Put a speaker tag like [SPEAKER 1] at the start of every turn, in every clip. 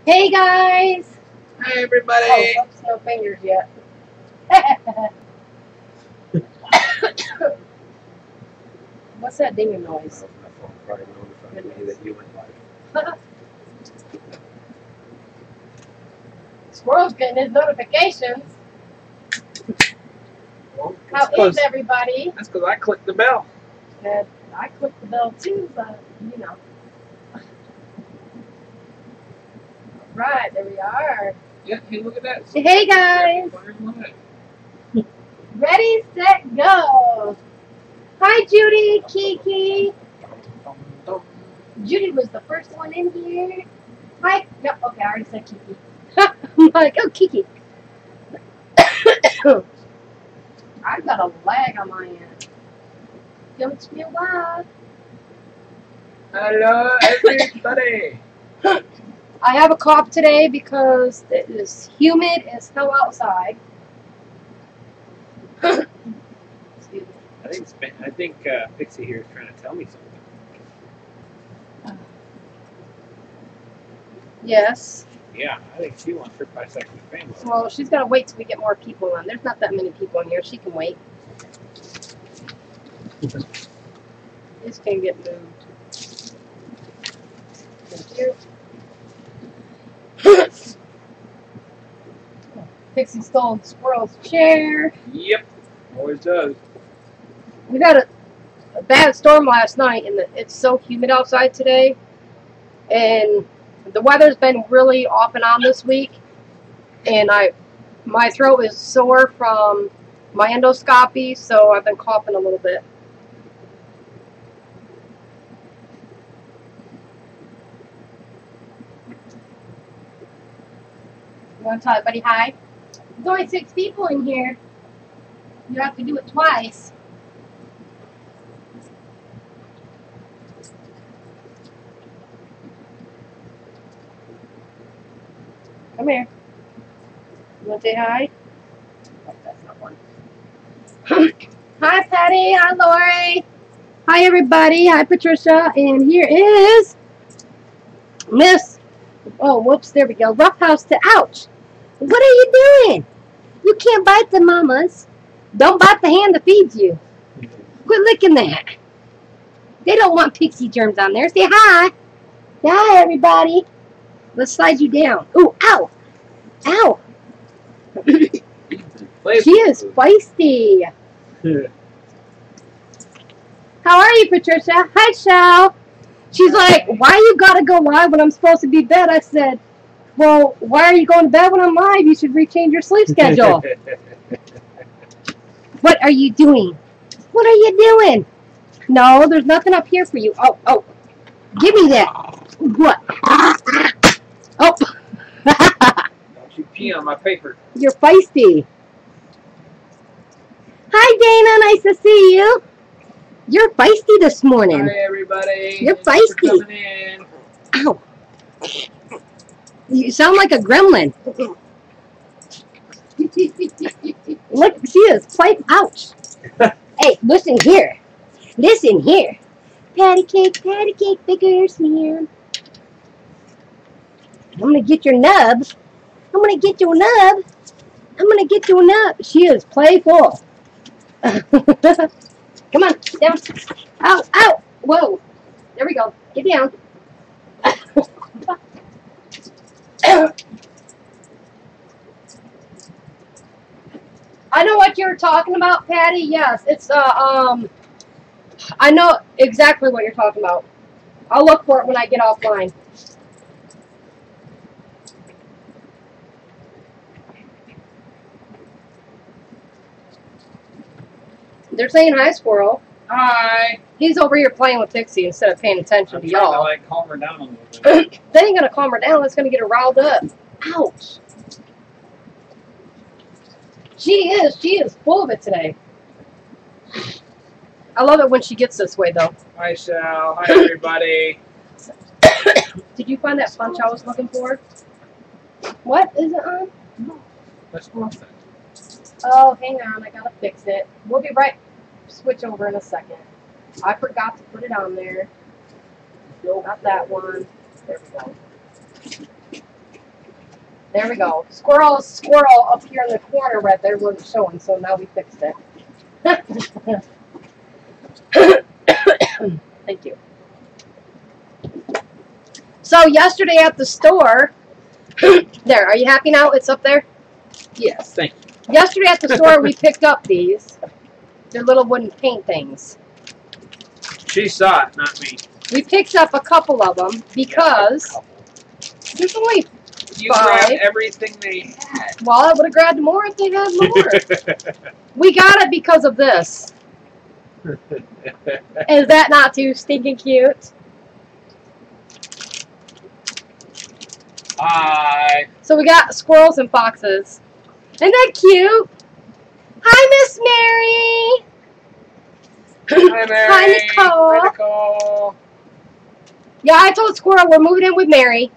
[SPEAKER 1] Hey guys!
[SPEAKER 2] Hi everybody!
[SPEAKER 1] Oh, whoops, no fingers yet. What's that dinging noise?
[SPEAKER 2] My phone probably notified me that you went live.
[SPEAKER 1] Squirrel's getting his notifications.
[SPEAKER 2] Well,
[SPEAKER 1] How is everybody?
[SPEAKER 2] That's because I clicked the bell.
[SPEAKER 1] And I clicked the bell too, but you know. Right, there we are.
[SPEAKER 2] Yeah, hey, look at that.
[SPEAKER 1] Hey guys! Ready, set, go! Hi Judy, Kiki. Judy was the first one in here. Hi. Yep, okay, I already said Kiki. I'm like, oh, Kiki. I've got a lag on my end. Don't you laugh.
[SPEAKER 2] Hello everybody!
[SPEAKER 1] I have a cough today because it is humid as hell outside. Excuse me.
[SPEAKER 2] I think Pixie here is trying to tell me something.
[SPEAKER 1] Yes.
[SPEAKER 2] Yeah, I think she wants her bisexual family.
[SPEAKER 1] Well, she's got to wait till we get more people on. There's not that many people in here. She can wait. This can get moved. Thank you. Pixie stole Squirrel's chair.
[SPEAKER 2] Yep, always does.
[SPEAKER 1] We got a bad storm last night, and it's so humid outside today. And the weather's been really off and on this week. And my throat is sore from my endoscopy, so I've been coughing a little bit. You want to tell everybody hi? There's only 6 people in here. You have to do it twice. Come here. You want to say hi? Oh, that's not one. Hi, Patty. Hi, Lori. Hi, everybody. Hi, Patricia. And here is Miss. Oh, whoops. There we go. Roughhouse to ouch. What are you doing? You can't bite the mamas. Don't bite the hand that feeds you. Quit licking that. They don't want pixie germs on there. Say hi. Hi, everybody. Let's slide you down. Ooh, ow. Ow. She is feisty. How are you, Patricia? Hi, Shell. She's like, why you gotta go live when I'm supposed to be in bed? I said, well, why are you going to bed when I'm live? You should rechange your sleep schedule. What are you doing? What are you doing? No, there's nothing up here for you. Oh. Give me that. What? Oh.
[SPEAKER 2] Don't you pee on my paper.
[SPEAKER 1] You're feisty. Hi, Dana. Nice to see you. You're feisty this morning.
[SPEAKER 2] Hi, everybody.
[SPEAKER 1] You're
[SPEAKER 2] Thanks for
[SPEAKER 1] feisty.
[SPEAKER 2] coming in.
[SPEAKER 1] Ow. You sound like a gremlin. Look, she is quite ouch. Hey, listen here. Listen here. Patty cake, figures here. I'm going to get your nub. I'm going to get your nub. I'm going to get your nub. She is playful. Come on, down. Ow, ow. Whoa. There we go. Get down. I know what you're talking about, Patty. Yes, it's I know exactly what you're talking about. I'll look for it when I get offline. They're saying hi, Squirrel.
[SPEAKER 2] Hi.
[SPEAKER 1] He's over here playing with Pixie instead of paying attention to y'all.
[SPEAKER 2] I'm trying to like calm her down a little bit.
[SPEAKER 1] That ain't gonna calm her down. That's gonna get her riled up. Ouch. She is full of it today. I love it when she gets this way, though.
[SPEAKER 2] Hi, Shell. Hi, everybody.
[SPEAKER 1] Did you find that punch I was looking for? What is it on?
[SPEAKER 2] No, let's watch that.
[SPEAKER 1] Oh, hang on. I gotta fix it. We'll be right. Switch over in a second. I forgot to put it on there. No, not that one. There we go. There we go. Squirrel up here in the corner right there wasn't showing, so now we fixed it. Thank you. So yesterday at the store, there, are you happy now? It's up there?
[SPEAKER 2] Yes, thank you.
[SPEAKER 1] Yesterday at the store, we picked up these. They're little wooden paint things.
[SPEAKER 2] She saw it, not me.
[SPEAKER 1] We picked up a couple of them because there's only
[SPEAKER 2] You
[SPEAKER 1] 5.
[SPEAKER 2] grabbed everything they had.
[SPEAKER 1] Well, I would have grabbed more if they had more. We got it because of this. Is that not too stinking cute?
[SPEAKER 2] Hi.
[SPEAKER 1] So we got squirrels and foxes. Isn't that cute? Hi, Miss Mary.
[SPEAKER 2] Hi, Mary.
[SPEAKER 1] Hi, Nicole.
[SPEAKER 2] Hi, Nicole.
[SPEAKER 1] Yeah, I told Squirrel we're moving in with Mary.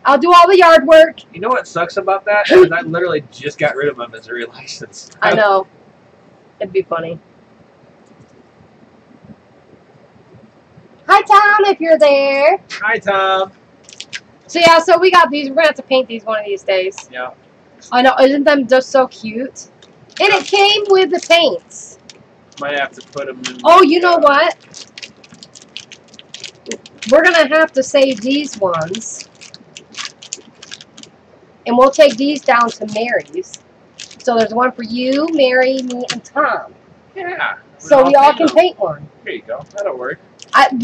[SPEAKER 1] I'll do all the yard work.
[SPEAKER 2] You know what sucks about that? Is I literally just got rid of my Missouri license.
[SPEAKER 1] I know. It'd be funny. Hi, Tom, if you're there.
[SPEAKER 2] Hi, Tom.
[SPEAKER 1] So, yeah, so we got these. We're going to have to paint these one of these days.
[SPEAKER 2] Yeah.
[SPEAKER 1] I know. Isn't them just so cute? And it came with the paints.
[SPEAKER 2] Might have to put them in.
[SPEAKER 1] Oh, you know what? We're going to have to save these ones. And we'll take these down to Mary's. So there's one for you, Mary, me, and Tom.
[SPEAKER 2] Yeah.
[SPEAKER 1] So we all can paint one.
[SPEAKER 2] Here you go. That'll work.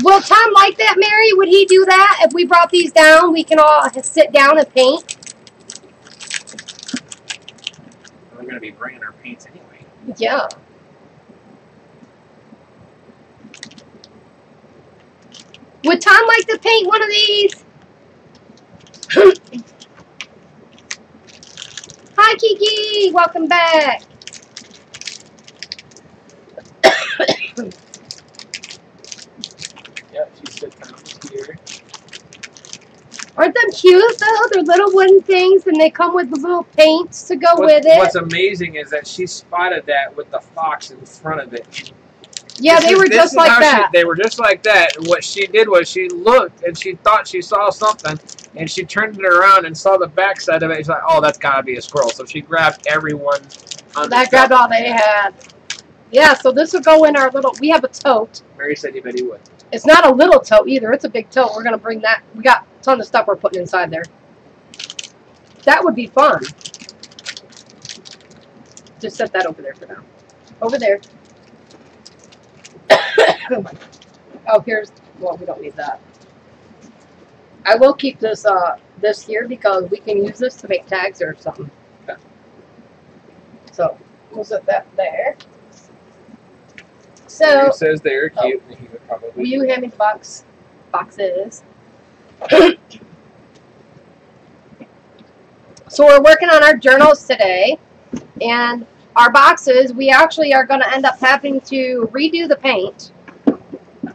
[SPEAKER 1] Will Tom like that, Mary? Would he do that? If we brought these down, we can all sit down and paint?
[SPEAKER 2] We're going to be bringing our paints anyway.
[SPEAKER 1] Yeah. Would Tom like to paint one of these? Hi, Kiki. Welcome back.
[SPEAKER 2] Yep, she said Tom was here.
[SPEAKER 1] Aren't them cute, though? They're little wooden things, and they come with the little paints to go with it.
[SPEAKER 2] What's amazing is that she spotted that with the fox in front of it.
[SPEAKER 1] Yeah, they were just like that.
[SPEAKER 2] They were just like that. And what she did was she looked and she thought she saw something, and she turned it around and saw the backside of it. She's like, "Oh, that's gotta be a squirrel." So she grabbed everyone.
[SPEAKER 1] That grabbed all they had. Yeah, so this will go in our little. We have a tote.
[SPEAKER 2] Mary said you bet he would.
[SPEAKER 1] It's not a little tote either. It's a big tote. We're gonna bring that. We got a ton of stuff we're putting inside there. That would be fun. Just set that over there for now. Over there. Oh, here's, well, we don't need that. I will keep this this here because we can use this to make tags or something.
[SPEAKER 2] Okay.
[SPEAKER 1] So we'll set that there. So
[SPEAKER 2] it says they're cute. Oh. He would probably.
[SPEAKER 1] Will you hand me the boxes? So we're working on our journals today, and our boxes, we actually are going to end up having to redo the paint.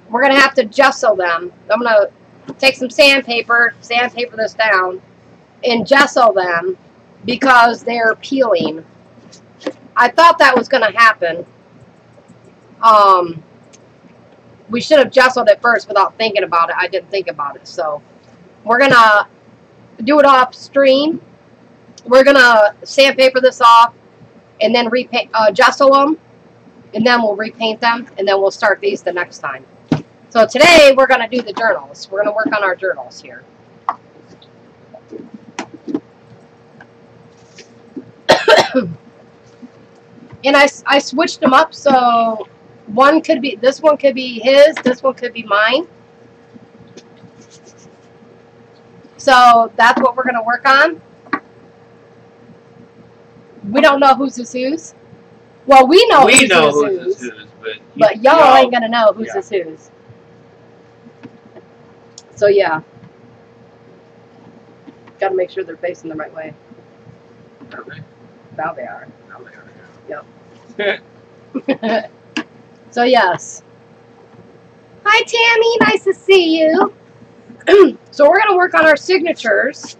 [SPEAKER 1] We're going to have to gesso them. I'm going to take some sandpaper this down, and gesso them because they're peeling. I thought that was going to happen. We should have gessoed it first without thinking about it. I didn't think about it. So we're going to do it upstream. We're going to sandpaper this off and then repaint, gesso them, and then we'll repaint them, and then we'll start these the next time. So today we're going to do the journals. We're going to work on our journals here. And I switched them up, so one could be, this one could be his, this one could be mine. So that's what we're going to work on. We don't know who's is whose. Well, we know who's is whose, but y'all ain't going to know who's is whose. So yeah. Got to make sure they're facing the right way.
[SPEAKER 2] Are they?
[SPEAKER 1] Now they are.
[SPEAKER 2] Now they are.
[SPEAKER 1] Yep. So yes. Hi Tammy, nice to see you. So we're going to work on our signatures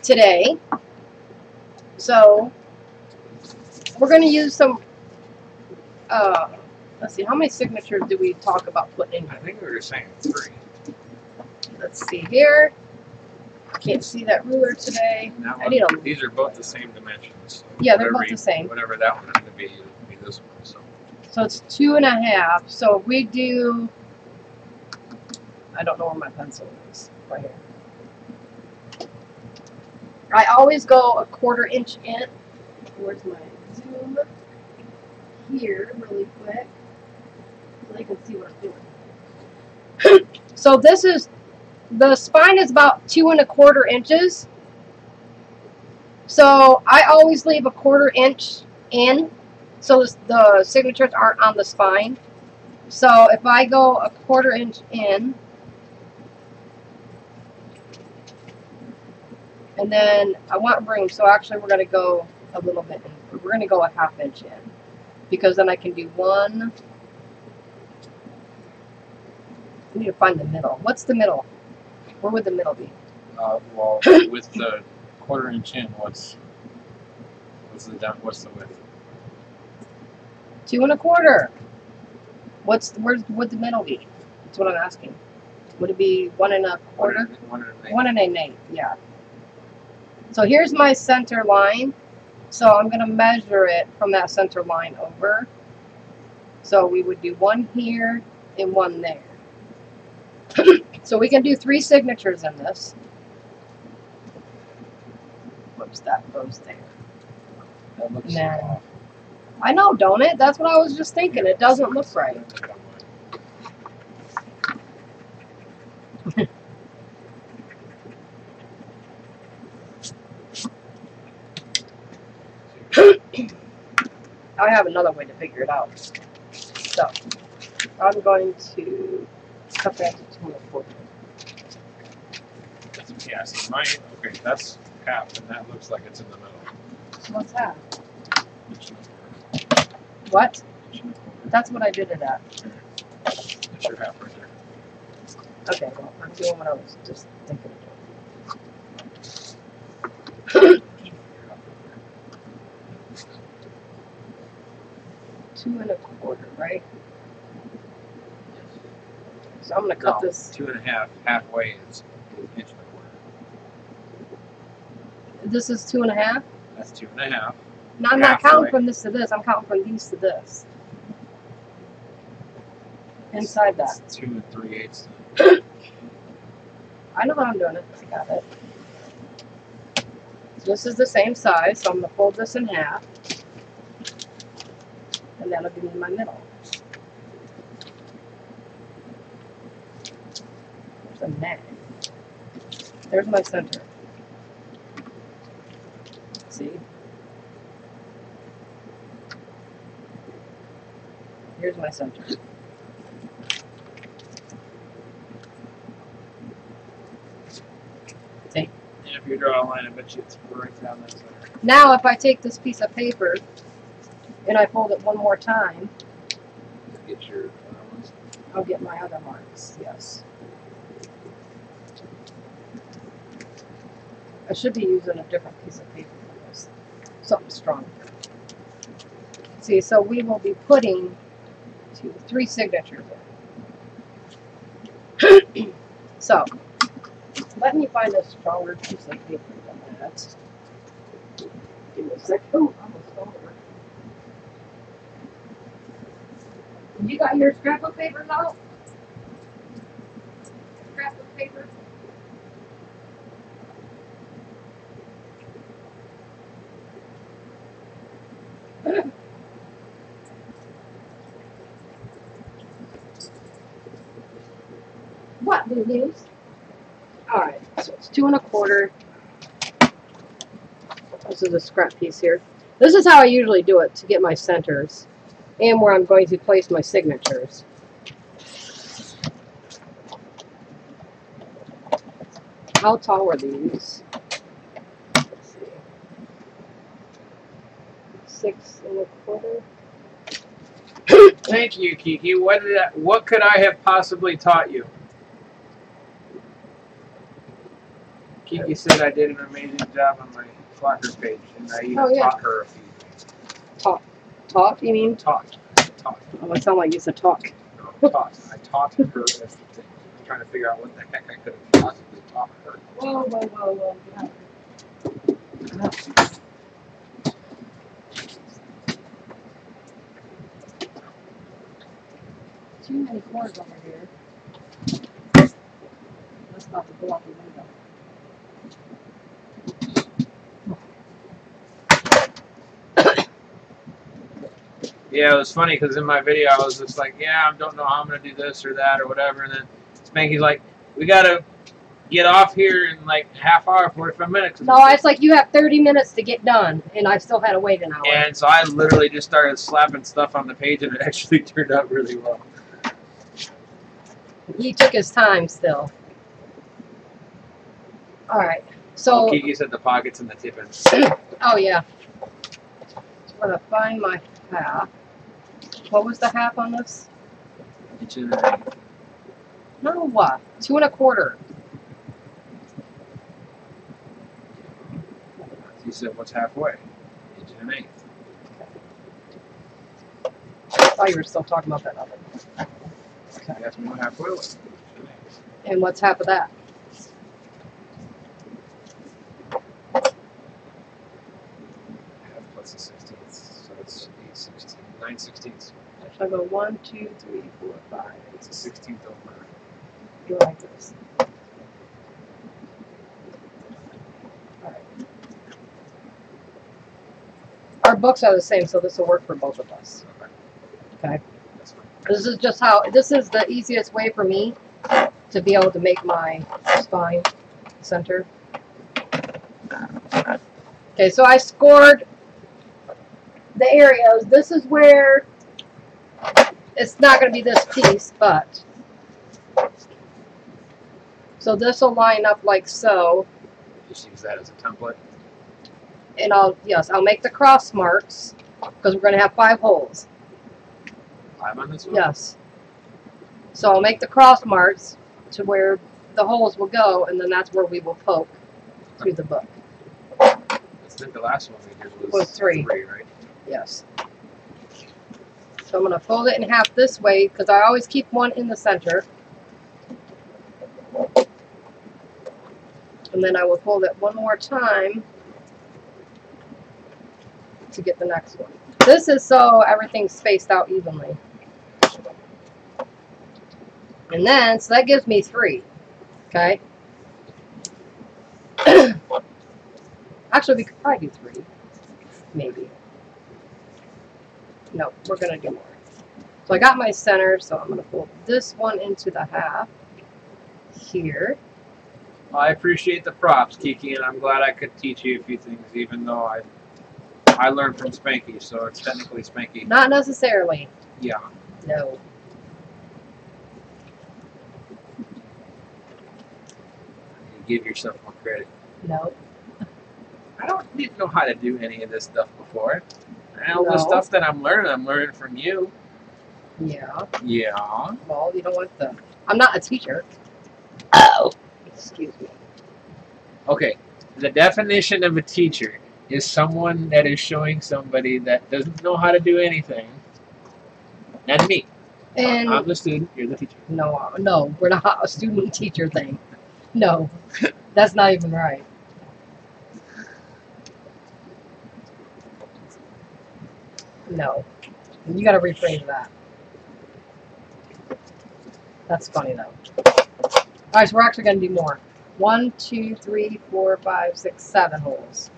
[SPEAKER 1] today. So we're going to use some, let's see, how many signatures do we talk about putting in?
[SPEAKER 2] I think we were saying 3.
[SPEAKER 1] Let's see here. Can't see that ruler today.
[SPEAKER 2] That
[SPEAKER 1] I need a.
[SPEAKER 2] these are both the same dimensions. So
[SPEAKER 1] Yeah, they're both the same.
[SPEAKER 2] Whatever that one had to be, it would be this one.
[SPEAKER 1] So it's 2.5. So if we do, I don't know where my pencil is. Right here. I always go 1/4 inch in. Where's my zoom? Here, really quick, so they can see what I'm doing. So this is, the spine is about 2 1/4 inches. So I always leave 1/4 inch in, so the signatures aren't on the spine. So if I go 1/4 inch in, and then I want room, so actually we're going to go a little bit in. We're going to go 1/2 inch in, because then I can do one. I need to find the middle. What's the middle? Where would the middle be?
[SPEAKER 2] Well, with the 1/4 inch in, what's the width?
[SPEAKER 1] 2 1/4. Where would the middle be? That's what I'm asking. Would it be 1 1/4? 1 1/8. Yeah. So here's my center line. So I'm going to measure it from that center line over. So we would do one here and one there. So we can do 3 signatures in this. Whoops, that goes there.
[SPEAKER 2] That looks
[SPEAKER 1] off. I know, don't it? That's what I was just thinking. It doesn't look right. I have another way to figure it out. So I'm going to cut that to 2 1/4.
[SPEAKER 2] Yeah, see mine, okay, that's half, and that looks like it's in the middle.
[SPEAKER 1] So what's that?
[SPEAKER 2] Inch and a quarter.
[SPEAKER 1] What?
[SPEAKER 2] Inch and a quarter.
[SPEAKER 1] That's what I did it at.
[SPEAKER 2] That's your half right there.
[SPEAKER 1] Okay, well, I'm doing what I was just thinking of doing. 2 1/4, right? So I'm going to cut this.
[SPEAKER 2] 2 1/2, halfway is 1 1/4 inch.
[SPEAKER 1] This is 2 1/2?
[SPEAKER 2] That's 2 1/2.
[SPEAKER 1] No, I'm not counting from this to this. I'm counting from these to this. Inside that.
[SPEAKER 2] 2 3/8.
[SPEAKER 1] I know how I'm doing it. I got it. This is the same size, so I'm going to fold this in half. And that'll give me my middle. There's a nag. There's my center. See? Here's my center. See?
[SPEAKER 2] And if you draw a line, I bet you it's right down that center.
[SPEAKER 1] Now, if I take this piece of paper and I fold it one more time,
[SPEAKER 2] Get your
[SPEAKER 1] I'll get my other marks. Yes. I should be using a different piece of paper for this. Something stronger. See, so we will be putting 3 signatures in. So, let me find a stronger piece of paper than that. Give me a sec. Oh, almost over. You got your scrapbook papers out? Scrapbook paper? What, new news? Alright, so it's 2 1/4. This is a scrap piece here. This is how I usually do it to get my centers and where I'm going to place my signatures. How tall were these? Let's see. 6 1/4.
[SPEAKER 2] Thank you, Kiki. What could I have possibly taught you? Kiki said I did an amazing job on my Flocker page, and I even taught her a few things.
[SPEAKER 1] Taught, you mean?
[SPEAKER 2] Taught.
[SPEAKER 1] Oh, it sounded like you said talk.
[SPEAKER 2] No, taught. I taught her a few things. trying to figure out what the heck I could have possibly taught her.
[SPEAKER 1] Whoa, whoa, whoa, whoa. Yeah. Too many cords over here. That's about to go out the window.
[SPEAKER 2] Yeah, it was funny because in my video I was just like, yeah, I don't know how I'm gonna do this or that or whatever, and then Spanky's like, we gotta get off here in like half hour, 45 minutes.
[SPEAKER 1] No, it's like you have 30 minutes to get done, and I still had to wait an hour.
[SPEAKER 2] And so I literally just started slapping stuff on the page, and it actually turned out really well.
[SPEAKER 1] He took his time still. All right, so.
[SPEAKER 2] Kiki said the pockets and the tipping.
[SPEAKER 1] Oh yeah. I'm gonna find my half. What was the half on this? No, what? 2 1/4.
[SPEAKER 2] You said what's halfway? 1 1/8.
[SPEAKER 1] I thought you were still talking about that other one.
[SPEAKER 2] Okay. You asked me what halfway was.
[SPEAKER 1] And what's half of that?
[SPEAKER 2] Half plus the 16th, so it's 8 16, 9 16ths.
[SPEAKER 1] So I go 1, 2, 3, 4, 5.
[SPEAKER 2] It's a 16th over.
[SPEAKER 1] You like this? Alright. Our books are the same, so this will work for both of us. Okay.
[SPEAKER 2] That's fine.
[SPEAKER 1] This is just how. This is the easiest way for me to be able to make my spine center. Okay, so I scored the areas. This is where it's not going to be this piece, but so this will line up like so.
[SPEAKER 2] Just use that as a template.
[SPEAKER 1] And I'll make the cross marks because we're going to have 5 holes.
[SPEAKER 2] 5 on this one?
[SPEAKER 1] Yes. So I'll make the cross marks to where the holes will go, and then that's where we will poke through the book.
[SPEAKER 2] I think the last one we did was
[SPEAKER 1] 3.
[SPEAKER 2] 3, right?
[SPEAKER 1] Yes. So I'm going to fold it in half this way because I always keep one in the center. And then I will fold it one more time to get the next one. This is so everything's spaced out evenly. And then, so that gives me 3. Okay? Actually, we could probably do 3. Maybe. No, we're going to do more. So I got my center, so I'm going to fold this one into the half here.
[SPEAKER 2] Well, I appreciate the props, Kiki, and I'm glad I could teach you a few things, even though I learned from Spanky, so it's technically Spanky.
[SPEAKER 1] Not necessarily.
[SPEAKER 2] Yeah.
[SPEAKER 1] No.
[SPEAKER 2] You give yourself more credit.
[SPEAKER 1] No.
[SPEAKER 2] I don't need to know how to do any of this stuff before. And all the
[SPEAKER 1] No.
[SPEAKER 2] stuff that I'm learning from you.
[SPEAKER 1] Yeah.
[SPEAKER 2] Yeah.
[SPEAKER 1] Well, you don't want the... I'm not a teacher. Oh. Excuse me.
[SPEAKER 2] Okay. The definition of a teacher is someone that is showing somebody that doesn't know how to do anything. That's me.
[SPEAKER 1] And
[SPEAKER 2] I'm the student, you're the teacher.
[SPEAKER 1] no, we're not a student-teacher thing. No, that's not even right. No, you got to rephrase that. That's funny though. All right, so we're actually going to do more. 1, 2, 3, 4, 5, 6, 7 holes.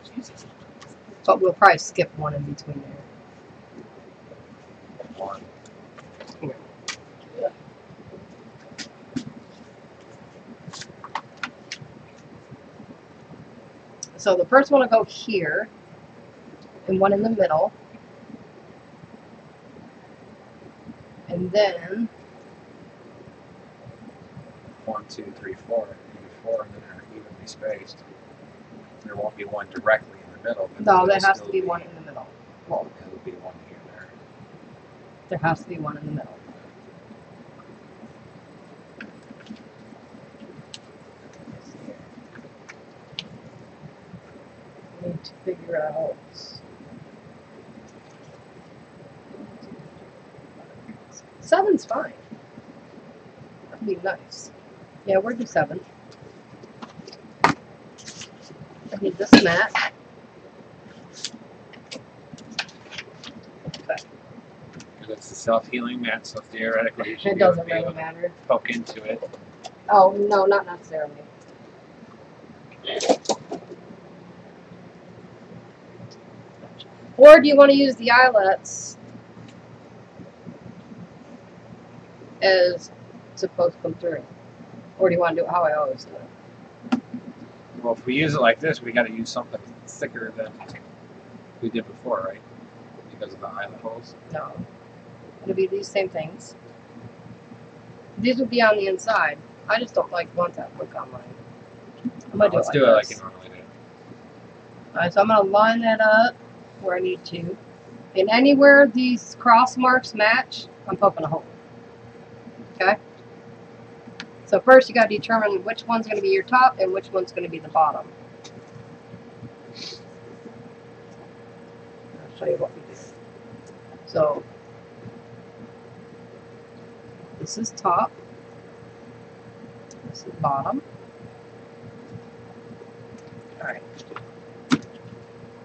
[SPEAKER 1] But we'll probably skip one in between there.
[SPEAKER 2] 1.
[SPEAKER 1] Here. So the first one will go here, and one in the middle. And then
[SPEAKER 2] 1, 2, 3, 4. You do 4 and then they're evenly spaced. There won't be one directly in the middle. But
[SPEAKER 1] no, there
[SPEAKER 2] there'll
[SPEAKER 1] has
[SPEAKER 2] still
[SPEAKER 1] to be one in the middle. Well,
[SPEAKER 2] There'll be one here and there.
[SPEAKER 1] there has to be one in the middle. I need to figure out. Seven's fine. That'd be nice. Yeah, we're do 7. I need this mat. Okay.
[SPEAKER 2] It's a self-healing mat, so theoretically you should
[SPEAKER 1] It
[SPEAKER 2] be able
[SPEAKER 1] doesn't
[SPEAKER 2] to be able
[SPEAKER 1] really
[SPEAKER 2] to
[SPEAKER 1] matter.
[SPEAKER 2] poke into it.
[SPEAKER 1] Oh, no, not necessarily. Or do you want to use the eyelets as supposed to come through? Or do you want to do it how I always do it?
[SPEAKER 2] Well, if we use it like this, we got to use something thicker than we did before, right? Because of the eyelet holes.
[SPEAKER 1] No. It'll be these same things. These would be on the inside. I just don't want that look on mine. I'm going to
[SPEAKER 2] Let's
[SPEAKER 1] do
[SPEAKER 2] do it like
[SPEAKER 1] this.
[SPEAKER 2] you normally do.
[SPEAKER 1] Alright, so I'm going to line that up where I need to. And anywhere these cross marks match, I'm poking a hole. Okay? So first you got to determine which one's going to be your top and which one's going to be the bottom. I'll show you what we do. So this is top. This is bottom. Alright.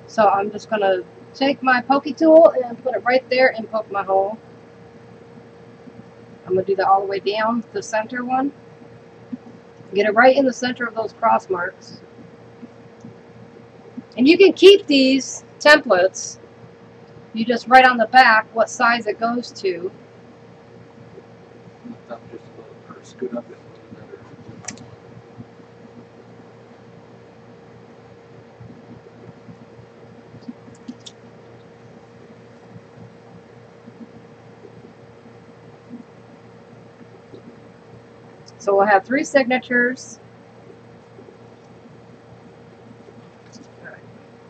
[SPEAKER 1] So I'm just going to take my pokey tool and put it right there and poke my hole. I'm going to do that all the way down the center one. Get it right in the center of those cross marks. And you can keep these templates. You just write on the back what size it goes to.
[SPEAKER 2] Scoot up it.
[SPEAKER 1] So we'll have 3 signatures. Alright.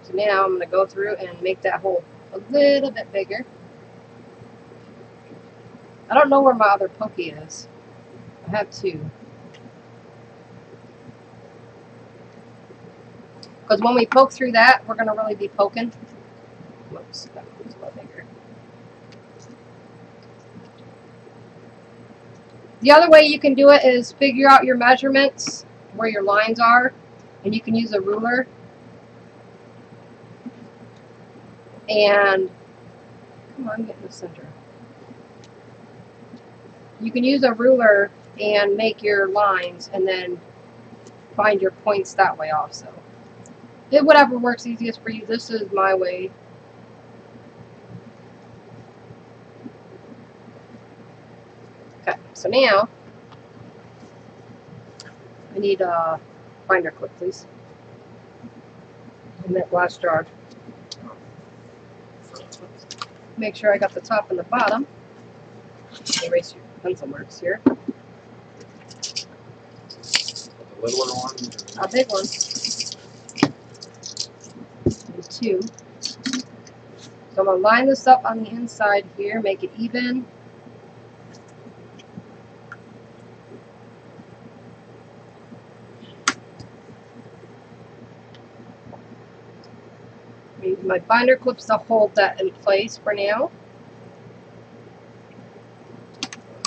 [SPEAKER 1] So now I'm going to go through and make that hole a little bit bigger. I don't know where my other pokey is. I have 2. Because when we poke through that, we're going to really be poking. Whoops, that one's a little bigger. The other way you can do it is figure out your measurements, where your lines are, and you can use a ruler. And, come on, get in the center. You can use a ruler and make your lines and then find your points that way also. Whatever works easiest for you. This is my way. Okay, so now I need a binder clip, please. In that glass jar. Make sure I got the top and the bottom. Erase your pencil marks here.
[SPEAKER 2] The littler one?
[SPEAKER 1] A big one. And 2. So I'm going to line this up on the inside here, make it even. Use my binder clips to hold that in place for now.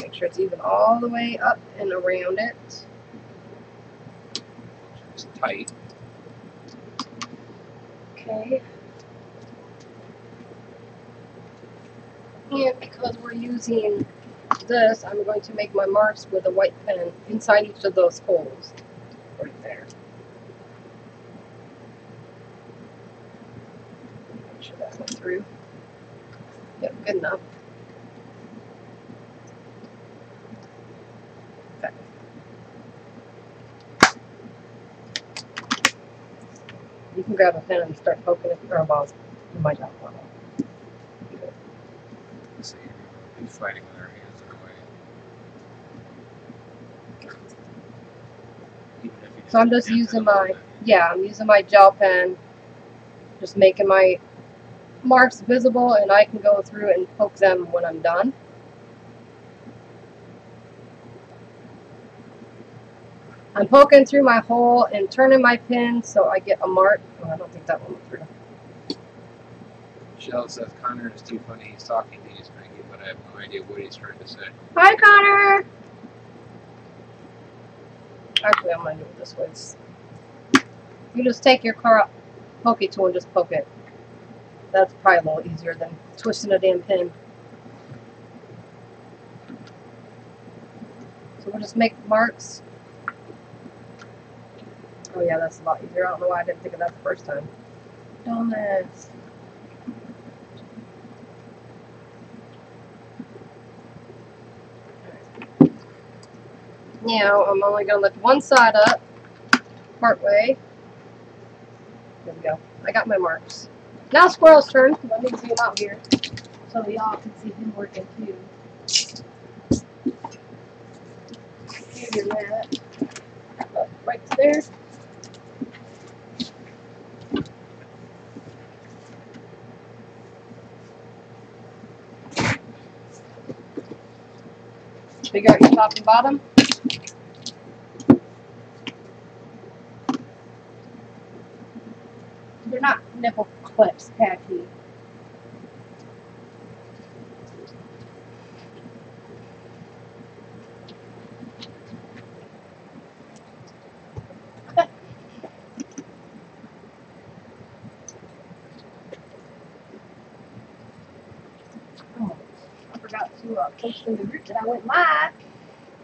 [SPEAKER 1] Make sure it's even all the way up and around it.
[SPEAKER 2] It's tight.
[SPEAKER 1] Okay. And because we're using this, I'm going to make my marks with a white pen inside each of those holes. Right there. Make sure that went through. Yep, good enough. Okay. You can grab a pen and start poking it, or well, you might not want to.
[SPEAKER 2] So you're fighting with our hands in a way. Even if you
[SPEAKER 1] So I'm just using my, I'm using my gel pen, just making my marks visible, and I can go through and poke them when I'm done. I'm poking through my hole and turning my pin so I get a mark. Oh, I don't think that one went through.
[SPEAKER 2] Michelle says Connor is too funny. He's talking to you, Spanky, but I have no idea what he's trying to say.
[SPEAKER 1] Hi, Connor! Actually, I'm going to do it this way. You just take your pokey tool and just poke it. That's probably a little easier than twisting a damn pin. So we'll just make marks. Oh yeah, that's a lot easier. I don't know why I didn't think of that the first time. Dumbass. Now I'm only going to lift one side up, part way. There we go. I got my marks. Now Squirrel's turn. Let me zoom out here so y'all can see him working too. Here's your mat. Up right to there. Figure out your top and bottom. They're not nipple clips, Patty. Oh, I forgot to post in the group that I went live.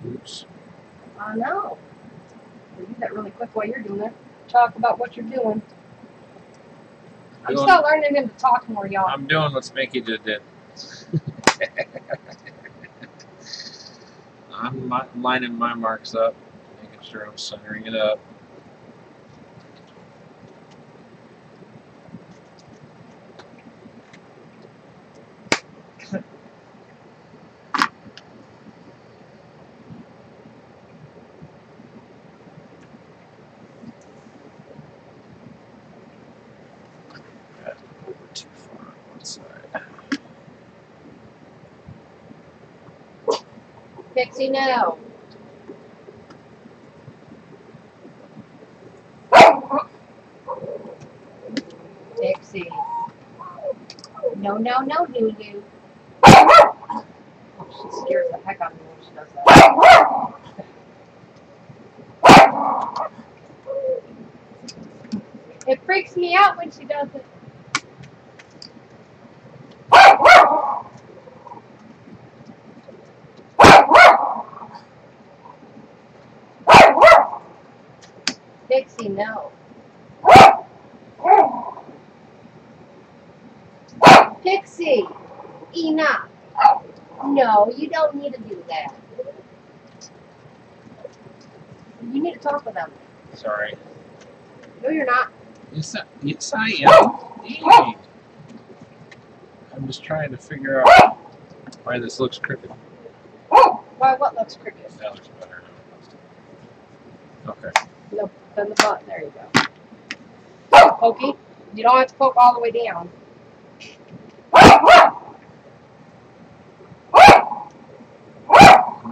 [SPEAKER 2] Oops.
[SPEAKER 1] I know. We'll do that really quick while you're doing it. Talk about what you're doing. I'm still learning him to talk more, y'all.
[SPEAKER 2] I'm doing what Spanky just did. I'm lining my marks up, making sure I'm centering it up. Too far on one side.
[SPEAKER 1] Pixie, no. Pixie. No, no, no, Lulu. Oh, she scares the heck out of me when she does that. It freaks me out when she does it. Pixie, no. Pixie, enough. No, you don't need to do that. You need to talk with them.
[SPEAKER 2] Sorry.
[SPEAKER 1] No, you're not.
[SPEAKER 2] Yes, I am. Hey. I'm just trying to figure out why this looks crooked.
[SPEAKER 1] Why, what looks crooked?
[SPEAKER 2] That looks better. Okay.
[SPEAKER 1] Nope, then the butt. There you go. Pokey. You don't have to poke all the way down.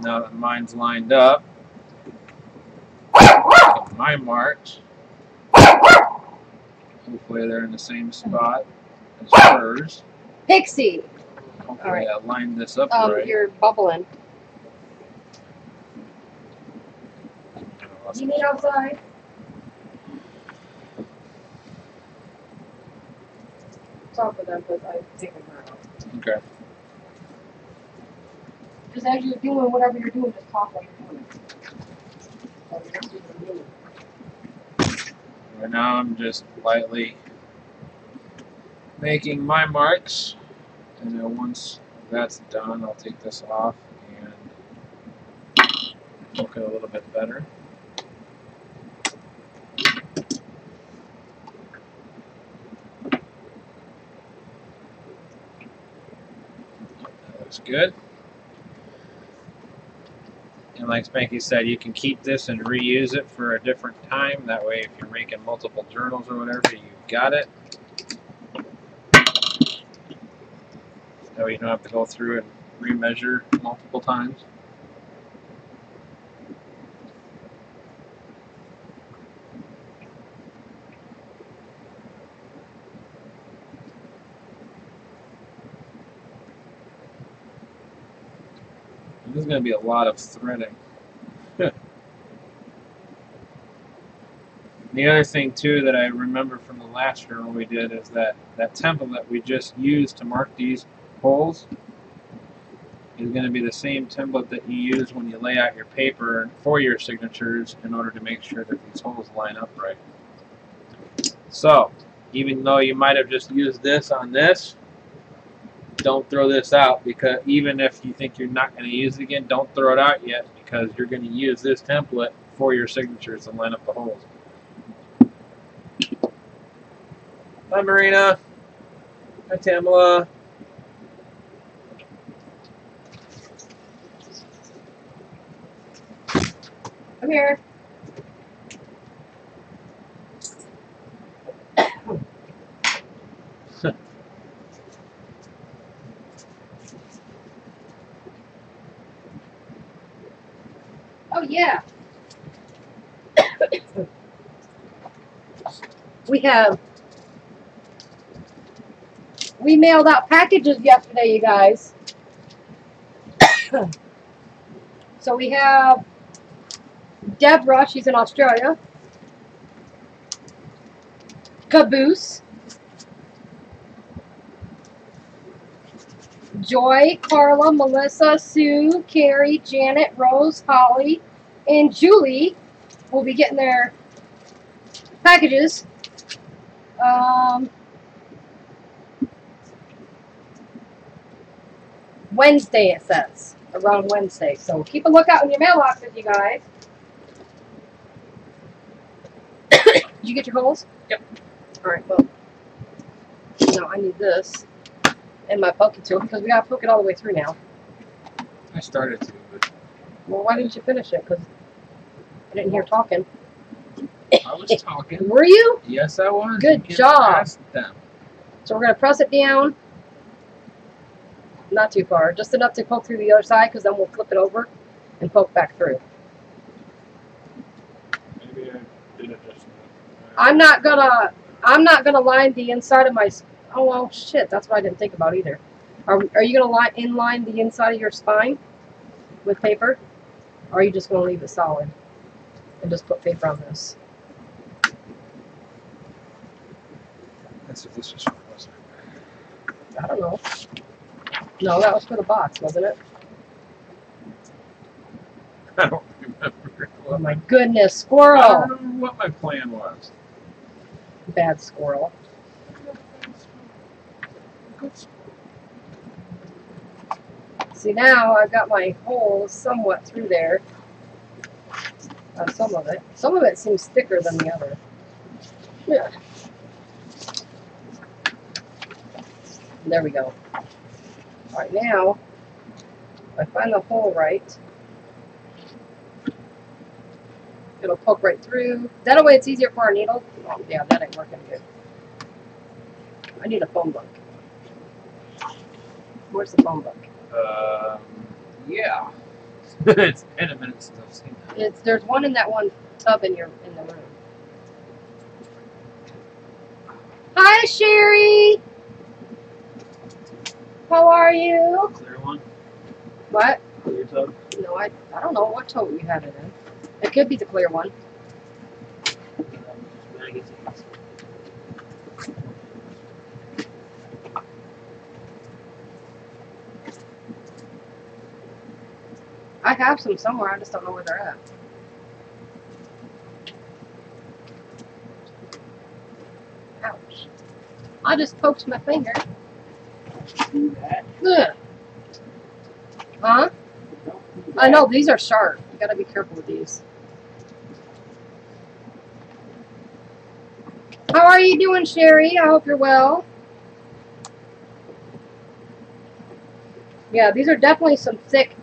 [SPEAKER 2] Now that mine's lined up, my marks, hopefully they're in the same spot as hers.
[SPEAKER 1] Pixie.
[SPEAKER 2] Hopefully
[SPEAKER 1] All right.
[SPEAKER 2] I lined this up right.
[SPEAKER 1] You're bubbling. You meet outside? Talk with them because I've taken her out.
[SPEAKER 2] Okay.
[SPEAKER 1] Just as you're doing whatever you're doing, just talk while you're doing it. So you're not doing it.
[SPEAKER 2] Right now I'm just lightly making my marks, and then once that's done, I'll take this off and poke it a little bit better. That looks good. And like Spanky said, you can keep this and reuse it for a different time. That way, if you're making multiple journals or whatever, you've got it. That way you don't have to go through and remeasure multiple times. And there's going to be a lot of threading. The other thing too that I remember from the last journal we did is that template that we just used to mark these holes is going to be the same template that you use when you lay out your paper for your signatures in order to make sure that these holes line up right. So, even though you might have just used this on this, don't throw this out, because even if you think you're not going to use it again, don't throw it out yet, because you're going to use this template for your signatures and line up the holes. Hi, Marina. Hi, Tamala.
[SPEAKER 1] Come here. Oh, yeah. We mailed out packages yesterday, you guys. So we have Deborah, she's in Australia. Caboose. Joy, Carla, Melissa, Sue, Carrie, Janet, Rose, Holly, and Julie will be getting their packages. Wednesday, it says. Around Wednesday. So keep a lookout in your mailboxes, you guys. Did you get your holes?
[SPEAKER 2] Yep.
[SPEAKER 1] Alright, well. No, I need this. And my poking tool, because we got to poke it all the way through now.
[SPEAKER 2] I started to, but...
[SPEAKER 1] Well, why didn't you finish it? Because I didn't hear talking.
[SPEAKER 2] I was talking.
[SPEAKER 1] Were you?
[SPEAKER 2] Yes, I was.
[SPEAKER 1] Good job.
[SPEAKER 2] Them.
[SPEAKER 1] So we're going to press it down. Not too far. Just enough to poke through the other side, because then we'll flip it over and poke back through.
[SPEAKER 2] Maybe I did it just now.
[SPEAKER 1] I'm not gonna line the inside of my... Oh, well, shit. That's what I didn't think about either. Are you going to inline the inside of your spine with paper? Or are you just going to leave it solid and just put paper on this?
[SPEAKER 2] That's what this was for, wasn't it?
[SPEAKER 1] I don't know. No, that was for the box, wasn't it?
[SPEAKER 2] I don't remember.
[SPEAKER 1] Oh, my goodness.
[SPEAKER 2] I
[SPEAKER 1] Squirrel.
[SPEAKER 2] don't remember what my plan was.
[SPEAKER 1] Bad squirrel. See, now I've got my holes somewhat through there. Some of it. Some of it seems thicker than the other. Yeah. There we go. Alright, now, if I find the hole right, it'll poke right through. That way it's easier for our needle. Oh, yeah, that ain't working good. I need a phone book. Where's the phone book?
[SPEAKER 2] Yeah. It's been a minute since I've seen that.
[SPEAKER 1] There's one in that one tub in the room. Hi, Sherry. How are you?
[SPEAKER 2] Clear one?
[SPEAKER 1] What?
[SPEAKER 2] Clear tub?
[SPEAKER 1] No, I don't know what tote you have it in. It could be the clear one. I have some somewhere, I just don't know where they're at. Ouch. I just poked my finger.
[SPEAKER 2] Do that.
[SPEAKER 1] Ugh. Huh? I know, these are sharp. You gotta be careful with these. How are you doing, Sherry? I hope you're well. Yeah, these are definitely some thick.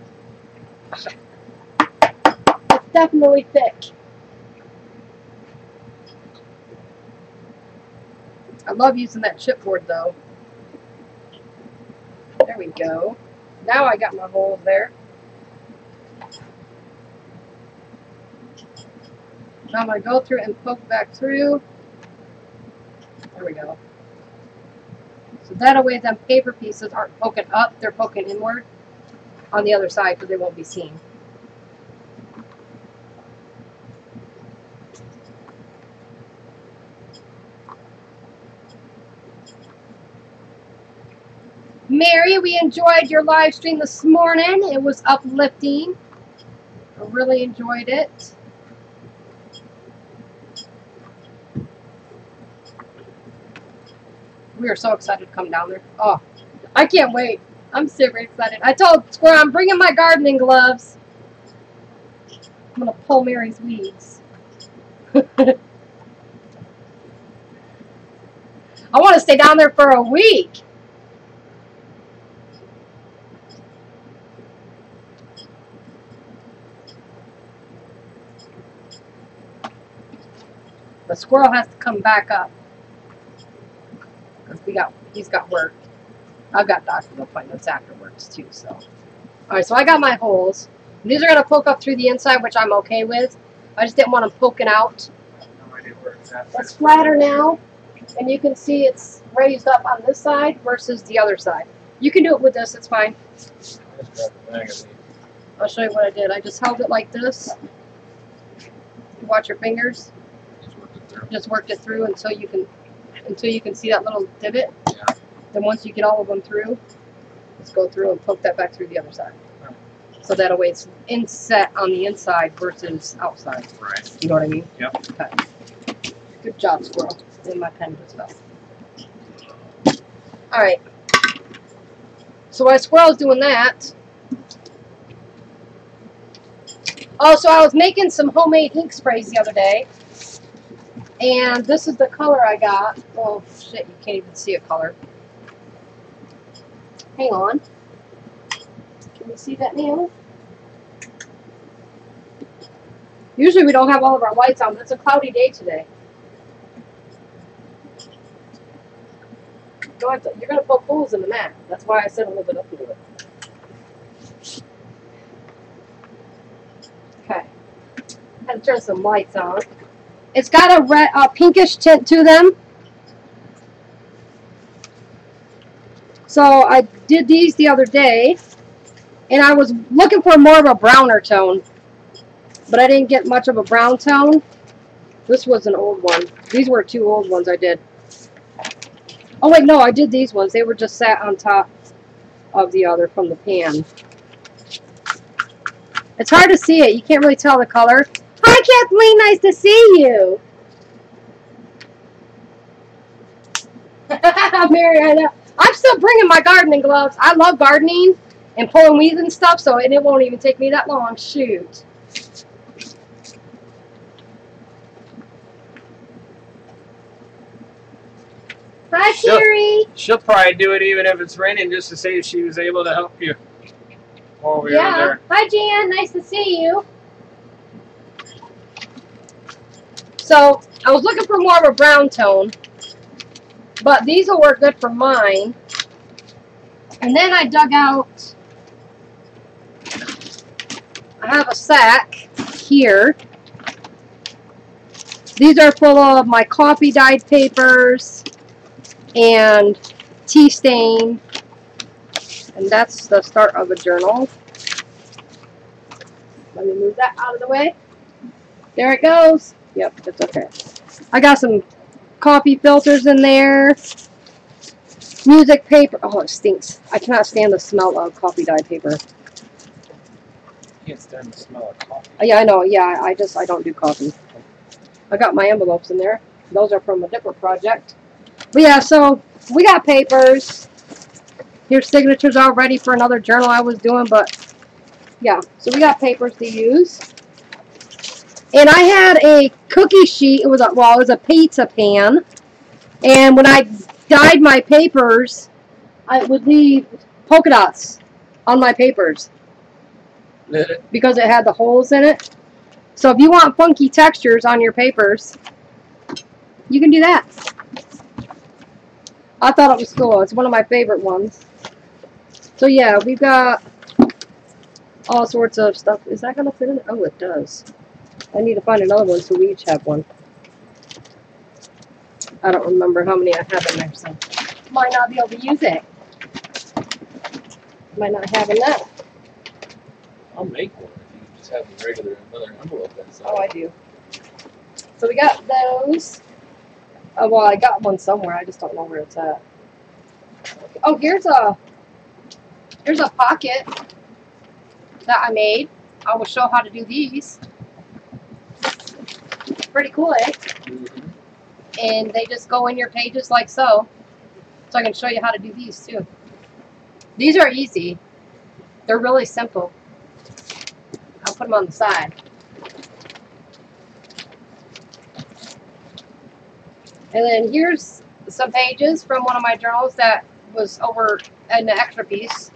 [SPEAKER 1] It's definitely thick. I love using that chipboard though. There we go. Now I got my holes there. Now I'm going to go through and poke back through. There we go. So that way them paper pieces aren't poking up, they're poking inward on the other side because they won't be seen. Mary, we enjoyed your live stream this morning. It was uplifting. I really enjoyed it. We are so excited to come down there. Oh, I can't wait. I'm super excited. I told Squirrel I'm bringing my gardening gloves. I'm going to pull Mary's weeds. I want to stay down there for a week. The squirrel has to come back up. Because he's got work. I've got doctor's appointments afterwards too, so. Alright, so I got my holes. These are going to poke up through the inside, which I'm okay with. I just didn't want them poking out.
[SPEAKER 2] I have no idea where it's at.
[SPEAKER 1] It's flatter now. And you can see it's raised up on this side versus the other side. You can do it with this, it's fine.
[SPEAKER 2] Just grab the magazine.
[SPEAKER 1] I'll show you what I did. I just held it like this. Watch your fingers. Just worked it through until you can see that little divot.
[SPEAKER 2] Yeah.
[SPEAKER 1] Then once you get all of them through, just go through and poke that back through the other side.
[SPEAKER 2] Right.
[SPEAKER 1] So that way it's inset on the inside versus outside.
[SPEAKER 2] Right.
[SPEAKER 1] You know what I mean?
[SPEAKER 2] Yep.
[SPEAKER 1] Okay. Good job, squirrel. And my pen just fell. Alright. So while squirrel's doing that. Oh, so I was making some homemade ink sprays the other day. And this is the color I got. Oh, shit, you can't even see a color. Hang on. Can you see that now? Usually we don't have all of our lights on, but it's a cloudy day today. You're going to poke holes in the mat. That's why I said a little bit up into it. Okay. I had to turn some lights on. It's got a pinkish tint to them. So I did these the other day, and I was looking for more of a browner tone, but I didn't get much of a brown tone. This was an old one. These were 2 old ones I did. Oh wait, no, I did these ones. They were just sat on top of the other from the pan. It's hard to see it. You can't really tell the color. Hi, Kathleen. Nice to see you. Mary, I know. I'm still bringing my gardening gloves. I love gardening and pulling weeds and stuff, so it won't even take me that long. Shoot. Hi, Carrie.
[SPEAKER 2] She'll probably do it even if it's raining just to say she was able to help you. Over there.
[SPEAKER 1] Hi, Jan. Nice to see you. So, I was looking for more of a brown tone, but these will work good for mine. And then I dug out, I have a sack here. These are full of my coffee dyed papers and tea stain. And that's the start of a journal. Let me move that out of the way. There it goes. Yep, that's okay. I got some coffee filters in there. Music paper. Oh, it stinks. I cannot stand the smell of coffee dyed paper.
[SPEAKER 2] You can't stand the smell of coffee.
[SPEAKER 1] Yeah, I know. Yeah, I don't do coffee. I got my envelopes in there. Those are from a different project. But yeah, so we got papers. Here's signatures all ready for another journal I was doing, but yeah, so we got papers to use. And I had a cookie sheet. It was a pizza pan. And when I dyed my papers, I would leave polka dots on my papers because it had the holes in it. So if you want funky textures on your papers, you can do that. I thought it was cool. It's one of my favorite ones. So yeah, we've got all sorts of stuff. Is that going to fit in? Oh, it does. I need to find another one so we each have one. I don't remember how many I have in there, so might not be able to use it. Might not have enough.
[SPEAKER 2] I'll make one if you just have a regular another envelope inside.
[SPEAKER 1] Oh, I do. So we got those. Oh, well, I got one somewhere. I just don't know where it's at. Okay. Oh, here's a Here's a pocket that I made. I will show how to do these. Pretty cool, eh?
[SPEAKER 2] Mm-hmm.
[SPEAKER 1] And they just go in your pages like so. So I can show you how to do these too. These are easy. They're really simple. I'll put them on the side. And then here's some pages from one of my journals that was over in the extra piece.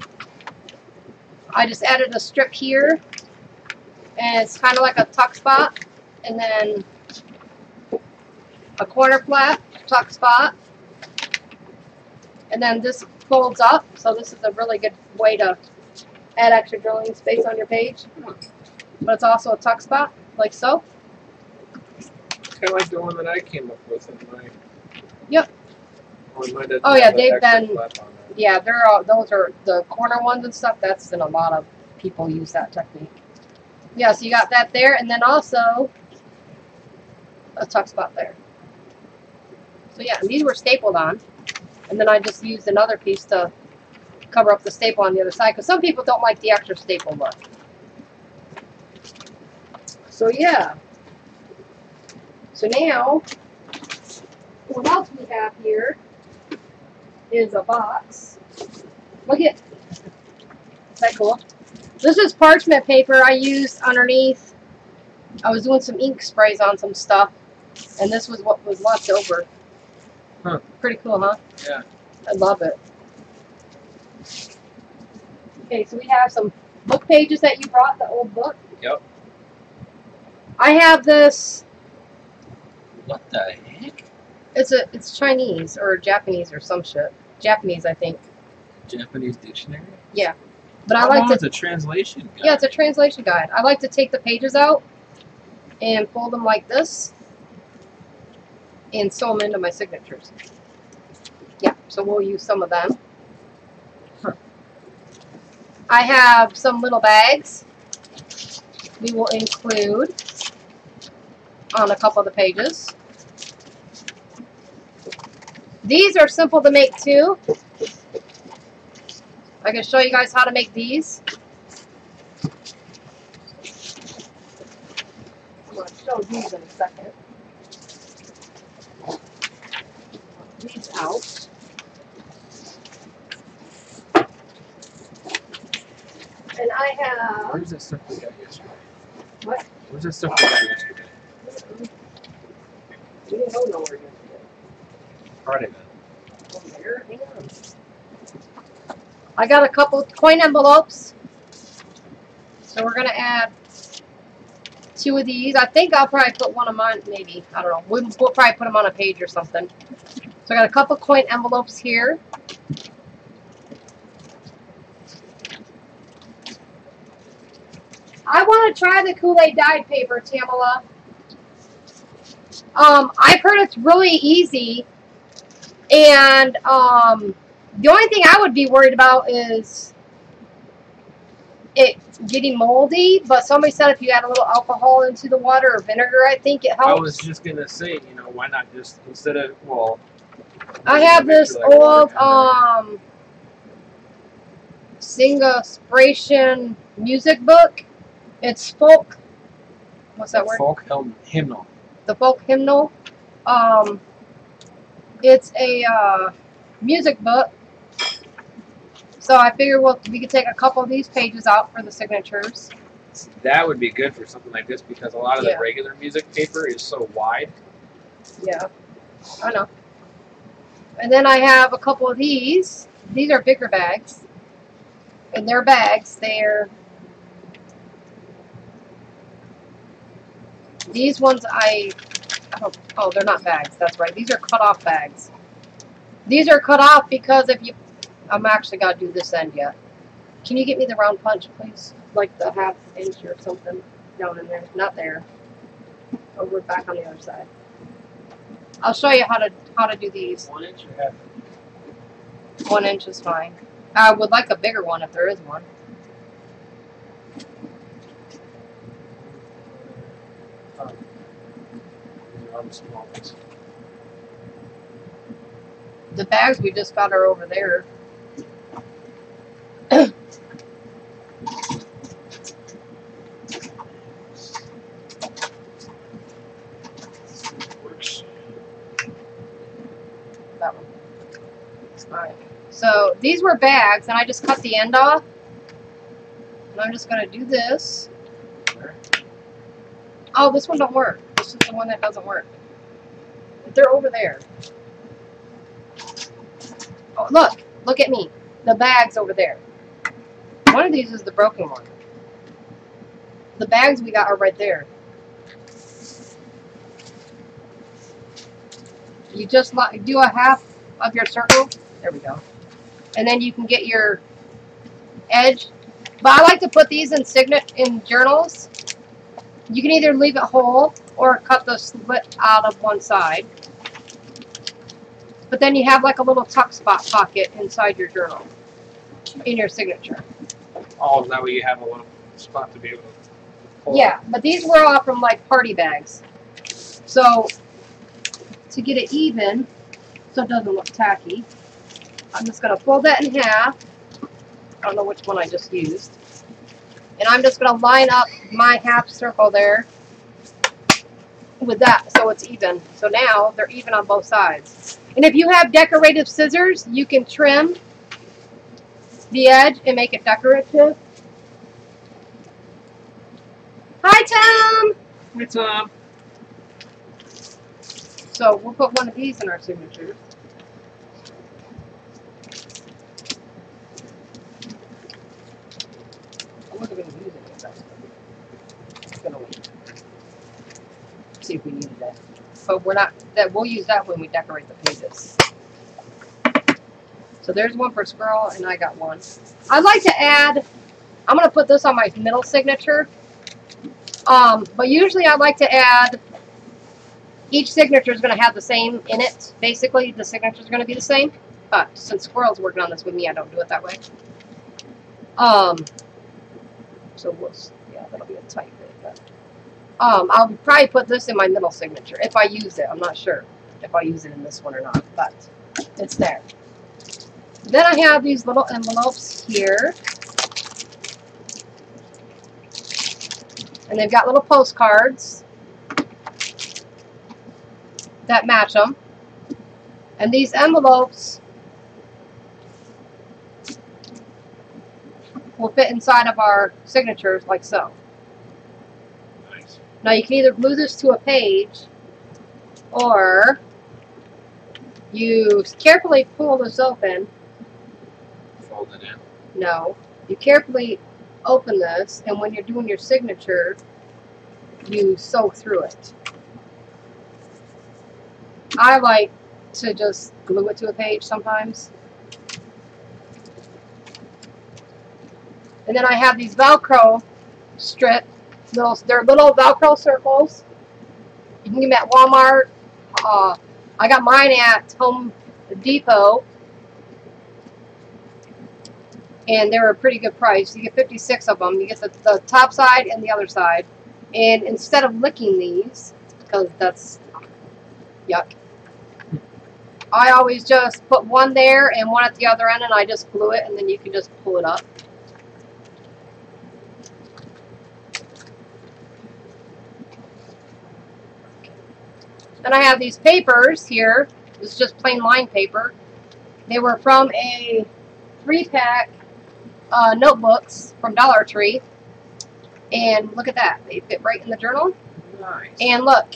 [SPEAKER 1] I just added a strip here, and it's kind of like a tuck spot, and then a corner flap tuck spot, and then this folds up, so this is a really good way to add extra drawing space on your page. But it's also a tuck spot, like so.
[SPEAKER 2] Kind of like the one that I came up with in my.
[SPEAKER 1] Yep.
[SPEAKER 2] Oh
[SPEAKER 1] yeah, they've been. Yeah, they're all, those are the corner ones and stuff. That's in a lot of people use that technique. Yeah, so you got that there, and then also a tuck spot there. So yeah, and these were stapled on, and then I just used another piece to cover up the staple on the other side, because some people don't like the extra staple look. So yeah. So now, what else we have here is a box. Look at, is that cool? This is parchment paper I used underneath. I was doing some ink sprays on some stuff, and this was what was left over.
[SPEAKER 2] Huh.
[SPEAKER 1] Pretty cool, huh?
[SPEAKER 2] Yeah.
[SPEAKER 1] I love it. Okay, so we have some book pages that you brought, the old book.
[SPEAKER 2] Yep.
[SPEAKER 1] I have this.
[SPEAKER 2] What the heck?
[SPEAKER 1] It's Chinese or Japanese or some shit. Japanese, I think.
[SPEAKER 2] Japanese dictionary?
[SPEAKER 1] Yeah. But I like to.
[SPEAKER 2] It's a translation guide.
[SPEAKER 1] Yeah, it's a translation guide. I like to take the pages out and fold them like this and sew them into my signatures. Yeah, so we'll use some of them.
[SPEAKER 2] Huh.
[SPEAKER 1] I have some little bags we will include on a couple of the pages. These are simple to make too. I can show you guys how to make these. I'm going to show these in a second. These out. And I have.
[SPEAKER 2] Where's that stuff we got yesterday?
[SPEAKER 1] What?
[SPEAKER 2] Where's that stuff we got yesterday?
[SPEAKER 1] We didn't go nowhere yesterday.
[SPEAKER 2] Friday then.
[SPEAKER 1] Over there, hang on. I got a couple coin envelopes. So we're going to add 2 of these. I think I'll probably put one of mine, maybe. I don't know. We'll probably put them on a page or something. So I got a couple coin envelopes here. I want to try the Kool-Aid dyed paper, Tamala. I've heard it's really easy. And the only thing I would be worried about is it getting moldy. But somebody said if you add a little alcohol into the water or vinegar, I think it helps.
[SPEAKER 2] I was just going to say, you know, why not just, instead of, well...
[SPEAKER 1] I have this old Sing-a-Spration music book. It's folk. What's that word?
[SPEAKER 2] Folk hymnal.
[SPEAKER 1] The folk hymnal. It's a music book. So I figured we could take a couple of these pages out for the signatures.
[SPEAKER 2] That would be good for something like this because a lot of the regular music paper is so wide.
[SPEAKER 1] Yeah, I know. And then I have a couple of these. These are bigger bags. And they're bags. These ones oh, they're not bags. That's right. These are cut off bags. These are cut off because if you... I'm actually got to do this end yet. Can you get me the round punch, please? Like the 1/2 inch or something down in there. Not there. Over back on the other side. I'll show you how to do these.
[SPEAKER 2] 1 inch or 1/2 inch?
[SPEAKER 1] 1 inch is fine. I would like a bigger one if there is one. The bags we just got are over there. that one. Alright. So these were bags, and I just cut the end off. And I'm just going to do this. Oh, this one don't work. This is the one that doesn't work. They're over there. Oh, look. Look at me. The bag's over there. One of these is the broken one. The bags we got are right there. You just do a half of your circle. There we go. And then you can get your edge. But I like to put these in journals. You can either leave it whole or cut the slit out of one side. But then you have like a little tuck spot pocket inside your journal, in your signature.
[SPEAKER 2] Oh, that way you have a little spot to be able to pull.
[SPEAKER 1] Yeah, but these were all from like party bags. So to get it even, so it doesn't look tacky, I'm just going to fold that in half. I don't know which one I just used. And I'm just going to line up my half circle there with that so it's even. So now they're even on both sides. And if you have decorative scissors, you can trim the edge and make it decorative. Hi, Tom!
[SPEAKER 2] Hi, Tom.
[SPEAKER 1] So we'll put one of these in our signatures. I wasn't going to use it with that stuff. It's going to wait. See if we needed that. But we're not, we'll use that when we decorate the pages. So there's one for Squirrel, and I got one. I'd like to add, I'm going to put this on my middle signature. But usually I like to add, each signature is going to have the same in it. Basically, the signature is going to be the same. But since Squirrel's working on this with me, I don't do it that way. So we'll, yeah, that'll be a tight bit. But, I'll probably put this in my middle signature if I use it. I'm not sure if I use it in this one or not, but it's there. Then I have these little envelopes here. And they've got little postcards that match them. And these envelopes will fit inside of our signatures like so.
[SPEAKER 2] Nice.
[SPEAKER 1] Now you can either glue this to a page or you carefully pull this open.
[SPEAKER 2] Fold it in.
[SPEAKER 1] No. You carefully open this, and when you're doing your signature, you sew through it. I like to just glue it to a page sometimes. And then I have these Velcro strip. They're little Velcro circles. You can get them at Walmart. I got mine at Home Depot. And they were a pretty good price. You get 56 of them. You get the top side and the other side. And instead of licking these, because that's yuck, I always just put one there and one at the other end, and I just glue it, and then you can just pull it up. Then I have these papers here. This is just plain line paper. They were from a 3-pack notebooks from Dollar Tree. And look at that. They fit right in the journal.
[SPEAKER 2] Nice.
[SPEAKER 1] And look.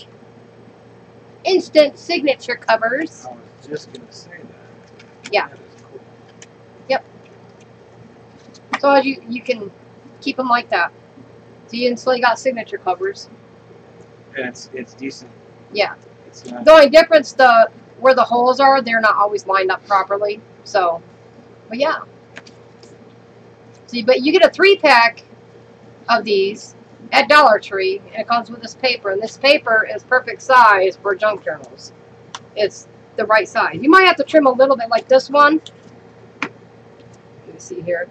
[SPEAKER 1] Instant signature covers.
[SPEAKER 2] I was just going to say that.
[SPEAKER 1] Yeah.
[SPEAKER 2] That is cool.
[SPEAKER 1] Yep. So as you can keep them like that. So you instantly got signature covers.
[SPEAKER 2] And it's decent.
[SPEAKER 1] Yeah.
[SPEAKER 2] It's not,
[SPEAKER 1] The only difference, where the holes are, they're not always lined up properly. So, but yeah. See, but you get a 3-pack of these at Dollar Tree, and it comes with this paper, and this paper is perfect size for junk journals. It's the right size. You might have to trim a little bit, like this one. Let me see here.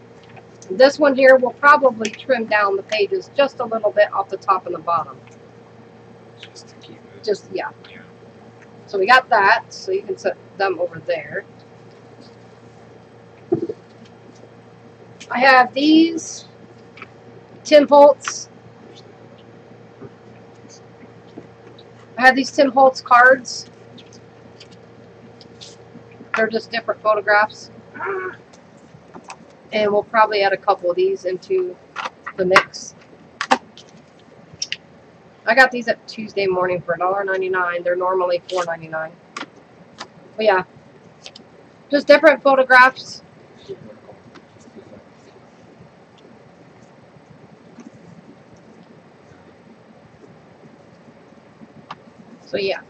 [SPEAKER 1] This one here will probably trim down the pages just a little bit off the top and the bottom.
[SPEAKER 2] just to keep it.
[SPEAKER 1] Just, yeah.
[SPEAKER 2] Yeah.
[SPEAKER 1] So we got that, so you can set them over there. I have these Tim Holtz. I have these Tim Holtz cards. They're just different photographs. And we'll probably add a couple of these into the mix. I got these at Tuesday morning for $1.99. They're normally $4.99. But yeah, just different photographs. So yeah.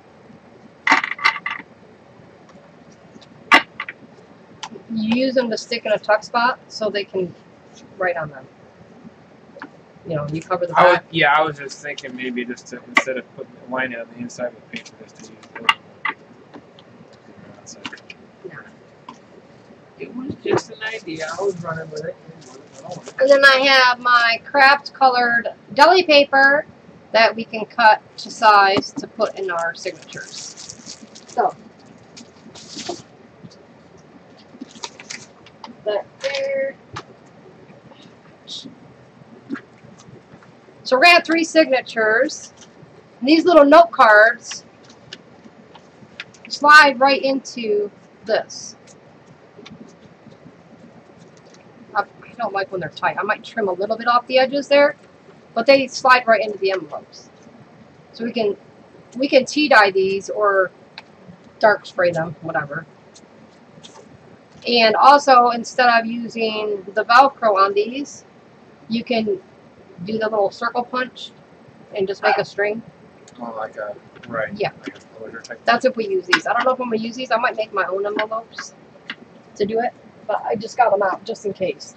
[SPEAKER 1] You use them to stick in a tuck spot so they can write on them. You know, you cover the back.
[SPEAKER 2] I was just thinking maybe just to, instead of putting the line on the inside of the paper, just to use those.
[SPEAKER 1] Yeah.
[SPEAKER 2] It was just an idea. I was running with it.
[SPEAKER 1] And then I have my craft colored deli paper that we can cut to size to put in our signatures. So that there. So we're going to have 3 signatures. And these little note cards slide right into this. I don't like when they're tight. I might trim a little bit off the edges there, but they slide right into the envelopes. So we can tea dye these or dark spray them, whatever. And also, instead of using the Velcro on these, you can do the little circle punch and just make a string.
[SPEAKER 2] Oh, like a, right.
[SPEAKER 1] Yeah.
[SPEAKER 2] Like a closure type.
[SPEAKER 1] That's if we use these. I don't know if I'm going to use these. I might make my own envelopes to do it, but I just got them out just in case.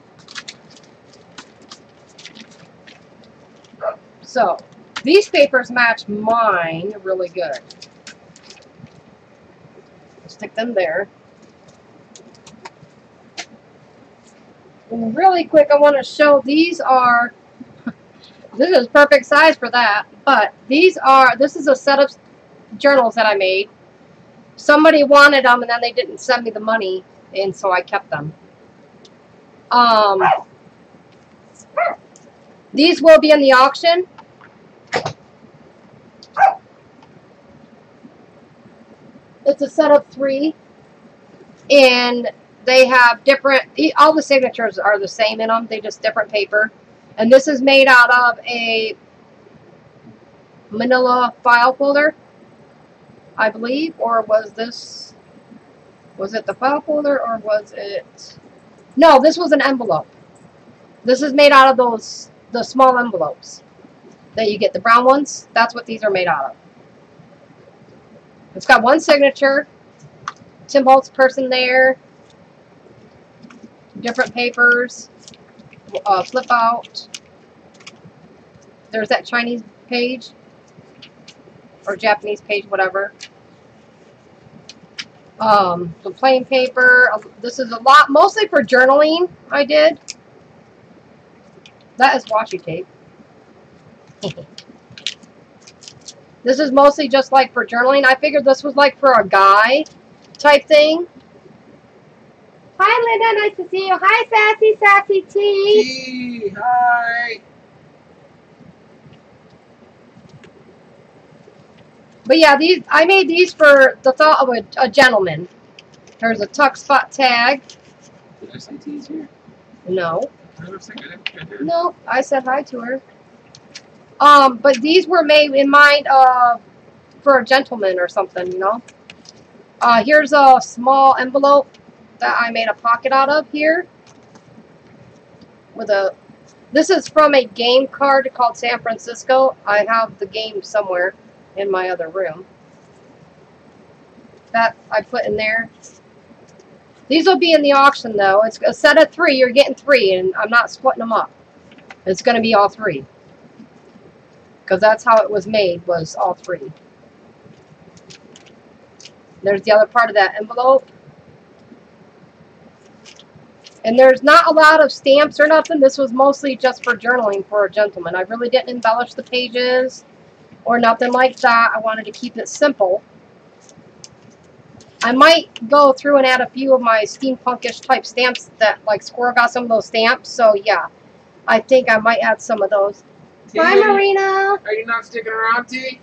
[SPEAKER 1] So, these papers match mine really good. Stick them there. And really quick, I want to show these are, this is perfect size for that, but this is a set of journals that I made. Somebody wanted them and then they didn't send me the money, and so I kept them. These will be in the auction. It's a set of 3, and they have different, all the signatures are the same in them, they just different paper. And this is made out of a manila file folder, I believe, or was it the file folder, or was it, no, this was an envelope. This is made out of the small envelopes that you get, the brown ones. That's what these are made out of. It's got 1 signature, Tim Holtz person there, different papers, flip out. There's that Chinese page, or Japanese page, whatever. Some plain paper. This is a lot, mostly for journaling, I did. That is washi tape. This is mostly just like for journaling. I figured this was like for a guy type thing. Hi, Linda. Nice to see you. Hi, Sassy T.
[SPEAKER 2] T. Hi.
[SPEAKER 1] But yeah, I made these for the thought of a gentleman. There's a tuck spot tag.
[SPEAKER 2] Did I say T's here?
[SPEAKER 1] No.
[SPEAKER 2] I was thinking it.
[SPEAKER 1] No, I said hi to her. But these were made in mind for a gentleman or something, you know. Here's a small envelope that I made a pocket out of here. This is from a game card called San Francisco. I have the game somewhere in my other room. That I put in there. These will be in the auction though. It's a set of 3. You're getting 3, and I'm not splitting them up. It's going to be all 3. Because that's how it was made, was all 3. There's the other part of that envelope. And there's not a lot of stamps or nothing. This was mostly just for journaling for a gentleman. I really didn't embellish the pages or nothing like that. I wanted to keep it simple. I might go through and add a few of my steampunkish type stamps that, like, Squirrel got some of those stamps. So, yeah, I think I might add some of those.
[SPEAKER 2] T,
[SPEAKER 1] Bye, Marina.
[SPEAKER 2] Are you not sticking around, T?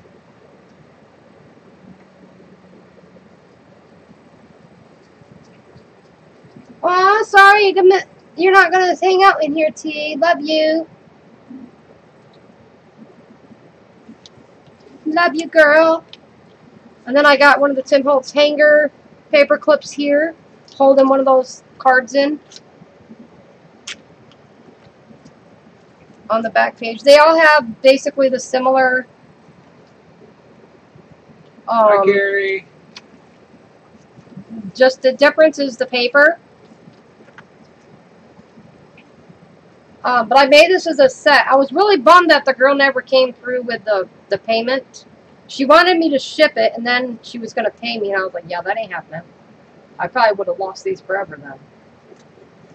[SPEAKER 1] Aw, sorry, you're not gonna hang out in here, T. Love you. Love you, girl. And then I got one of the Tim Holtz hanger paper clips here, holding one of those cards in on the back page. They all have basically the similar.
[SPEAKER 2] Hi, Gary.
[SPEAKER 1] Just the difference is the paper. But I made this as a set. I was really bummed that the girl never came through with the payment. She wanted me to ship it, and then she was going to pay me, and I was like, yeah, that ain't happening. I probably would have lost these forever then.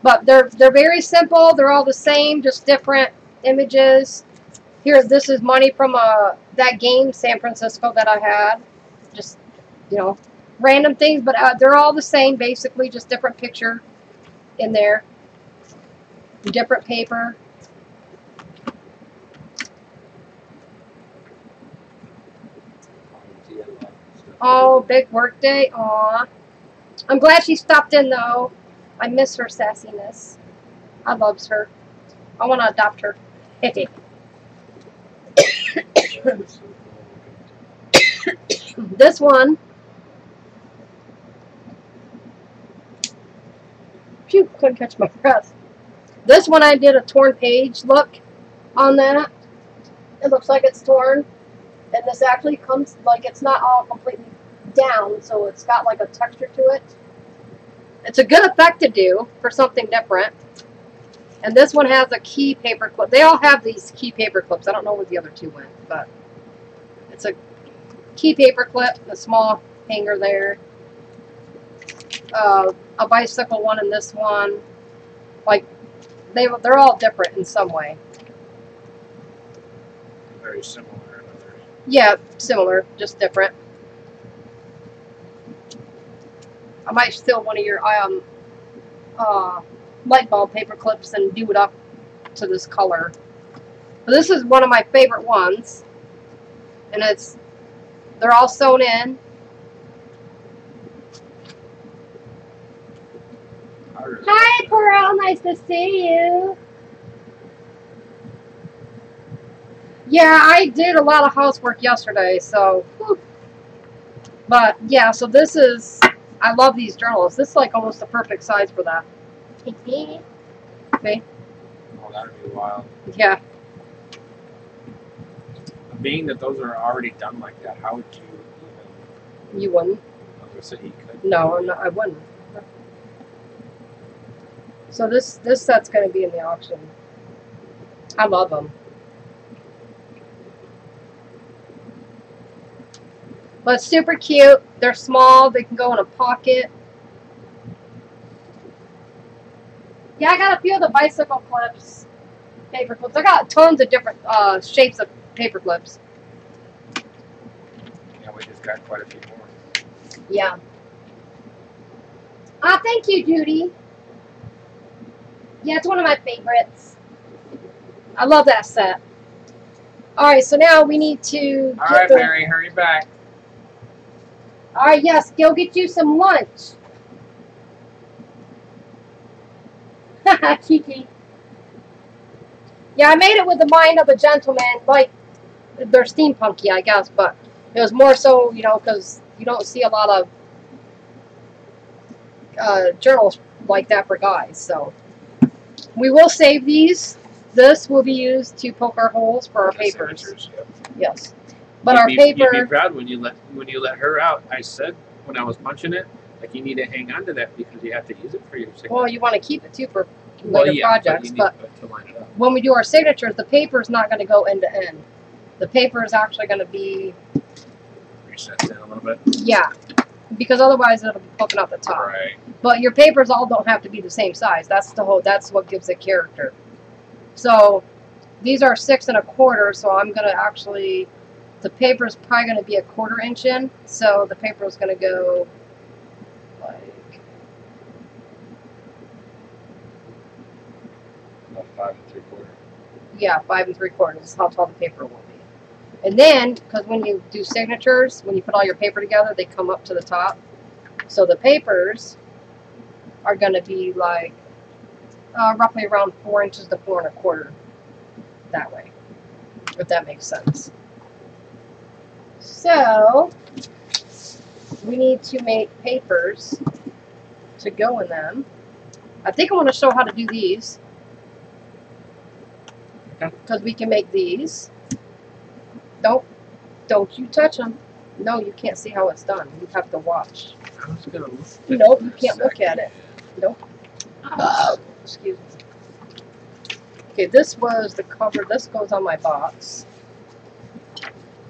[SPEAKER 1] But they're very simple. They're all the same, just different images. Here, this is money from that game, San Francisco, that I had. Just, you know, random things, but they're all the same, basically, just different picture in there. Different paper. Oh, big work day. Aw. I'm glad she stopped in, though. I miss her sassiness. I loves her. I want to adopt her. This one. Phew, couldn't catch my breath. This one I did a torn page look on that. It looks like it's torn. And this actually comes, like, it's not all completely down, so it's got like a texture to it. It's a good effect to do for something different. And this one has a key paper clip. They all have these key paper clips. I don't know where the other two went, but it's a key paper clip, a small hanger there. A bicycle one and this one. Like, they're all different in some way.
[SPEAKER 2] Very similar in others.
[SPEAKER 1] Yeah, similar, just different. I might steal one of your light bulb paper clips and do it up to this color. But this is one of my favorite ones, and they're all sewn in. Hi, Pearl. Nice to see you. Yeah, I did a lot of housework yesterday, so. Whew. But yeah, so this is. I love these journals. This is like almost the perfect size for that. Okay.
[SPEAKER 2] Oh, that would be wild.
[SPEAKER 1] Yeah.
[SPEAKER 2] Being that those are already done like that, how would you even?
[SPEAKER 1] You wouldn't.
[SPEAKER 2] I was gonna say you could.
[SPEAKER 1] No, I wouldn't. So this set's going to be in the auction. I love them. But it's super cute. They're small. They can go in a pocket. Yeah, I got a few of the bicycle clips, paper clips. I got tons of different shapes of paper clips.
[SPEAKER 2] Yeah, we just got quite a few more.
[SPEAKER 1] Yeah. Ah, thank you, Judy. Yeah, it's one of my favorites. I love that set. Alright, so now we need to...
[SPEAKER 2] Alright, Mary, hurry back.
[SPEAKER 1] Alright, yes, go get you some lunch. Haha, Kiki. Yeah, I made it with the mind of a gentleman. Like, they're steampunky, I guess, but it was more so, you know, because you don't see a lot of journals like that for guys, so... We will save these. This will be used to poke our holes for our papers.
[SPEAKER 2] Yep.
[SPEAKER 1] Yes, but our paper.
[SPEAKER 2] You'd be proud when you let her out. I said when I was punching it, like you need to hang on to that because you have to use it for your signature.
[SPEAKER 1] Well, you want to keep it too for later projects, but
[SPEAKER 2] to line it up.
[SPEAKER 1] When we do our signatures, the paper is not going to go end to end. The paper is actually going to be
[SPEAKER 2] recessed in a little bit.
[SPEAKER 1] Yeah, because otherwise it'll be poking out the top.
[SPEAKER 2] Right.
[SPEAKER 1] But your papers all don't have to be the same size. That's what gives it character. So these are 6 1/4. So I'm gonna actually, the paper is probably gonna be 1/4 inch in. So the paper is gonna go like
[SPEAKER 2] about 5 3/4.
[SPEAKER 1] Yeah, 5 3/4 is how tall the paper will be. And then, because when you do signatures, when you put all your paper together, they come up to the top. So the papers are going to be like roughly around 4 inches to 4 1/4 that way, if that makes sense. So we need to make papers to go in them. I think I want to show how to do these, because we can make these. Don't you touch them. No, you can't see how it's done. You have to watch.
[SPEAKER 2] I was gonna look.
[SPEAKER 1] Nope, you can't look at it. Nope. Excuse me. Okay, this was the cover. This goes on my box.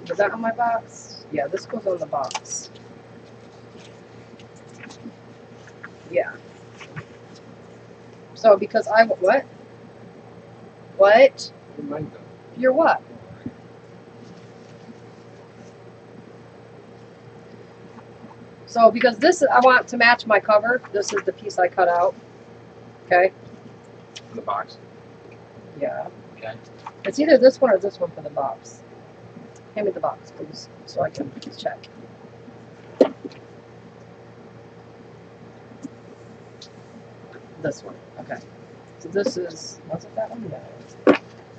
[SPEAKER 1] Is that on my box? Yeah, this goes on the box. Yeah. So because I what? What? You're what? So because this I want to match my cover. This is the piece I cut out. Okay.
[SPEAKER 2] For the box.
[SPEAKER 1] Yeah.
[SPEAKER 2] Okay.
[SPEAKER 1] It's either this one or this one for the box. Hand me the box, please, so I can check. This one. Okay. So this is, was it that one? No.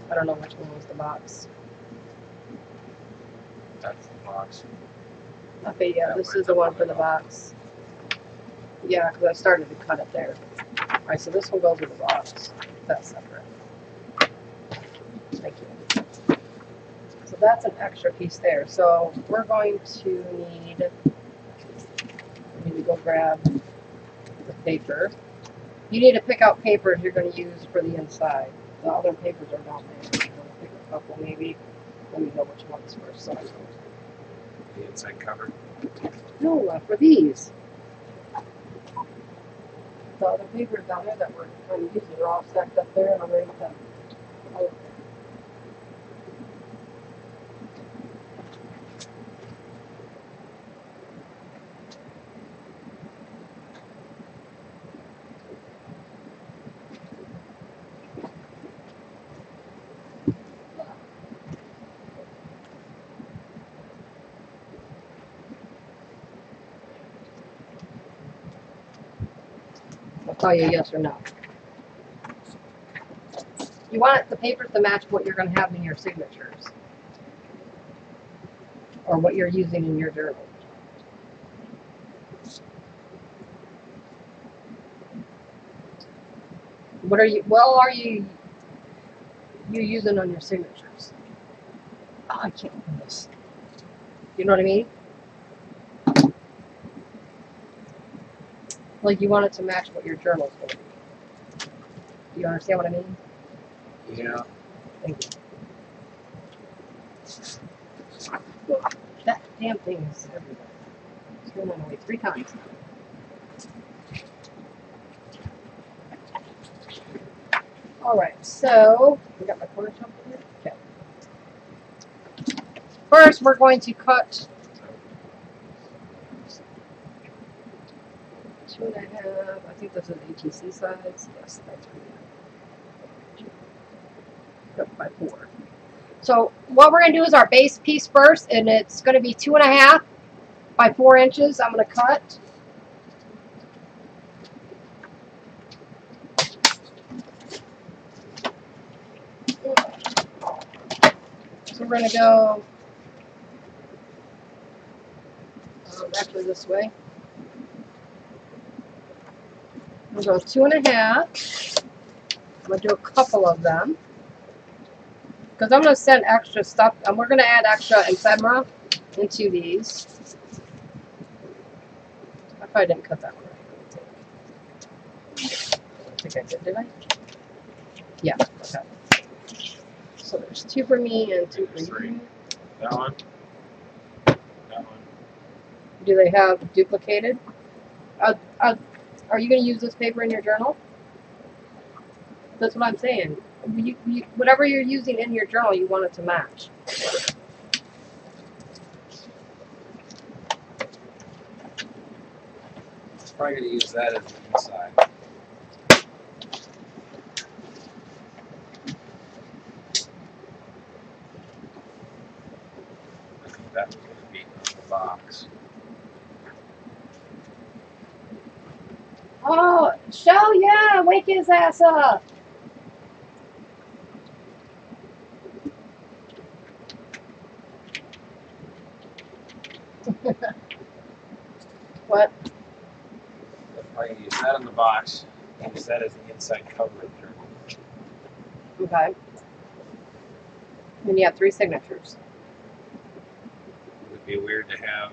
[SPEAKER 1] I don't know which one was the box.
[SPEAKER 2] That's the box.
[SPEAKER 1] Okay, yeah, this is the one for the box. Yeah, because I started to cut it there. Alright, so this one goes with the box. That's separate. Thank you. So that's an extra piece there. So we're going to need to go grab the paper. You need to pick out papers you're going to use for the inside. The other papers are down there. I'm going to pick a couple maybe. Let me know which ones first. So
[SPEAKER 2] The inside cover.
[SPEAKER 1] no, for these. The other papers down there that we're going to use, they're all stacked up there and I'm ready to. I'll tell you yes or no. You want the papers to match what you're going to have in your signatures. Or what you're using in your journal. What are you using on your signatures? Oh, I can't open this. You know what I mean? Like you want it to match what your journal's going to be. Do you understand what I mean?
[SPEAKER 2] Yeah.
[SPEAKER 1] Thank you. That damn thing is everywhere. It's going on away 3 times now. Alright, so we got my corner chop here. Okay. First we're going to cut 2 1/2. I think this is ATC size. Yes, that's right. By 4. So what we're going to do is our base piece first, and it's going to be 2 1/2 by 4 inches. I'm going to cut. So we're going to go actually this way. We'll go 2 1/2. I'm going to do a couple of them. Because I'm going to send extra stuff, and we're going to add extra ephemera into these. I probably didn't cut that one right. I think I did I? Yeah, okay. So there's 2 for me and 2 for you.
[SPEAKER 2] That one. That one.
[SPEAKER 1] Do they have duplicated? Are you going to use this paper in your journal? That's what I'm saying. Whatever you're using in your journal, you want it to match.
[SPEAKER 2] Probably going to use that as the inside. I think that was going to be on the box.
[SPEAKER 1] Oh, Shell, yeah, wake his ass up. What?
[SPEAKER 2] I can use that on the box. Use that as the inside cover of the journal.
[SPEAKER 1] Okay. Then you have 3 signatures.
[SPEAKER 2] Would it be weird to have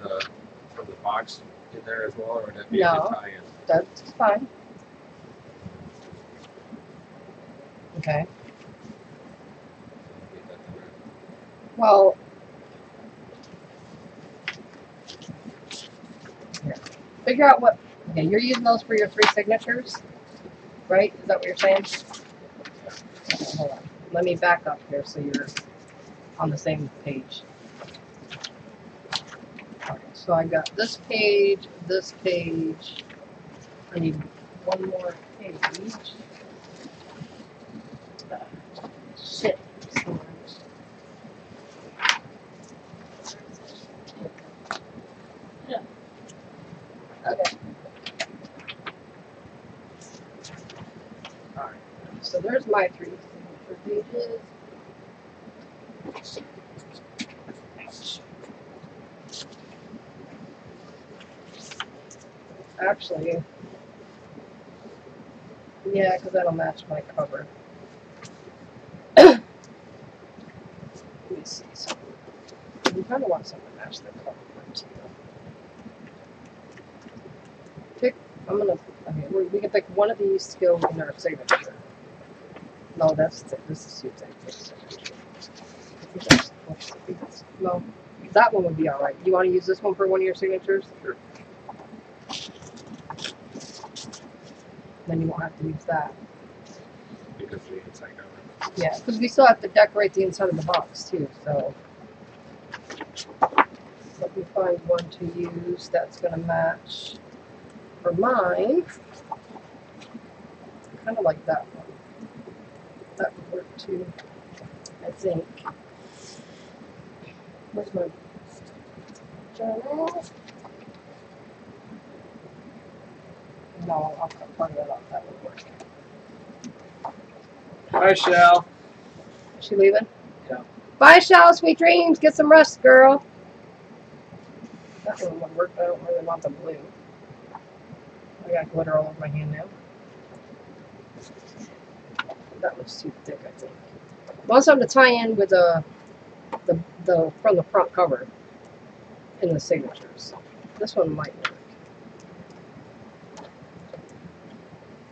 [SPEAKER 2] the from the box in there as well, or would that be a good tie-in?
[SPEAKER 1] That's fine. Okay. Well, here. Figure out what. Okay, you're using those for your 3 signatures, right? Is that what you're saying? Okay, hold on. Let me back up here so you're on the same page. Okay, so I got this page, this page. I need one more page. Shit. Yeah. Okay. Alright. So there's my 3 signature pages. Actually, yeah, because that'll match my cover. Let me see. So we kind of want something to match the cover too. Pick. I'm gonna. Okay, we can pick one of these to go in our signature. No, this is too thick. No, that one would be all right. You want to use this one for one of your signatures?
[SPEAKER 2] Sure.
[SPEAKER 1] Then you won't have to use that.
[SPEAKER 2] Because of the inside cover.
[SPEAKER 1] Yeah, because we still have to decorate the inside of the box too. So let me find one to use that's going to match for mine. Kind of like that one. That would work too, I think. Where's my journal? No, I'll cut part of that off. That would work.
[SPEAKER 2] Hi, Shell.
[SPEAKER 1] Is she leaving?
[SPEAKER 2] Yeah.
[SPEAKER 1] Bye, Shell. Sweet dreams. Get some rest, girl. That one would work, but I don't really want the blue. I got glitter all over my hand now. That was too thick, I think. I want something to tie in with the from the front cover in the signatures. This one might work.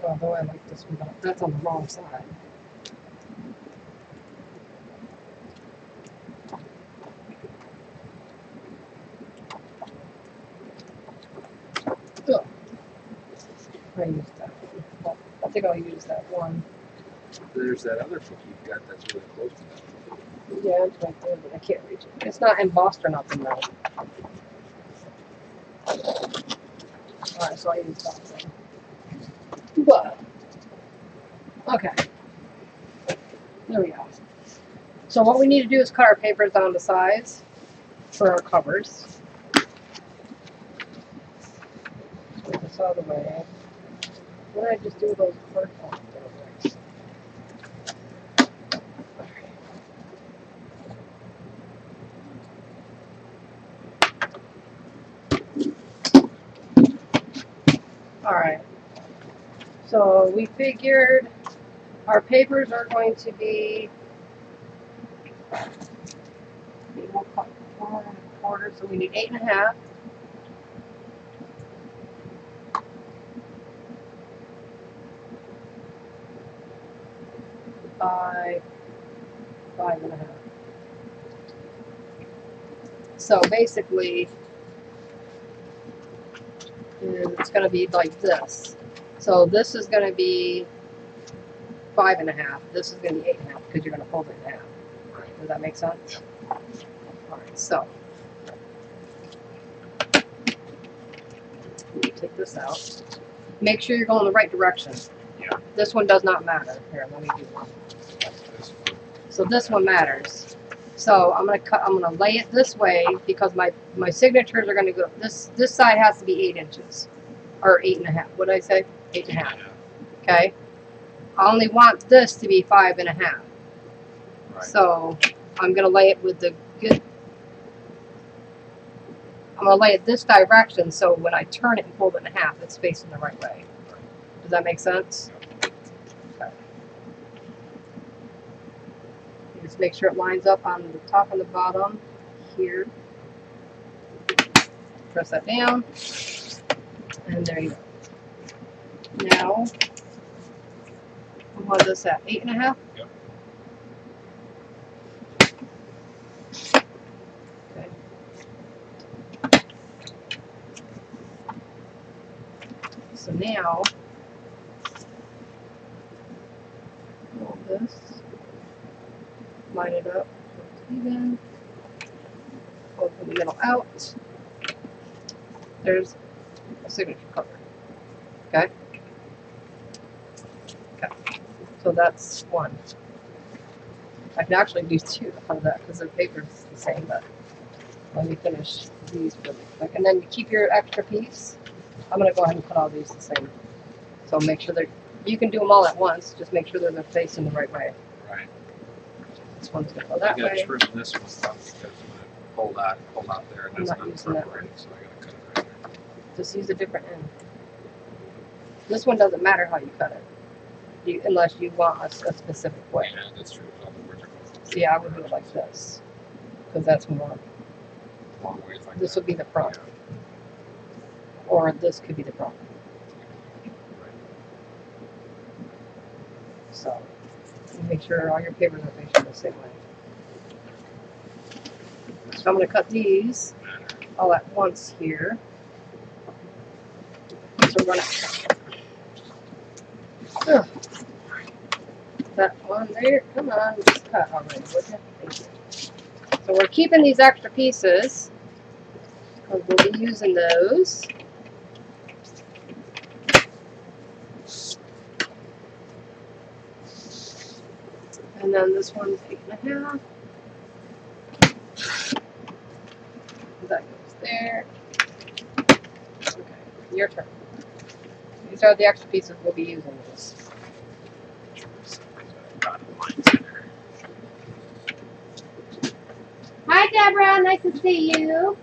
[SPEAKER 1] Although I like this one, that's on the wrong side. Ugh. I used that one. Well, I think I'll use that one.
[SPEAKER 2] There's that other book you've got that's really close to that.
[SPEAKER 1] Yeah, it's right there, but I can't reach it. It's not embossed or nothing though. Alright, so I use that one. But, okay. There we go. So what we need to do is cut our papers down to size for our covers. Get this out of the way. What did I just do with those card forms? Alright. So we figured our papers are going to be 4 1/4, so we need 8 1/2. By 5 1/2. So basically, it's going to be like this. So this is going to be 5 1/2. This is going to be 8 1/2 because you're going to fold it in half. Does that make sense? Alright, so take this out. Make sure you're going the right direction.
[SPEAKER 2] Yeah.
[SPEAKER 1] This one does not matter. Here, let me do one. So this one matters. So I'm gonna lay it this way because my signatures are gonna go this side has to be 8 inches. or 8.5. What did I say? 8.5. Okay. I only want this to be 5.5.
[SPEAKER 2] Right.
[SPEAKER 1] So I'm gonna lay it with the good. I'm gonna lay it this direction so when I turn it and fold it in half, it's facing the right way. Does that make sense? Okay. You just make sure it lines up on the top and the bottom here. Press that down, and there you go. Now, what is this at? 8.5?
[SPEAKER 2] Yep.
[SPEAKER 1] Okay. So now, roll this, line it up, even, open the middle out. There's a signature cover. Okay? Okay. So that's one. I can actually do two of that because the paper's the same, but let me finish these really quick. And then you keep your extra piece. I'm going to go ahead and put all these the same. So make sure they're, you can do them all at once, just make sure they're facing the right way.
[SPEAKER 2] Right.
[SPEAKER 1] This one's going to go that
[SPEAKER 2] I
[SPEAKER 1] way.
[SPEAKER 2] gotta trim this one up because when I pull out there and
[SPEAKER 1] I'm
[SPEAKER 2] that's
[SPEAKER 1] not
[SPEAKER 2] not
[SPEAKER 1] using that
[SPEAKER 2] incorporated, so I gotta cut it right there.
[SPEAKER 1] Just use a different end. This one doesn't matter how you cut it, unless you want a specific way.
[SPEAKER 2] Yeah, that's true. All the words are going
[SPEAKER 1] So yeah, I would do it like this, because that's more.
[SPEAKER 2] long ways like
[SPEAKER 1] This
[SPEAKER 2] that.
[SPEAKER 1] would be the front,
[SPEAKER 2] Yeah.
[SPEAKER 1] or this could be the front. So you make sure all your papers are facing the same way. So I'm going to cut these all at once here. So we're going to that one there. Come on, just cut already, would you? Thank you. So we're keeping these extra pieces because we'll be using those. And then this one's 8.5. That goes there. Okay, your turn. These are the extra pieces we'll be using this. Hi, Deborah. Nice to see you.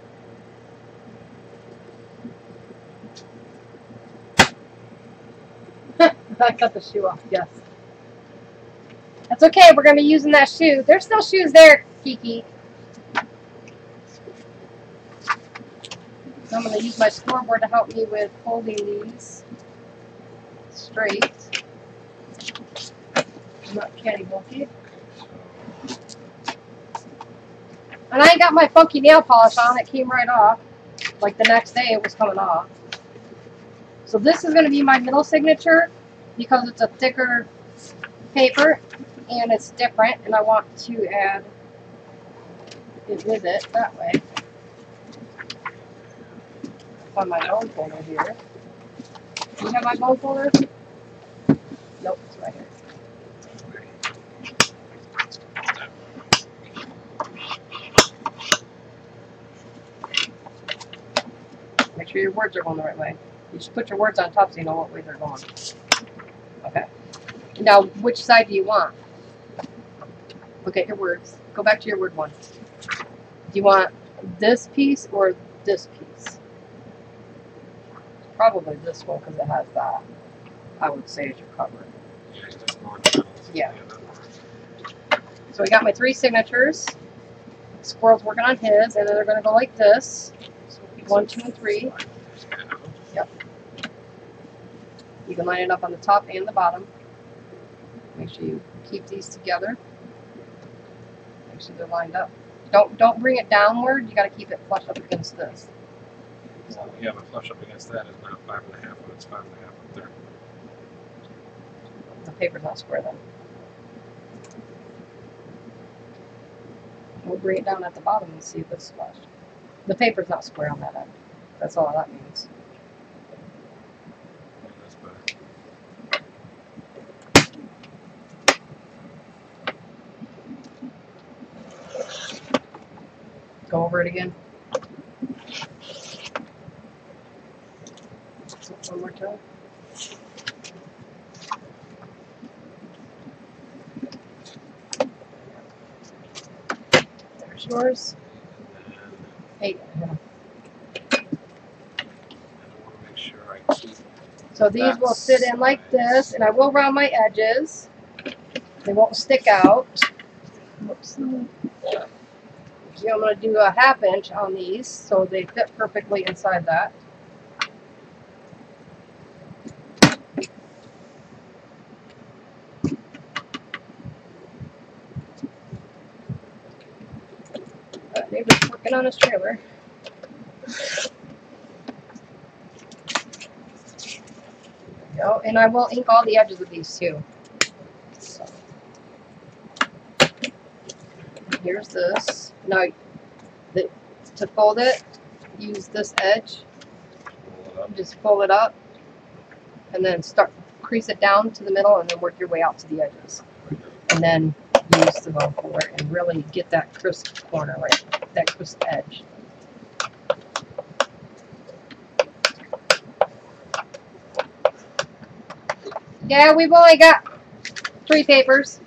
[SPEAKER 1] I cut the shoe off. Yes. That's okay. We're going to be using that shoe. There's still shoes there, Kiki. So I'm going to use my scoreboard to help me with holding these straight. I'm not catty-bulky. And I ain't got my funky nail polish on. It came right off. Like the next day it was coming off. So this is going to be my middle signature because it's a thicker paper and it's different, and I want to add it with it that way. On my bone folder here. Do you have my bone folder? Nope, it's right here. Make sure your words are going the right way. You just put your words on top so you know what way they're going. Okay. Now, which side do you want? Look at your words. Go back to your word one. Do you want this piece or this piece? Probably this one because it has that. I would say as your cover. Yeah. So we got my 3 signatures. Squirrel's working on his, and then they're going to go like this. 1, 2, and 3. Yep. You can line it up on the top and the bottom. Make sure you keep these together. Make sure they're lined up. Don't bring it downward. You got to keep it flush up against this.
[SPEAKER 2] So, yeah, but flush up against that is now 5.5 when it's 5.5 up there.
[SPEAKER 1] The paper's not square then. We'll bring it down at the bottom and see if it's flush. The paper's not square on that end. That's all that means.
[SPEAKER 2] Yeah, that's better.
[SPEAKER 1] Go over it again. one more time. There's yours. Hey.
[SPEAKER 2] I want to make sure I keep.
[SPEAKER 1] So these will sit in like this, and I will round my edges. They won't stick out. Whoops. See, I'm going to do a 1/2 inch on these so they fit perfectly inside that. Neighbor's working on his trailer. Go, and I will ink all the edges of these too. So, here's this. Now, to fold it, use this edge. Just fold it up, and then crease it down to the middle, and then work your way out to the edges. And then use the bone puller and really get that crisp corner, right? That crisp edge. Yeah, we've only got 3 papers.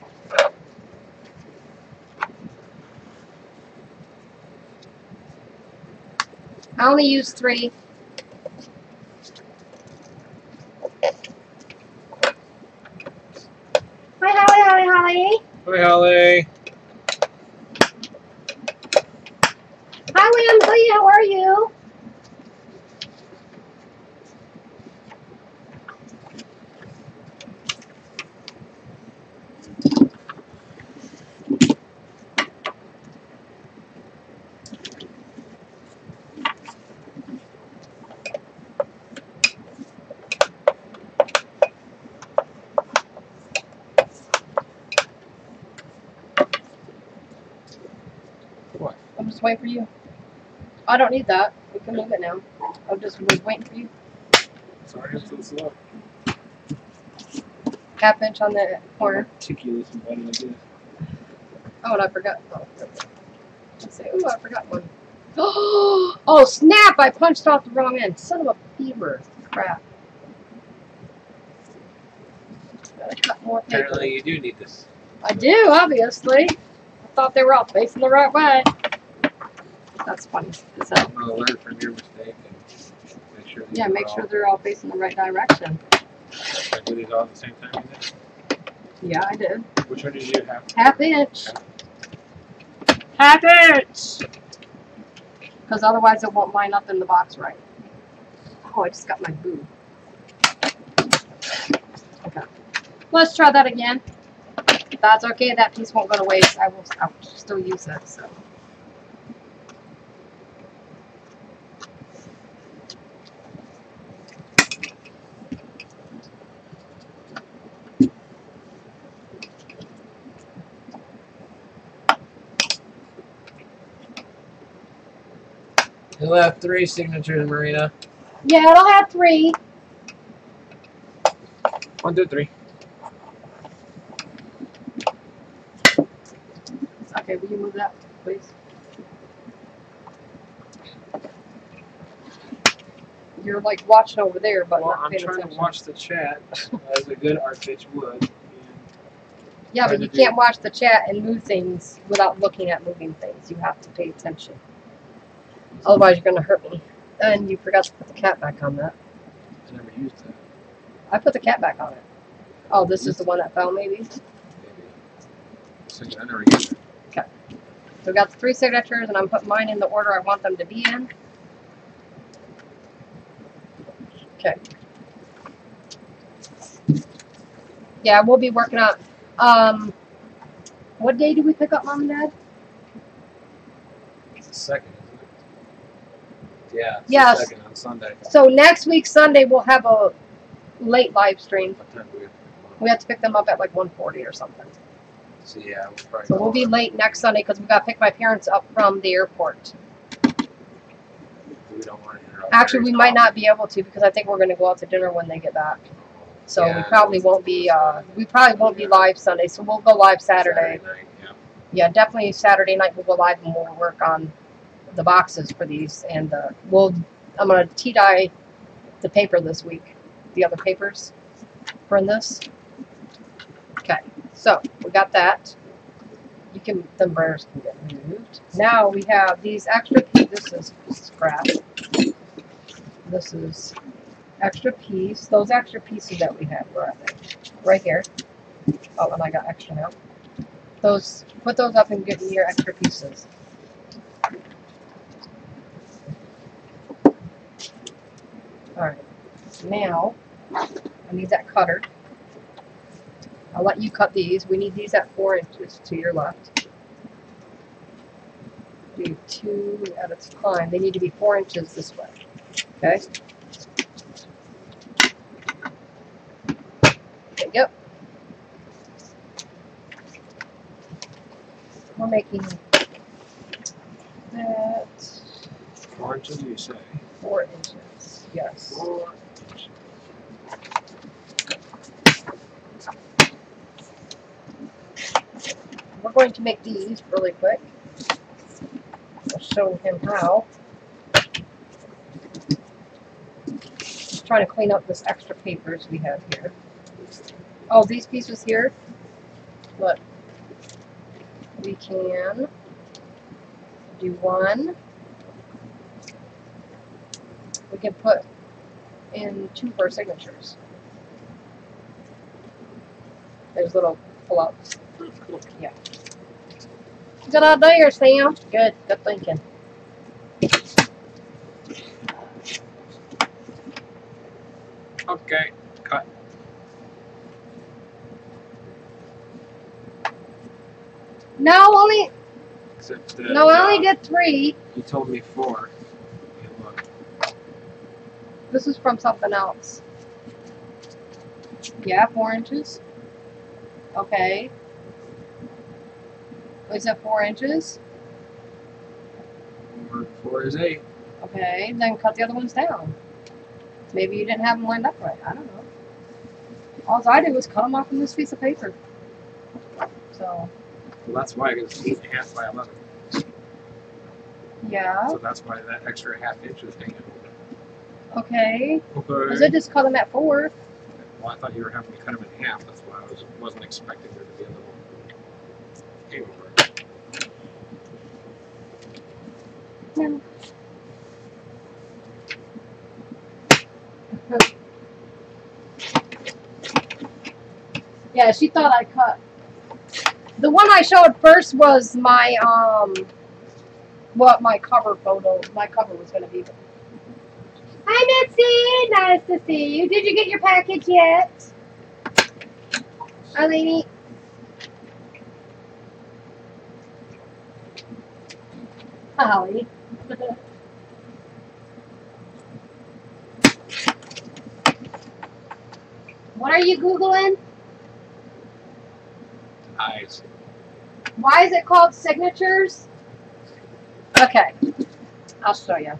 [SPEAKER 1] I only use 3. Hi, Holly, Holly, Holly.
[SPEAKER 2] Hi, Holly.
[SPEAKER 1] Hi, Lindsay. How are you?
[SPEAKER 2] What?
[SPEAKER 1] I'm just waiting for you. I don't need that. We can move it now. I was waiting for you.
[SPEAKER 2] Sorry, I'm so slow.
[SPEAKER 1] 1/2 inch on the corner.
[SPEAKER 2] Meticulous in what I did.
[SPEAKER 1] Oh, and I forgot. Oh, let's say, oh, I forgot one. Oh, snap! I punched off the wrong end. Son of a beaver. Crap. Gotta cut more paper.
[SPEAKER 2] Apparently, you do need this.
[SPEAKER 1] I do, obviously. I thought they were all facing the right way. That's funny.
[SPEAKER 2] I'm gonna learn from your mistake and make sure.
[SPEAKER 1] Yeah, make sure they're all facing the right direction.
[SPEAKER 2] I do these all at the same time.
[SPEAKER 1] Yeah, I did.
[SPEAKER 2] Which one did you have?
[SPEAKER 1] 1/2 inch. 1/2 inch. Because otherwise it won't line up in the box right. Oh, I just got my boob. Okay. Let's try that again. That's okay. That piece won't go to waste. I'll still use it. So.
[SPEAKER 2] You'll have 3 signatures, Marina.
[SPEAKER 1] Yeah, it'll have 3.
[SPEAKER 2] 1, 2, 3.
[SPEAKER 1] Okay, will you move that, please? You're like watching over there, but
[SPEAKER 2] Well,
[SPEAKER 1] not
[SPEAKER 2] I'm
[SPEAKER 1] paying
[SPEAKER 2] trying
[SPEAKER 1] attention.
[SPEAKER 2] to watch the chat as a good art bitch would.
[SPEAKER 1] Yeah, but you can't watch the chat and move things without looking at moving things. You have to pay attention. Otherwise, you're going to hurt me. And you forgot to put the cat back on that.
[SPEAKER 2] I never used that.
[SPEAKER 1] I put the cat back on it. Oh, this is the one that fell, maybe?
[SPEAKER 2] Maybe. I never used it.
[SPEAKER 1] Okay. So we got the 3 signatures, and I'm putting mine in the order I want them to be in. Okay. Yeah, we'll be working on. What day do we pick up Mom and Dad?
[SPEAKER 2] It's the 2nd, isn't it? Yeah. It's
[SPEAKER 1] Yes.
[SPEAKER 2] the 2nd on Sunday.
[SPEAKER 1] So next week, Sunday, we'll have a late live stream.
[SPEAKER 2] What time do we have to
[SPEAKER 1] We have to pick them up at like 1:40 or something.
[SPEAKER 2] So yeah, we'll probably.
[SPEAKER 1] So we'll be late next Sunday because we got to pick my parents up from the airport.
[SPEAKER 2] We don't want to interrupt.
[SPEAKER 1] Actually, we might not be able to because I think we're going to go out to dinner when they get back. So
[SPEAKER 2] Yeah,
[SPEAKER 1] we probably won't be. We probably won't be live Sunday. So we'll go live Saturday.
[SPEAKER 2] Night, yeah.
[SPEAKER 1] Yeah, definitely Saturday night we'll go live and we'll work on the boxes for these. And I'm going to tea dye the paper this week. the other papers for this. Okay, so we got that. You can, the burrs can get moved. Now we have these extra pieces. This is scrap. This is extra piece. Those extra pieces that we had, where are they? Right here. Oh, and I got extra now. Those, put those up and get me your extra pieces. Alright, now I need that cutter. I'll let you cut these. We need these at 4 inches to your left. Do 2 at a time. They need to be 4 inches this way. Okay? Yep. We're making that
[SPEAKER 2] 4 inches, you say?
[SPEAKER 1] 4 inches. Yes.
[SPEAKER 2] 4 inches.
[SPEAKER 1] We're going to make these really quick. I'll show him how. Just trying to clean up this extra papers we have here. Oh, these pieces here. Look. We can do one. We can put in 2 for our signatures. There's little pull-ups. Yeah. Good idea, Sam. Good thinking.
[SPEAKER 2] Okay, cut.
[SPEAKER 1] No, only.
[SPEAKER 2] Except,
[SPEAKER 1] No, I only did 3.
[SPEAKER 2] You told me 4. Okay, look.
[SPEAKER 1] This is from something else. Yeah, 4 inches. Okay. Is it 4 inches?
[SPEAKER 2] 4 is 8.
[SPEAKER 1] Okay, then cut the other ones down. Maybe you didn't have them lined up right. I don't know. All I did was cut them off on this piece of paper. So.
[SPEAKER 2] Well, that's why it's 8.5 by 11.
[SPEAKER 1] Yeah.
[SPEAKER 2] So that's why that extra ½ inch is hanging.
[SPEAKER 1] Okay.
[SPEAKER 2] Okay.
[SPEAKER 1] Because I just cut them at 4.
[SPEAKER 2] Well, I thought you were having me cut them in half. That's why I wasn't expecting there to be a little hangover.
[SPEAKER 1] No. Yeah, she thought I cut. The one I showed first was my what my cover photo, my cover was going to be. Hi, Mitzi. Nice to see you. Did you get your package yet? Hi, Lainey. Holly. What are you Googling?
[SPEAKER 2] Eyes.
[SPEAKER 1] Why is it called signatures? Okay, I'll show you.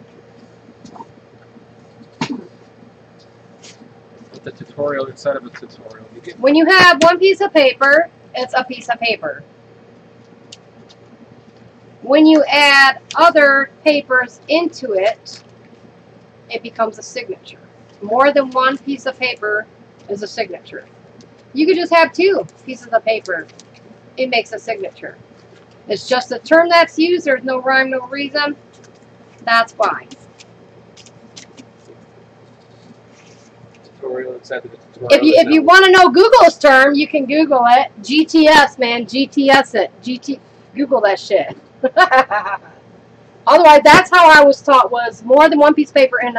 [SPEAKER 2] With the tutorial inside of a tutorial. You get
[SPEAKER 1] When you have one piece of paper, it's a piece of paper. When you add other papers into it, it becomes a signature. More than one piece of paper is a signature. You could just have 2 pieces of paper. It makes a signature. It's just a term that's used. There's no rhyme, no reason. That's why.
[SPEAKER 2] tutorial inside of the tutorial.
[SPEAKER 1] If you want to know Google's term, you can Google it. GTS, man. GTS it. Google that shit. Otherwise, that's how I was taught, was more than one piece of paper and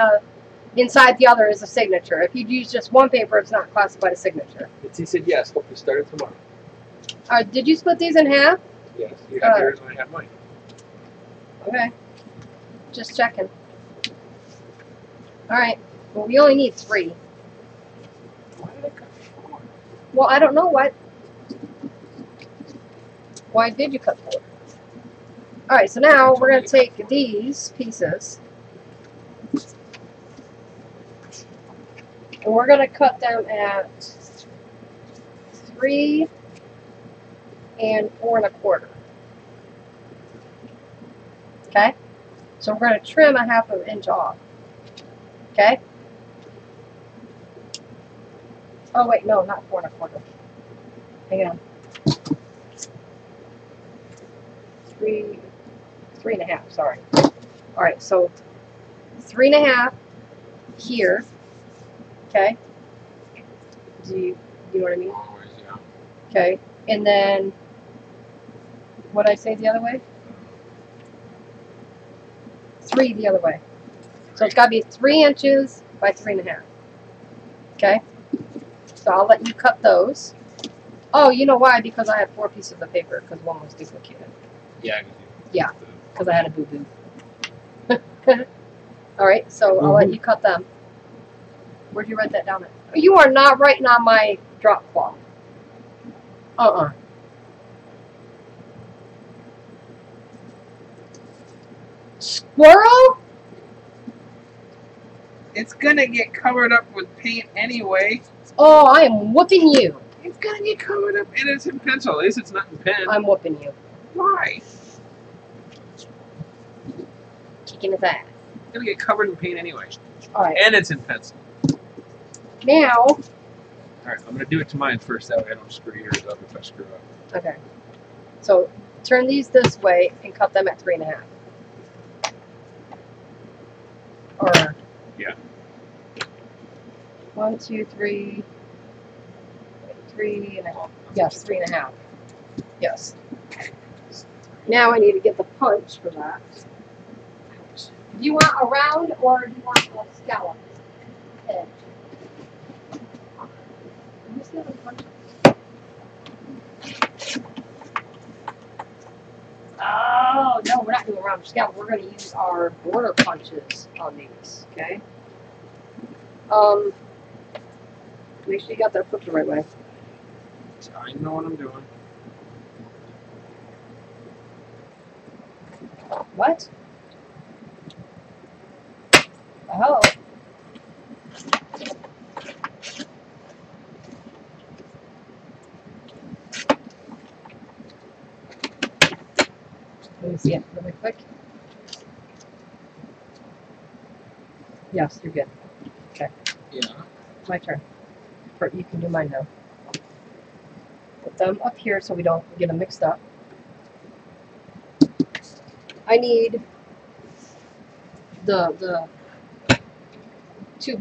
[SPEAKER 1] inside the other is a signature. If you use just one paper, it's not classified as signature.
[SPEAKER 2] He said yes. Hope you start it tomorrow.
[SPEAKER 1] Did you split these in half?
[SPEAKER 2] Yes. You have yours and I have mine.
[SPEAKER 1] Okay. Just checking. Alright. Well, we only need 3.
[SPEAKER 2] Why did I cut 4?
[SPEAKER 1] Well, I don't know what. Why did you cut 4? Alright, so now we're going to take these pieces. And we're going to cut them at 3 and 4 1/4. Okay? So we're going to trim a 1/2 inch off. Okay? Oh wait, no, not 4 1/4. Hang on. 3, 3 1/2. Sorry. All right, so 3 1/2 here. Okay. Do you know what I mean?
[SPEAKER 2] Always, yeah.
[SPEAKER 1] Okay, and then what did I say the other way? 3 the other way. So it's got to be 3 inches by 3 1/2. Okay. So I'll let you cut those. Oh, you know why? Because I had 4 pieces of paper because one was duplicated.
[SPEAKER 2] Yeah.
[SPEAKER 1] Yeah, because I had a boo-boo. All right, so I'll let you cut them. Where'd you write that down at? You are not writing on my drop cloth. Squirrel?
[SPEAKER 2] It's gonna get covered up with paint anyway.
[SPEAKER 1] Oh, I am whooping you.
[SPEAKER 2] It's gonna get covered up, and it's in pencil. At least it's not in pen.
[SPEAKER 1] I'm whooping you.
[SPEAKER 2] Why?
[SPEAKER 1] Kicking his ass.
[SPEAKER 2] It's gonna get covered in paint anyway.
[SPEAKER 1] All right.
[SPEAKER 2] And it's in pencil.
[SPEAKER 1] Now.
[SPEAKER 2] All right, I'm gonna do it to mine first. That way I don't screw yours up if I screw up.
[SPEAKER 1] Okay. So turn these this way and cut them at 3 1/2. Or.
[SPEAKER 2] Yeah.
[SPEAKER 1] 1, 2, 3. 3 1/2. Yes, 3 1/2. Yes. Now I need to get the punch for that. Do you want a round or do you want a scallop edge? Who's the other punch? Oh, no, we're not doing a round scallop. We're going to use our border punches on these, okay? Make sure you got that flipped the right way.
[SPEAKER 2] I know what I'm doing.
[SPEAKER 1] What? Oh. Let me see it really quick. Yes, you're good. Okay.
[SPEAKER 2] Yeah.
[SPEAKER 1] My turn. You can do mine now. Put them up here so we don't get them mixed up. I need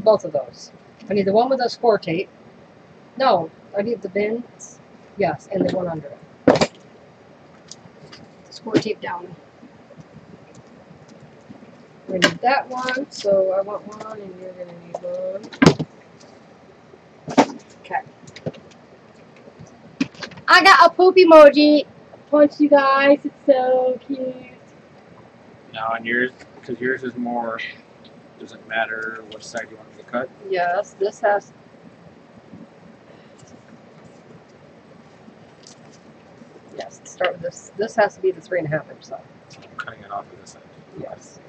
[SPEAKER 1] both of those. I need the one with the score tape. No, I need the bins. Yes, and the one under it. Score tape down. We need that one, so I want one, and you're gonna need one. Okay. I got a poop emoji. Punch, you guys. It's so cute.
[SPEAKER 2] Now on yours, because yours is more. Does it matter which side you want me to cut?
[SPEAKER 1] Yes, this has. Yes, start with this. This has to be the 3 1/2 inch side.
[SPEAKER 2] I'm cutting it off of this end.
[SPEAKER 1] Yes.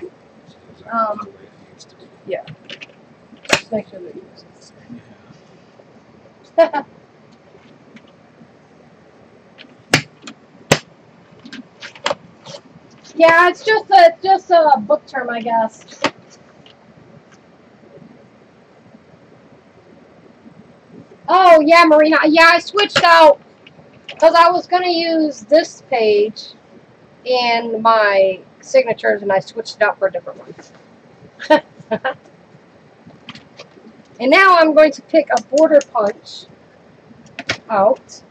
[SPEAKER 2] So exactly the way it needs to be.
[SPEAKER 1] Yeah. Just make sure that you use this.
[SPEAKER 2] Yeah.
[SPEAKER 1] Yeah, it's just a book term, I guess. Oh yeah, Marina. Yeah, I switched out because I was gonna use this page in my signatures, and I switched it out for a different one. And now I'm going to pick a border punch out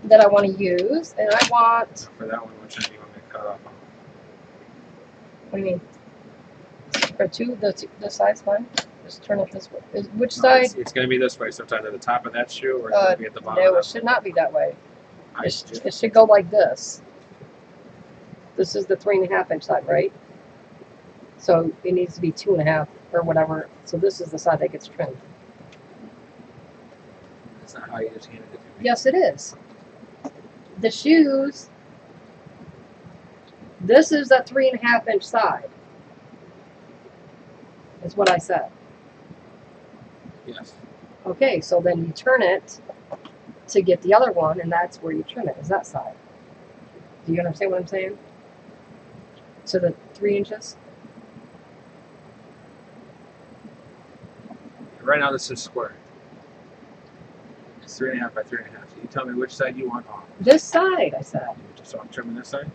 [SPEAKER 1] that I want to use, and I want.
[SPEAKER 2] For that one, which end do you want me to cut off on?
[SPEAKER 1] What do you mean? For this side's fine. Just turn it this way. Which
[SPEAKER 2] No,
[SPEAKER 1] side?
[SPEAKER 2] It's going to be this way, so it's either the top of that shoe or it's going to be at the bottom
[SPEAKER 1] No,
[SPEAKER 2] of
[SPEAKER 1] it should not be that way.
[SPEAKER 2] that.
[SPEAKER 1] It should go like this. This is the 3 1/2 inch side, right? So it needs to be 2 1/2 or whatever. So this is the side that gets trimmed.
[SPEAKER 2] That's not how you just handed it to me.
[SPEAKER 1] Yes, it is. The shoes. This is the 3 1/2 inch side. Is what I said.
[SPEAKER 2] Yes.
[SPEAKER 1] Okay, so then you turn it to get the other one, and that's where you trim it, is that side. Do you understand what I'm saying? So the 3 inches?
[SPEAKER 2] Right now this is square. It's 3.5 by 3.5. So you tell me which side you want off.
[SPEAKER 1] This side, I said.
[SPEAKER 2] So I'm trimming this side?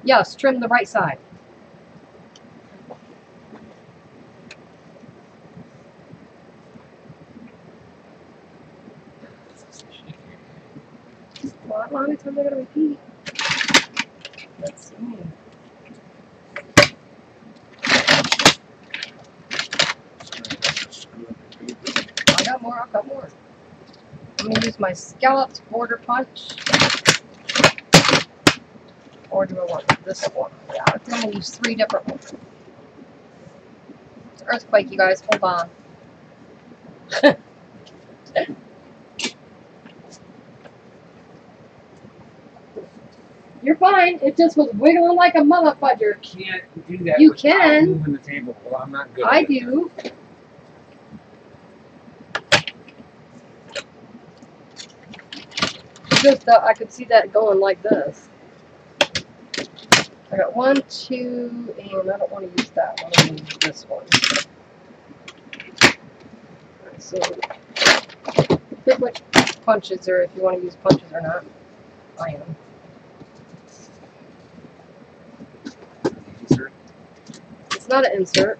[SPEAKER 1] Yes, trim the right side. Well, how many times am I going to repeat? Let's see. I got more, I've got more. I'm going to use my scalloped border punch. Or do I want this one? Yeah, I think I'm going to use 3 different ones. It's an earthquake, you guys. Hold on. You're fine. It just was wiggling like a motherfucker.
[SPEAKER 2] You can't do that.
[SPEAKER 1] You can.
[SPEAKER 2] Moving the table. Well, I'm not good.
[SPEAKER 1] I do. Just I could see that going like this. I got 1, 2, and I don't want to use that one. I'm going to use this one. Alright, so pick which punches, or if you want to use punches or not. I am.
[SPEAKER 2] Insert.
[SPEAKER 1] It's not an insert.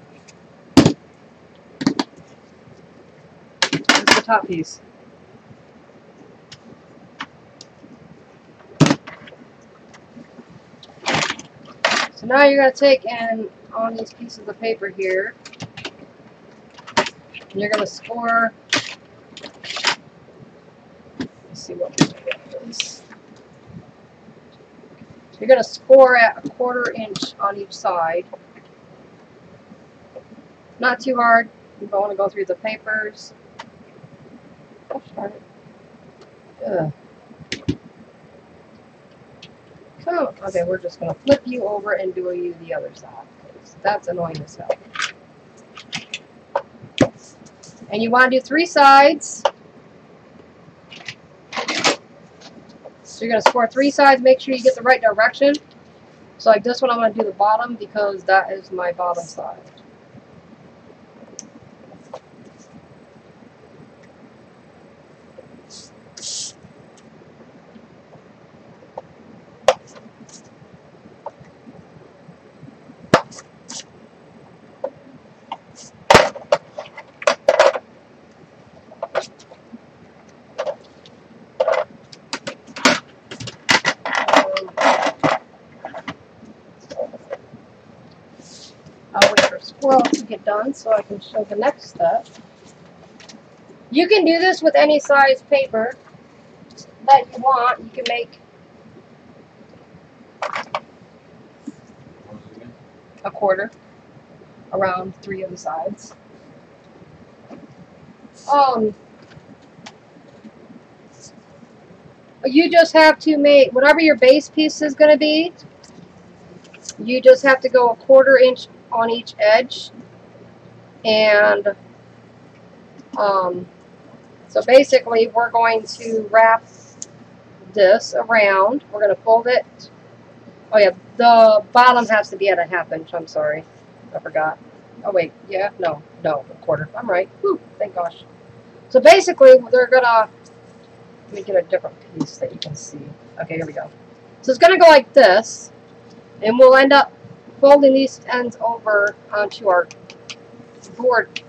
[SPEAKER 1] It's the top piece. So now you're going to take and on these pieces of paper here, and you're going to score. Let's see what is. You're going to score at 1/4 inch on each side. Not too hard. You don't want to go through the papers. Oh, darn it. Ugh. Oh, okay, we're just going to flip you over and do you the other side. That's annoying as hell. And you want to do 3 sides. So you're going to score 3 sides. Make sure you get the right direction. So like this one, I'm going to do the bottom because that is my bottom side. I'll wait for Squirrel to get done so I can show the next step. You can do this with any size paper that you want. You can make a 1/4 around 3 of the sides. You just have to make whatever your base piece is going to be. You just have to go a 1/4 inch on each edge, and so basically we're going to wrap this around. We're going to fold it. Oh yeah, the bottom has to be at a 1/2 inch. I'm sorry, I forgot. Oh wait, yeah, no, a 1/4. I'm right. Whew, thank gosh. So basically they're gonna, let me get a different piece that you can see. Okay, here we go. So it's gonna go like this, and we'll end up folding these ends over onto our board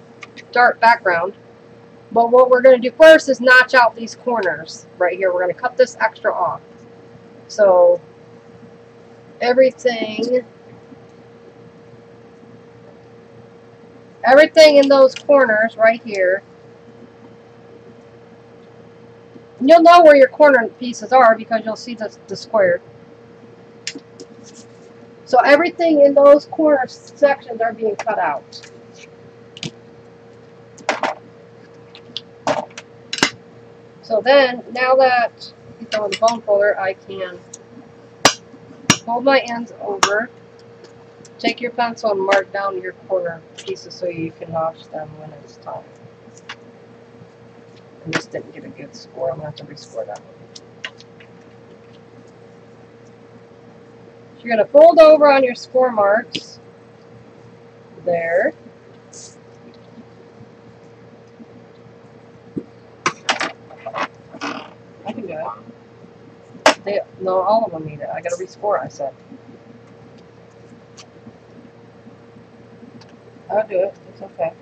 [SPEAKER 1] dark background. But what we're going to do first is notch out these corners right here. We're going to cut this extra off. So everything in those corners right here, you'll know where your corner pieces are because you'll see the square. So everything in those corner sections are being cut out. So then, now that you throw in the bone folder, I can fold my ends over, take your pencil and mark down your corner pieces so you can notch them when it's time. I just didn't get a good score. I'm going to have to rescore that one. You're going to fold over on your score marks there. No, all of them need it. I gotta rescore, I said. I'll do it. It's okay.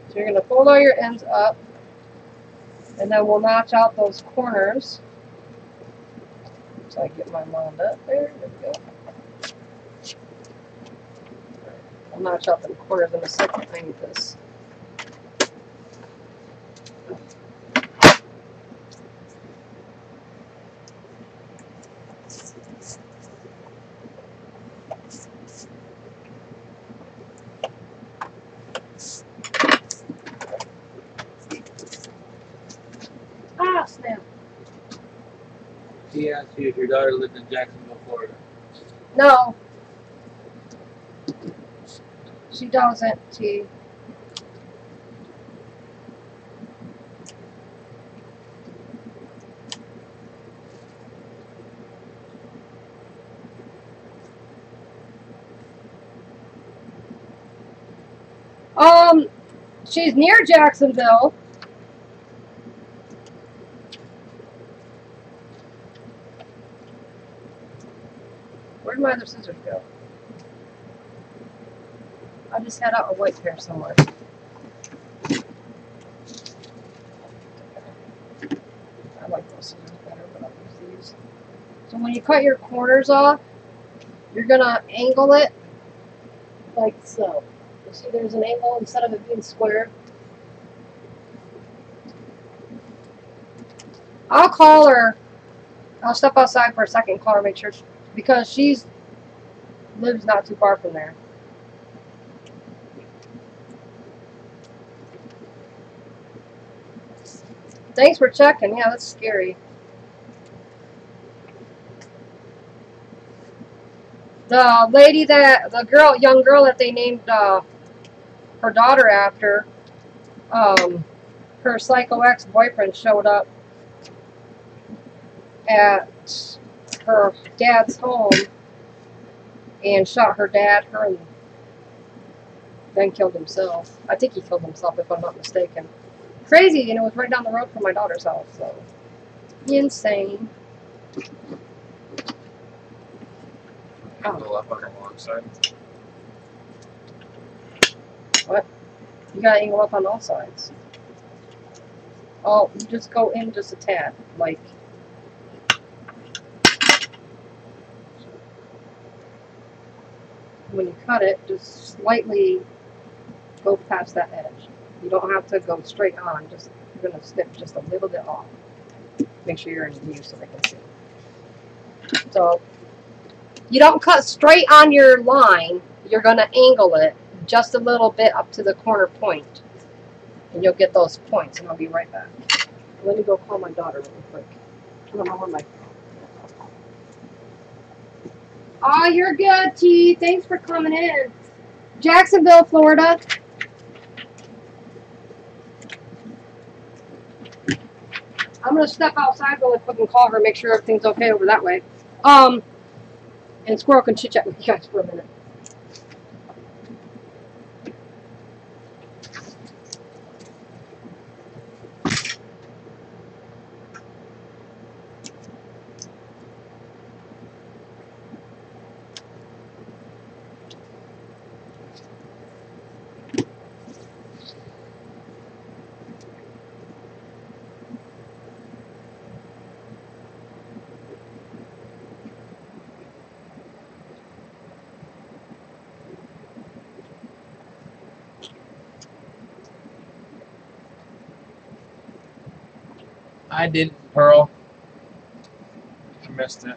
[SPEAKER 1] So you're gonna fold all your ends up, and then we'll notch out those corners. So I get mine lined up there. There we go. I'll notch out the corners in a second. I need this. Ah, snap.
[SPEAKER 3] He asked you if your daughter lived in Jacksonville, Florida.
[SPEAKER 1] No. She doesn't, T. She's near Jacksonville. Where'd my other scissors go? I just had out a white pair somewhere. I like those scissors better, but I'll use these. So when you cut your corners off, you're gonna angle it like so. You see there's an angle instead of it being square. I'll call her. I'll step outside for a second and call her, make sure, because she's lives not too far from there. Thanks for checking. Yeah, that's scary. The lady that, young girl that they named her daughter after, her psycho ex-boyfriend showed up at her dad's home and shot her dad, her, and then killed himself. I think he killed himself, if I'm not mistaken. Crazy, and it was right down the road from my daughter's house, so insane.
[SPEAKER 2] Angle up on the long side.
[SPEAKER 1] What? You gotta angle up on all sides. Oh, you just go in just a tad, like. When you cut it, just slightly go past that edge. You don't have to go straight on, just you're gonna snip just a little bit off. Make sure you're in view so they can see. So you don't cut straight on your line, you're gonna angle it just a little bit up to the corner point. And you'll get those points, and I'll be right back. Let me go call my daughter real quick. I don't know where my. Oh, you're good, T. Thanks for coming in. Jacksonville, Florida. I'm gonna step outside really quick and call her, make sure everything's okay over that way. And Squirrel can chit chat with you guys for a minute.
[SPEAKER 2] I didn't, Pearl. I missed it.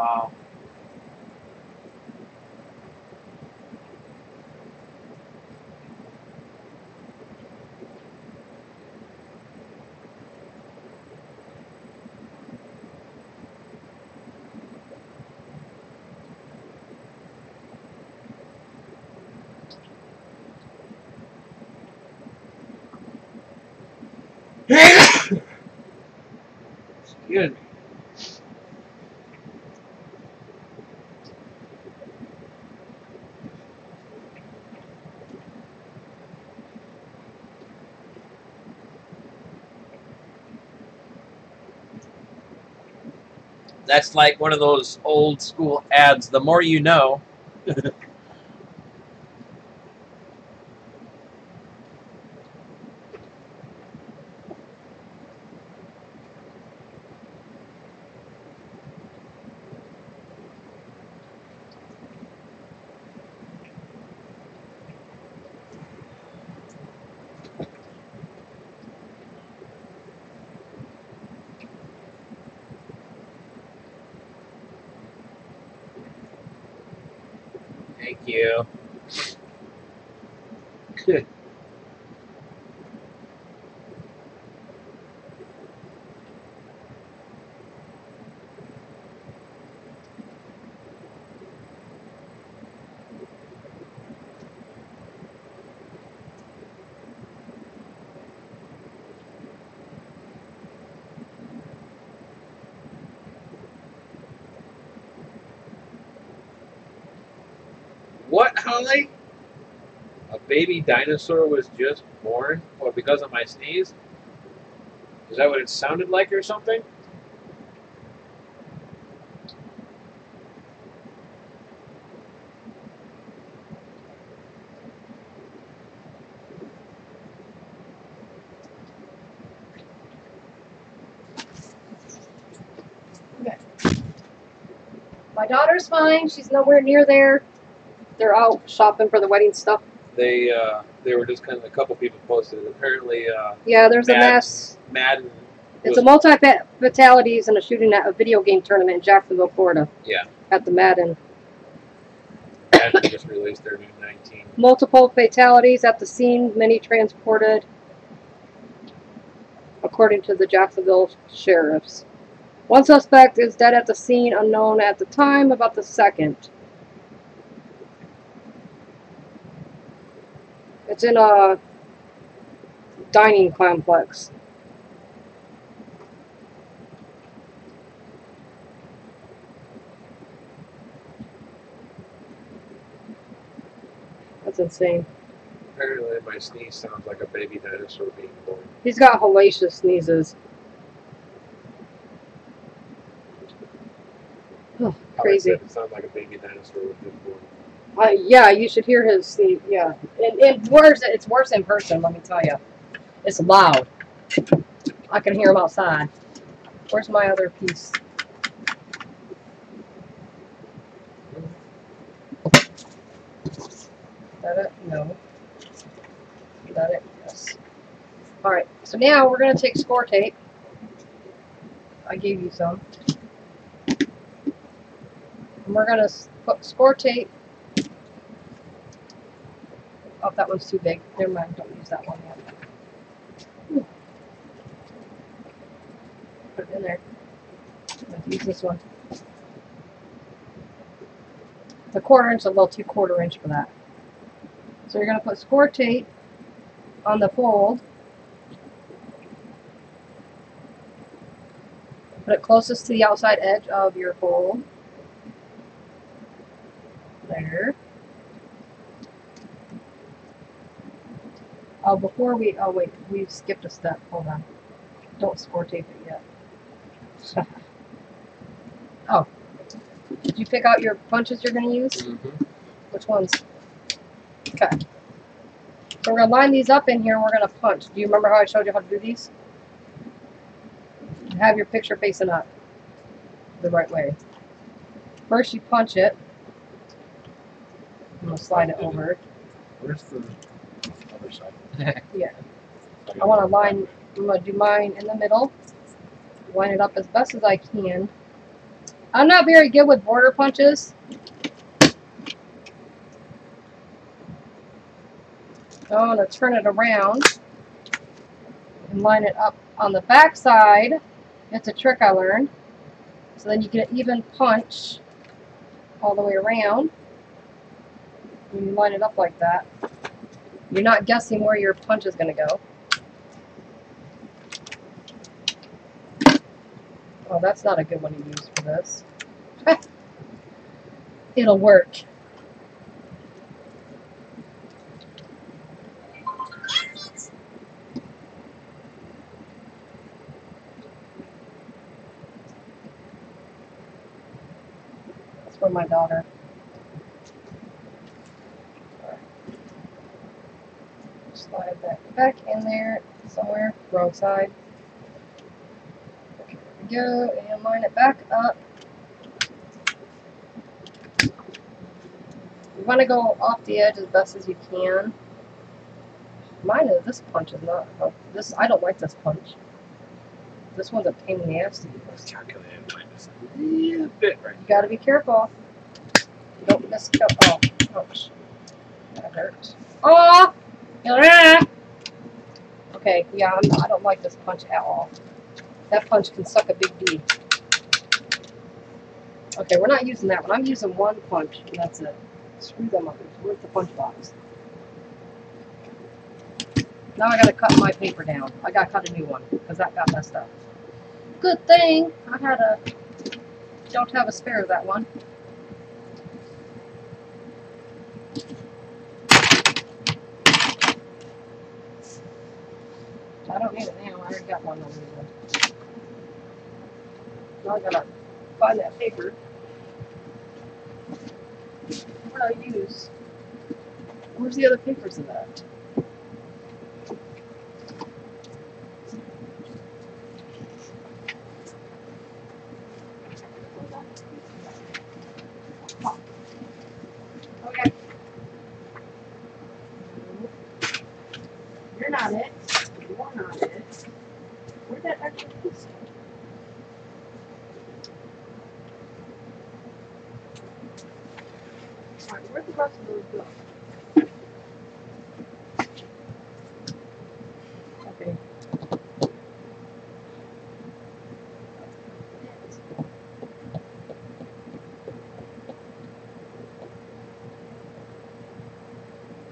[SPEAKER 2] Wow. Excuse me. That's like one of those old school ads. The more you know. Thank you. What, Holly? A baby dinosaur was just born? What, because of my sneeze? Is that what it sounded like or something?
[SPEAKER 1] Okay. My daughter's fine. She's nowhere near there. They're out shopping for the wedding stuff.
[SPEAKER 2] They were just kind of, a couple people posted it. Apparently,
[SPEAKER 1] Yeah, there's a mess.
[SPEAKER 2] Madden.
[SPEAKER 1] It's a multi-fatalities and a shooting at a video game tournament in Jacksonville, Florida.
[SPEAKER 2] Yeah.
[SPEAKER 1] At the Madden.
[SPEAKER 2] Madden just released their new 19.
[SPEAKER 1] Multiple fatalities at the scene, many transported, according to the Jacksonville sheriffs. One suspect is dead at the scene, unknown at the time about the second. It's in a dining complex. That's insane.
[SPEAKER 2] Apparently, my sneeze sounds like a baby dinosaur being born.
[SPEAKER 1] He's got hellacious sneezes. Oh, crazy.
[SPEAKER 2] It sounds like a baby dinosaur was just born.
[SPEAKER 1] Yeah, you should hear his sneeze. Yeah, and worse. It's worse in person. Let me tell you, it's loud. I can hear him outside. Where's my other piece? Is that it? No. Is that it? Yes. All right. So now we're gonna take score tape. I gave you some. And we're gonna put score tape. Oh, that one's too big. Never mind. Don't use that one yet. Put it in there. Let's use this one. It's a 1/4 inch, a little 2/4 inch for that. So you're gonna put score tape on the fold. Put it closest to the outside edge of your fold. There. Oh, wait, we skipped a step. Hold on. Don't score tape it yet. Oh. Did you pick out your punches you're going to use?
[SPEAKER 2] Mm-hmm.
[SPEAKER 1] Which ones? Okay. So we're going to line these up in here and we're going to punch. Do you remember how I showed you how to do these? Have your picture facing up the right way. First you punch it. I'm going to slide it over.
[SPEAKER 2] Where's the other side?
[SPEAKER 1] Yeah. I want to line, I'm going to do mine in the middle. Line it up as best as I can. I'm not very good with border punches. So I'm going to turn it around and line it up on the back side. It's a trick I learned. So then you get an even punch all the way around. When you line it up like that, you're not guessing where your punch is going to go. Oh, that's not a good one to use for this. It'll work. That's for my daughter. Slide that back in there somewhere. Wrong side. Okay, there we go. And line it back up. You want to go off the edge as best as you can. This punch is not. Oh, this I don't like this punch. This one's a pain in the ass to use.
[SPEAKER 2] Calculated minus a little bit right.
[SPEAKER 1] You got to be careful. You don't miss. Oh, ouch. That hurts. Oh! Okay, yeah, I don't like this punch at all. That punch can suck a big D. Okay, we're not using that one. I'm using one punch, and that's it. Screw them up. Where's the punch box? Now I gotta cut my paper down. I gotta cut a new one, because that got messed up. Good thing I don't have a spare of that one. I don't need it now. I already got one on me. Now I gotta find that paper. What do I use? Where's the other papers of that? Okay. You're not it. You're not it. Where'd that actual piece go? Alright, where'd the rest of those go? Okay.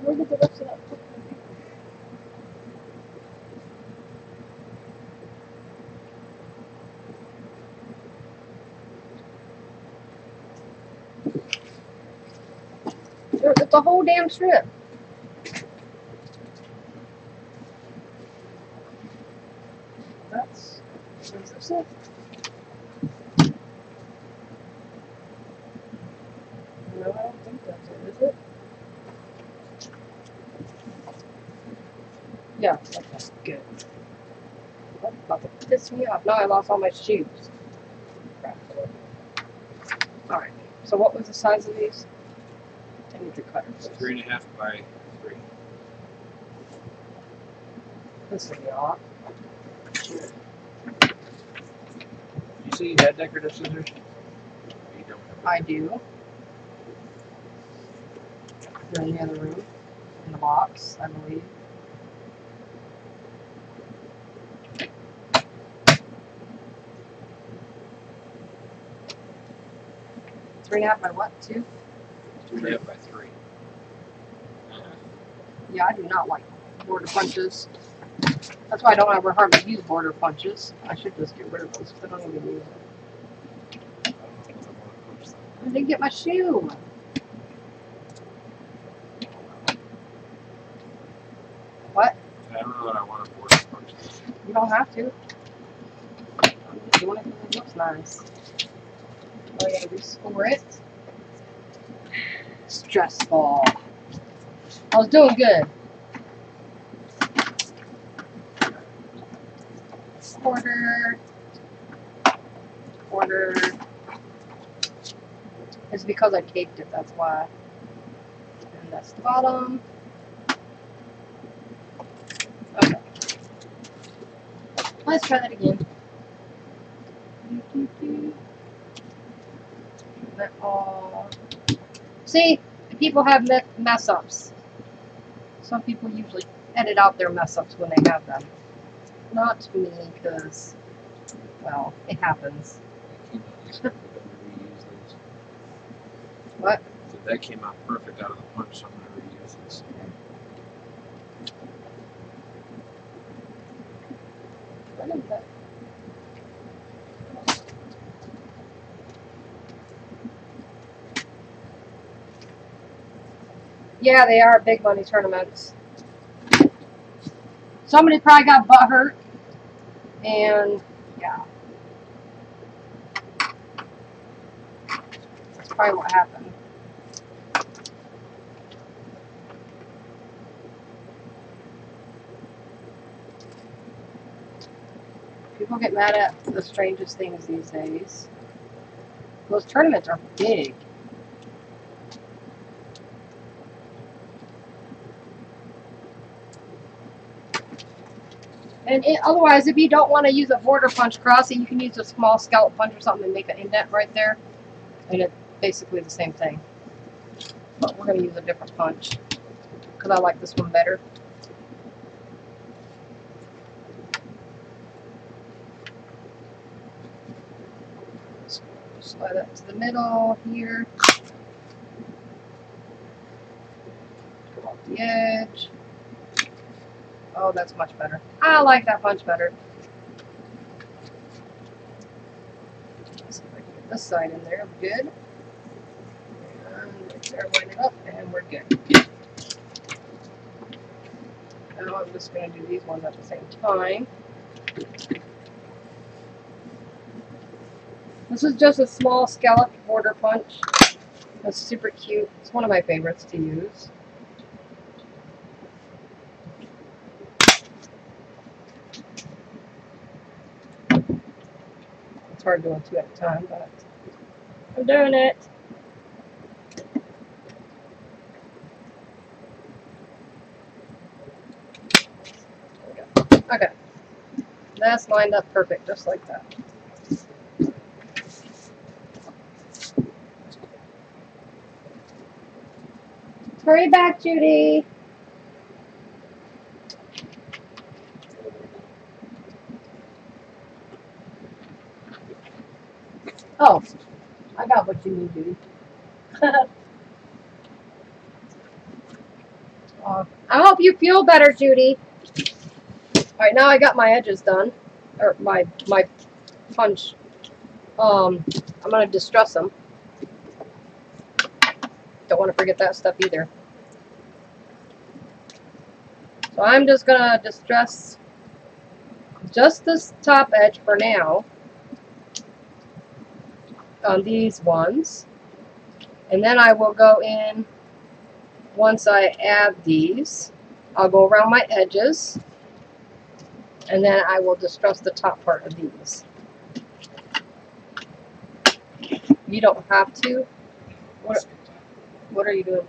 [SPEAKER 1] Where did the rest of that put? It's a whole damn strip. Is this it? No, I don't think that's it, is it? Yeah, that's good. That's about to piss me off. Now I lost all my shoes. Crap. Alright, so what was the size of these? I need the cutter.
[SPEAKER 2] It's 3.5 by 3.
[SPEAKER 1] This is off.
[SPEAKER 2] You see you had decorative scissors? You don't have
[SPEAKER 1] I do. They're in the other room. In the box, I believe. Three and a half by what? 2?
[SPEAKER 2] 2.5 by 3.
[SPEAKER 1] Yeah, I do not like border punches. That's why I don't ever hardly use border punches. I should just get rid of those because I don't even use them. I didn't get my shoe. What?
[SPEAKER 2] I don't know that I want to border punch this.
[SPEAKER 1] You don't have to. I'm just doing it because it looks nice. Oh, I gotta restore it. Stressful. I was doing good. Quarter. It's because I taped it, that's why. And that's the bottom. Okay. Let's try that again. Oh. See, people have mess ups. Some people usually edit out their mess ups when they have them. Not me, because, well, it happens. What?
[SPEAKER 2] So that came out perfect out of the punch, so I'm going to reuse this.
[SPEAKER 1] What is that? Yeah, they are big money tournaments. Somebody probably got butthurt, and yeah, that's probably what happened. People get mad at the strangest things these days. Those tournaments are big. And otherwise, if you don't want to use a border punch crossing, you can use a small scallop punch or something and make an indent right there. And it's basically the same thing. But we're going to use a different punch because I like this one better. Slide that to the middle here. Go off the edge. Oh, that's much better. I like that punch better. Let's see if I can get this side in there. Good. And right there, line it up, and we're good. Now I'm just going to do these ones at the same time. This is just a small scallop border punch. That's super cute. It's one of my favorites to use. It's hard doing two at a time, but I'm doing it. There we go. Okay. That's lined up perfect, just like that. Hurry back, Judy. Oh, I got what you need, Judy. I hope you feel better, Judy. Alright, now I got my edges done. Or my punch. I'm going to distress them. Don't want to forget that step either. So I'm just going to distress just this top edge for now on these ones. And then I will go in, once I add these, I'll go around my edges. And then I will distress the top part of these. You don't have to. What are you doing?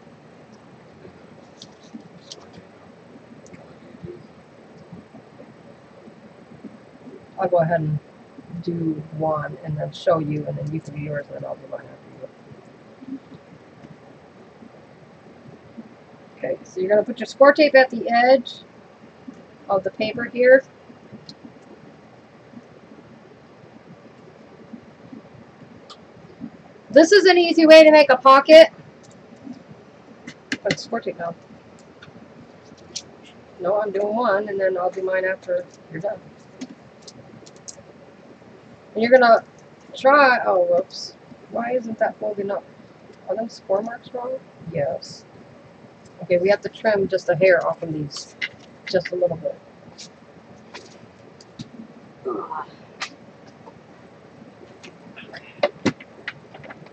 [SPEAKER 1] I'll go ahead and do one and then show you, and then you can do yours, and then I'll do mine after you. Okay, so you're going to put your score tape at the edge of the paper here. This is an easy way to make a pocket. Put score tape now. No, I'm doing one, and then I'll do mine after you're done. And you're going to try, oh, whoops. Why isn't that folding up? Are them score marks wrong? Yes. Okay, we have to trim just a hair off of these. Just a little bit.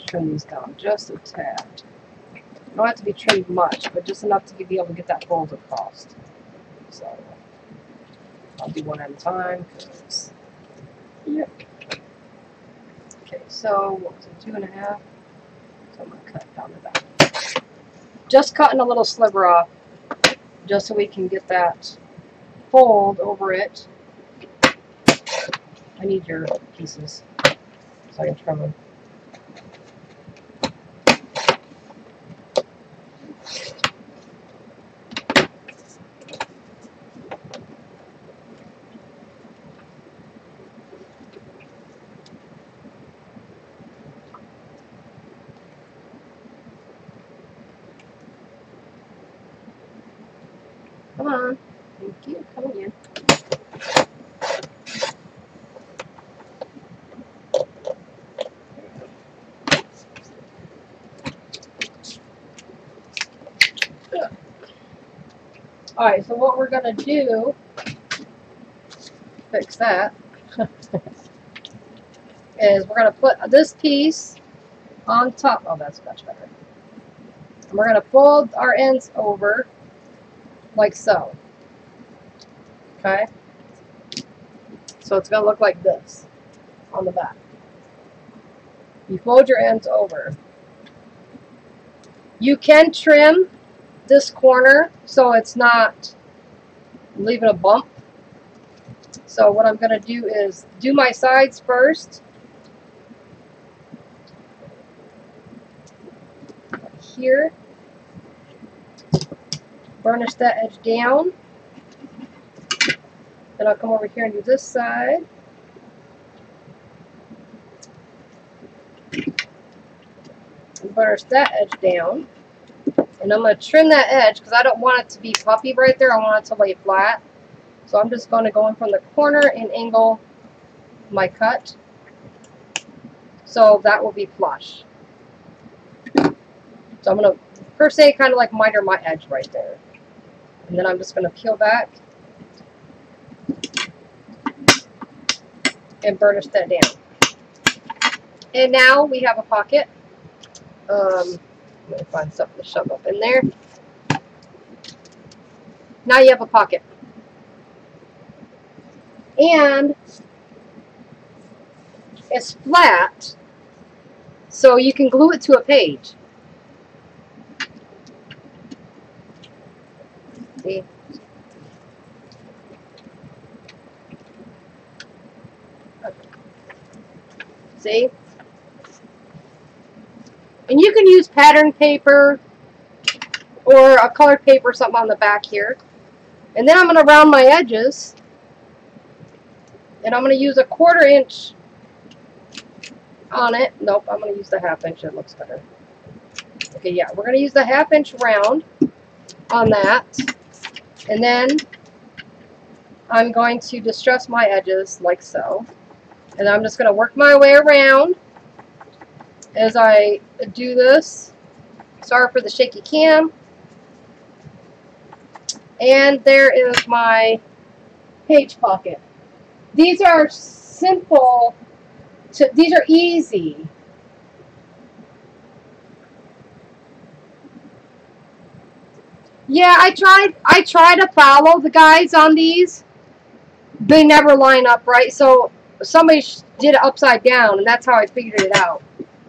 [SPEAKER 1] Trim these down just a tad. Don't have to be trimmed much, but just enough to be able to get that fold across. So I'll do one at a time. Yep. Okay, so what was it, 2.5? So I'm going to cut down to that. Just cutting a little sliver off, just so we can get that fold over it. I need your pieces so I can trim them. Come on. Thank you. Come again. Alright, so what we're going to do, fix that, is we're going to put this piece on top. Oh, that's much better. And we're going to fold our ends over like so. Okay? So it's going to look like this on the back. You fold your ends over. You can trim this corner so it's not leaving a bump. So what I'm going to do is do my sides first. Here. Burnish that edge down. Then I'll come over here and do this side. And burnish that edge down. And I'm going to trim that edge because I don't want it to be puffy right there. I want it to lay flat. So I'm just going to go in from the corner and angle my cut. So that will be flush. So I'm going to, per se, kind of like miter my edge right there. And then I'm just going to peel back and burnish that down. And now we have a pocket. I'm going to find something to shove up in there. Now you have a pocket. And it's flat, so you can glue it to a page. See? Okay. See? And you can use pattern paper or a colored paper, something on the back here. And then I'm going to round my edges. And I'm going to use a 1/4 inch on it. Nope, I'm going to use the 1/2 inch. It looks better. Okay, yeah, we're going to use the 1/2 inch round on that. And then I'm going to distress my edges like so. And I'm just going to work my way around as I do this. Sorry for the shaky cam. And there is my page pocket. These are simple, these are easy. Yeah, I try to follow the guides on these. They never line up right, so somebody did it upside down, and that's how I figured it out.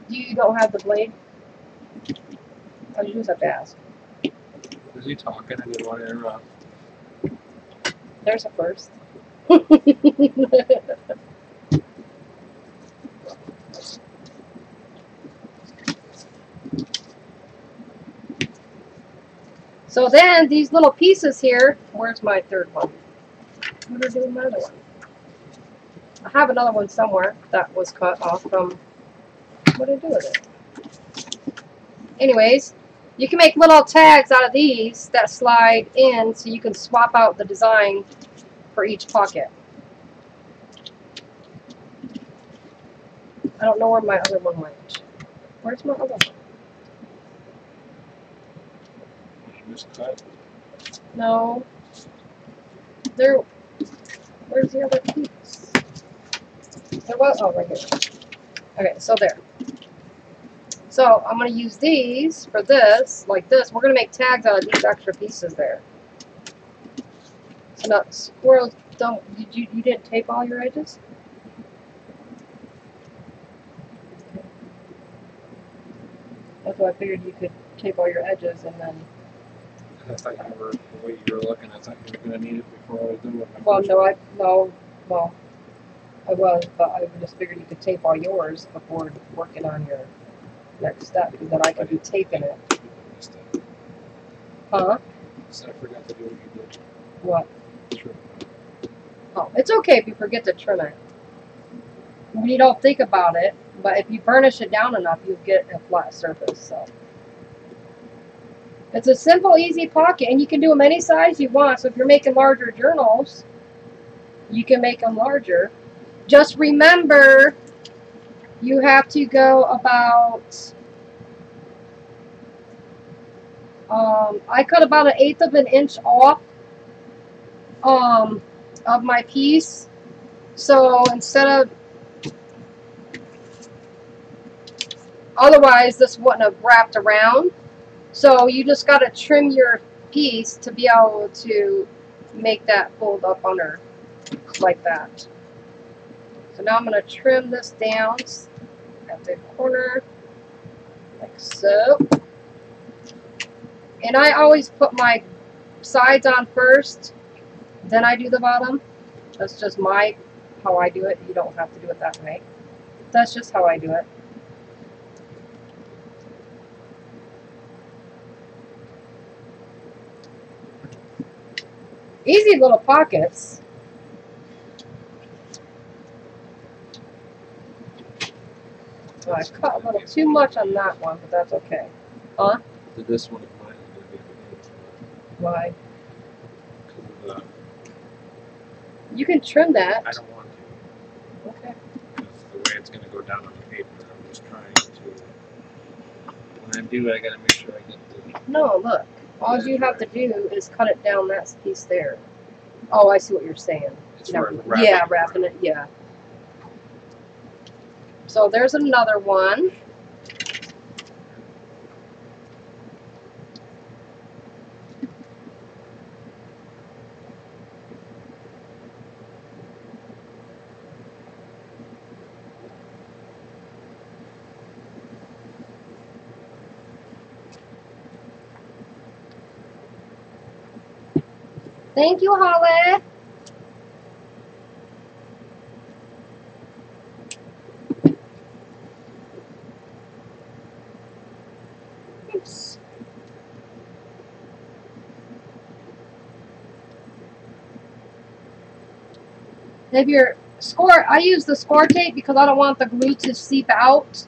[SPEAKER 1] You don't have the blade? I just have to ask.
[SPEAKER 2] Is he talking? I didn't want to interrupt.
[SPEAKER 1] There's a first. So then these little pieces here, where's my third one? What did I do with my other one? I have another one somewhere that was cut off from, what did I do with it? Anyways, you can make little tags out of these that slide in so you can swap out the design for each pocket. I don't know where my other one went. Where's my other one?
[SPEAKER 2] Just cut.
[SPEAKER 1] No. There. Where's the other piece? There was. Oh, right here. Okay, so there. So I'm going to use these for this, like this. We're going to make tags out of these extra pieces there. So now, squirrels don't. You didn't tape all your edges? That's why I figured you could tape all your edges and then.
[SPEAKER 2] I thought you were, the way you were looking, I thought you were going to need it before I was done with my
[SPEAKER 1] Well,
[SPEAKER 2] first
[SPEAKER 1] no,
[SPEAKER 2] one.
[SPEAKER 1] well, I was, but I just figured you could tape all yours before working on your next step, because then I could be taping it. Huh?
[SPEAKER 2] So I forgot to do what you did.
[SPEAKER 1] What?
[SPEAKER 2] Trim.
[SPEAKER 1] Oh, it's okay if you forget to trim it. You don't think about it, but if you burnish it down enough, you'll get a flat surface. So It's a simple, easy pocket, and you can do them any size you want. So if you're making larger journals, you can make them larger. Just remember, you have to go about, I cut about 1/8 of an inch off of my piece. So instead of, otherwise this wouldn't have wrapped around. So you just got to trim your piece to be able to make that fold up under like that. So now I'm going to trim this down at the corner like so. And I always put my sides on first, then I do the bottom. That's just how I do it. You don't have to do it that way. That's just how I do it. Easy little pockets. So I cut a little too much on that one, but that's okay. Huh?
[SPEAKER 2] So this one of mine is going to be a bit.
[SPEAKER 1] Why?
[SPEAKER 2] Because
[SPEAKER 1] You can trim that.
[SPEAKER 2] I don't want to.
[SPEAKER 1] Okay.
[SPEAKER 2] Because the way it's going to go down on the paper, I'm just trying to. When I do it, I got to make sure I get the.
[SPEAKER 1] No, look. All you have to do is cut it down that piece there. Oh, I see what you're saying.
[SPEAKER 2] As far as
[SPEAKER 1] Wrapping it, yeah. So there's another one. Thank you, Holly. Oops. If you're I use the score tape because I don't want the glue to seep out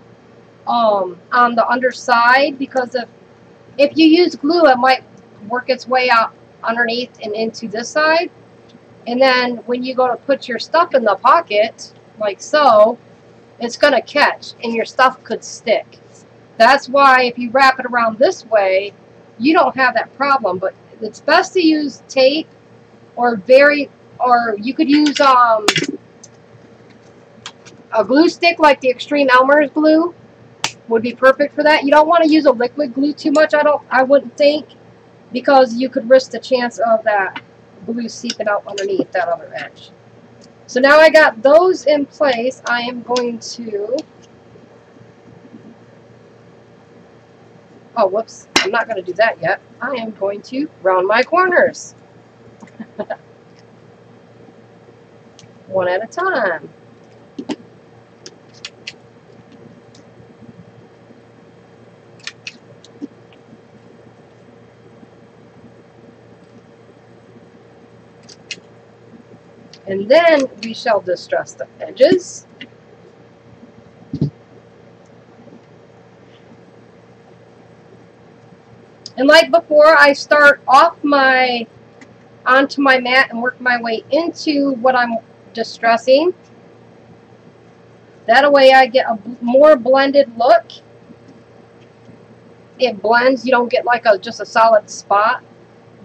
[SPEAKER 1] on the underside, because if you use glue, it might work its way out underneath and into this side, and then when you go to put your stuff in the pocket like so, it's going to catch and your stuff could stick. That's why if you wrap it around this way, you don't have that problem. But it's best to use tape, or you could use a glue stick like the Extreme Elmer's glue would be perfect for that. You don't want to use a liquid glue too much, I wouldn't think, because you could risk the chance of that glue seeping out underneath that other edge. So now I got those in place. I am going to, oh whoops, I'm not going to do that yet. I am going to round my corners. One at a time. And then we shall distress the edges. And like before, I start off onto my mat and work my way into what I'm distressing. That way I get a more blended look. It blends, you don't get like just a solid spot.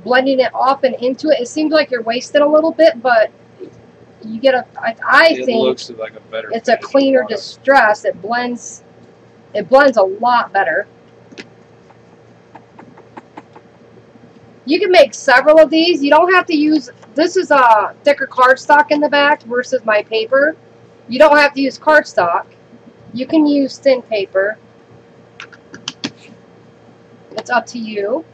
[SPEAKER 1] Blending it off and into it, it seems like you're wasting a little bit, but you get I think
[SPEAKER 2] looks like a better,
[SPEAKER 1] it's a cleaner distress. It blends a lot better. You can make several of these. You don't have to use, this is a thicker cardstock in the back versus my paper. You don't have to use cardstock. You can use thin paper. It's up to you.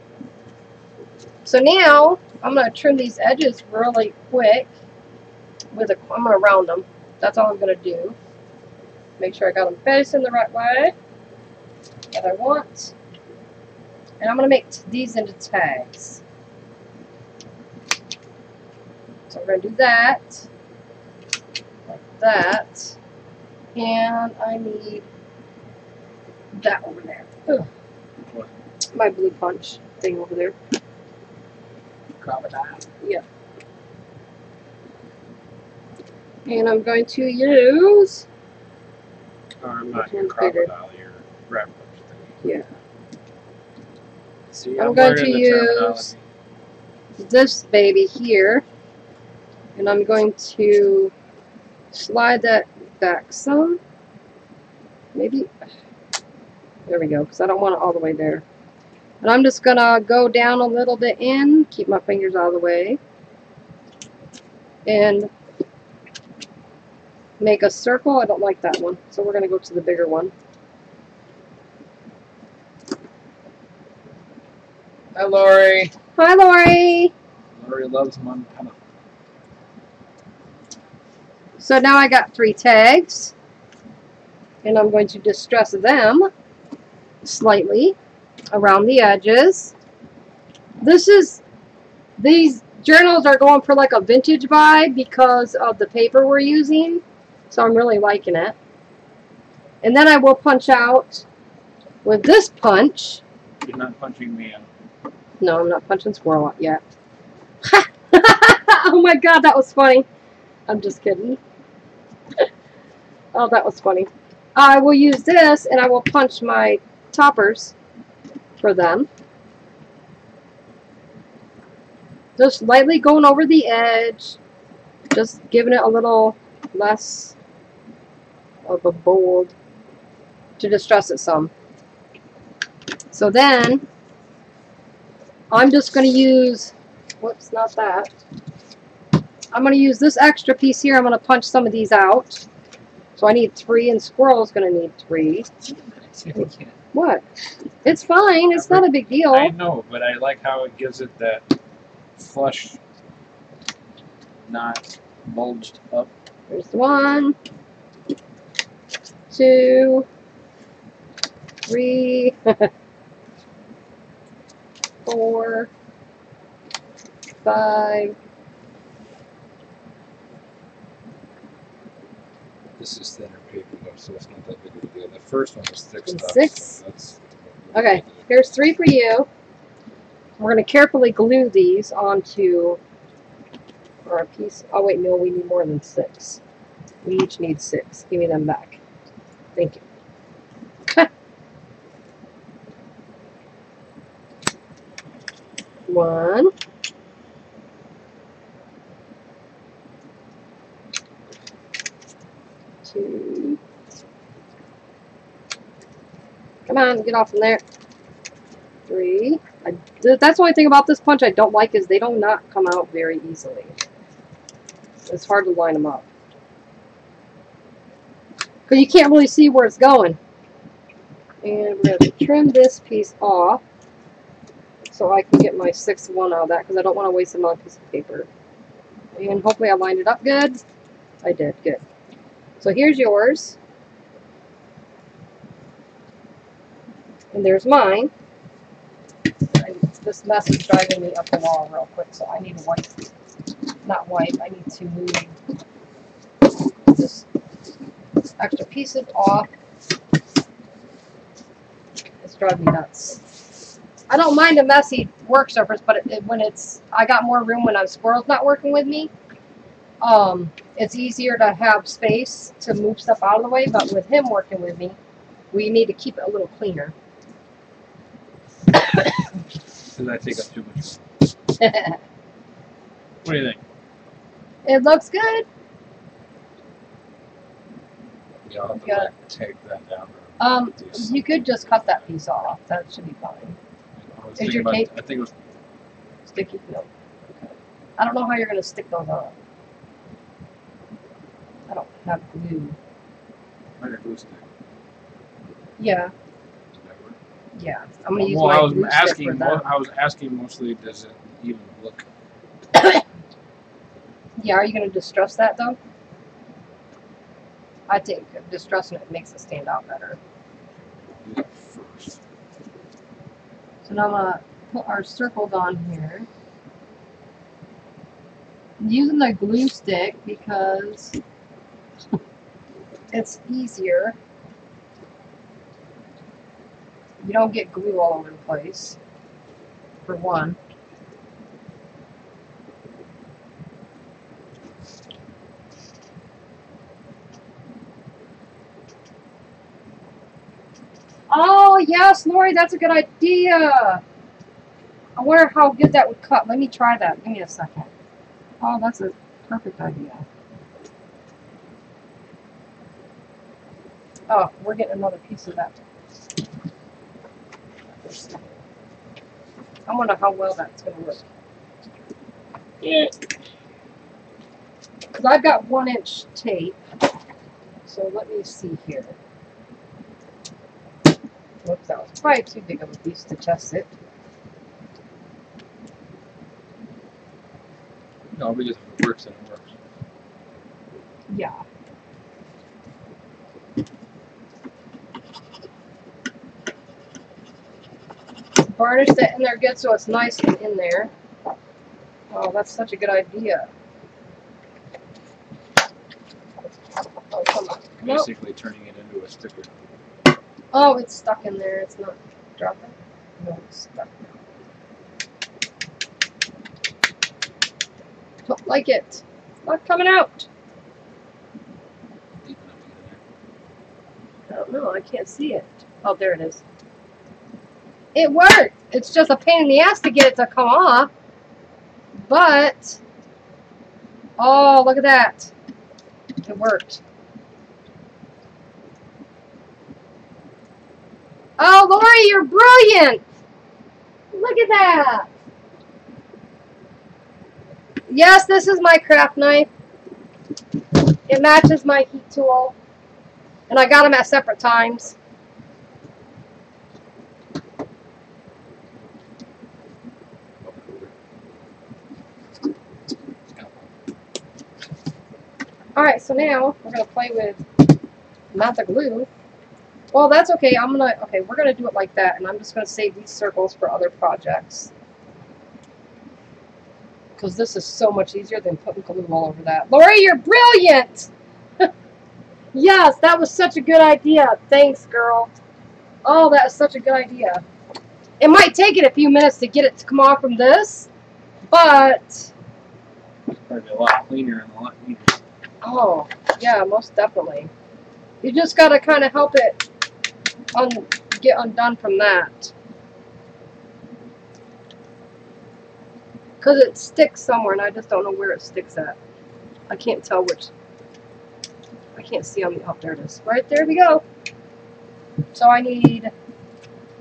[SPEAKER 1] So now I'm going to trim these edges really quick. I'm going to round them. That's all I'm going to do. Make sure I got them facing the right way that I want. And I'm going to make these into tags. So we're going to do that, like that, and I need that over there. Ugh. My blue punch. thing over there.
[SPEAKER 3] Crocodile.
[SPEAKER 1] Yeah. And I'm going to use.
[SPEAKER 2] Oh, I'm not
[SPEAKER 1] Which
[SPEAKER 2] your
[SPEAKER 1] one's bigger?
[SPEAKER 2] crocodile, your raptor thing.
[SPEAKER 1] Yeah.
[SPEAKER 2] See,
[SPEAKER 1] I'm going to
[SPEAKER 2] learning the
[SPEAKER 1] use
[SPEAKER 2] terminology.
[SPEAKER 1] this baby here, and I'm going to slide that back some. Maybe. There we go, because I don't want it all the way there. And I'm just going to go down a little bit in, keep my fingers out of the way, and make a circle. I don't like that one, so we're going to go to the bigger one.
[SPEAKER 2] Hi, Lori.
[SPEAKER 1] Hi, Lori.
[SPEAKER 2] Lori loves Montana.
[SPEAKER 1] So now I got 3 tags, and I'm going to distress them slightly around the edges. These journals are going for like a vintage vibe because of the paper we're using, so I'm really liking it. And then I will punch out with this punch.
[SPEAKER 2] You're not punching me out.
[SPEAKER 1] No, I'm not punching Squirrel out yet. Oh my god, that was funny. I'm just kidding. Oh, that was funny. I will use this and I will punch my toppers for them. Just lightly going over the edge. Just giving it a little less of a bold to distress it some. So then I'm just going to use, whoops, not that. I'm going to use this extra piece here. I'm going to punch some of these out. So I need 3, and Squirrel's going to need 3. What? It's fine. It's not a big deal.
[SPEAKER 2] I know, but I like how it gives it that flush, not bulged up.
[SPEAKER 1] There's 1, 2, 3, 4, 5.
[SPEAKER 2] This is thinner paper though, so it's not that big of a deal. The first one was thick
[SPEAKER 1] And
[SPEAKER 2] stuff.
[SPEAKER 1] 6.
[SPEAKER 2] So that's
[SPEAKER 1] Okay, here's 3 for you. We're going to carefully glue these onto our piece. Oh wait, no, we need more than 6. We each need 6. Give me them back. Thank you. 1. 2. Come on, get off from there. 3. That's the only thing about this punch I don't like is they do not come out very easily. It's hard to line them up. Because you can't really see where it's going. And we're going to trim this piece off so I can get my 6th one out of that because I don't want to waste another piece of paper. And hopefully I lined it up good. I did, good. So here's yours. And there's mine. This mess is driving me up the wall real quick, so I need to wipe. Not wipe, I need to move this extra pieces off. It's driving me nuts. I don't mind a messy work surface, but when I got more room when Squirrel's not working with me. It's easier to have space to move stuff out of the way, but with him working with me, we need to keep it a little cleaner.
[SPEAKER 2] Because I take up too much room. What do you think?
[SPEAKER 1] It looks good.
[SPEAKER 2] Yeah, I'll have to
[SPEAKER 1] Got
[SPEAKER 2] like, take that down.
[SPEAKER 1] You could just cut that piece off. That should be fine. Is your tape
[SPEAKER 2] I think it was
[SPEAKER 1] sticky? No. Okay. I don't know how you're going to stick those on. I don't have glue.
[SPEAKER 2] like a glue stick.
[SPEAKER 1] Yeah. Yeah. I'm going to use
[SPEAKER 2] Well,
[SPEAKER 1] my
[SPEAKER 2] I was
[SPEAKER 1] glue stick for that.
[SPEAKER 2] I was asking mostly, does it even look?
[SPEAKER 1] Yeah, are you going to distress that though? I think distressing it makes it stand out better.
[SPEAKER 2] Do that first.
[SPEAKER 1] So now I'm going to put our circles on here. I'm using the glue stick because it's easier. You don't get glue all over the place. for one. Oh, yes, Lori, that's a good idea. I wonder how good that would cut. Let me try that. Give me a second. Oh, that's a perfect idea. Oh, we're getting another piece of that. I wonder how well that's going to work. Because I've got 1-inch tape. So let me see here. Whoops, that was probably too big of a piece to test it.
[SPEAKER 2] No, but if it works, then it works.
[SPEAKER 1] Yeah. Varnish that in there good so it's nice and in there. Oh, that's such a good idea. Oh, come on.
[SPEAKER 2] Basically turning it into a sticker.
[SPEAKER 1] Oh, it's stuck in there. It's not dropping. No, it's stuck now. Don't like it. It's not coming out. I don't know. I can't see it. Oh, there it is. It worked. It's just a pain in the ass to get it to come off. But, oh, look at that. It worked. Oh, Lori, you're brilliant. Look at that. Yes, this is my craft knife. It matches my heat tool. And I got them at separate times. Alright, so now we're going to play with not the glue. Well, that's okay. We're going to do it like that. And I'm just going to save these circles for other projects. Because this is so much easier than putting glue all over that. Lori, you're brilliant! Yes, that was such a good idea. Thanks, girl. Oh, that is such a good idea. It might take it a few minutes to get it to come off from this, but...
[SPEAKER 2] It's probably a lot cleaner and a lot neater.
[SPEAKER 1] Oh, yeah, most definitely. You just got to kind of help it get undone from that. Because it sticks somewhere, and I just don't know where it sticks at. I can't tell which... I can't see on the... Oh, there it is. Right there we go. So I need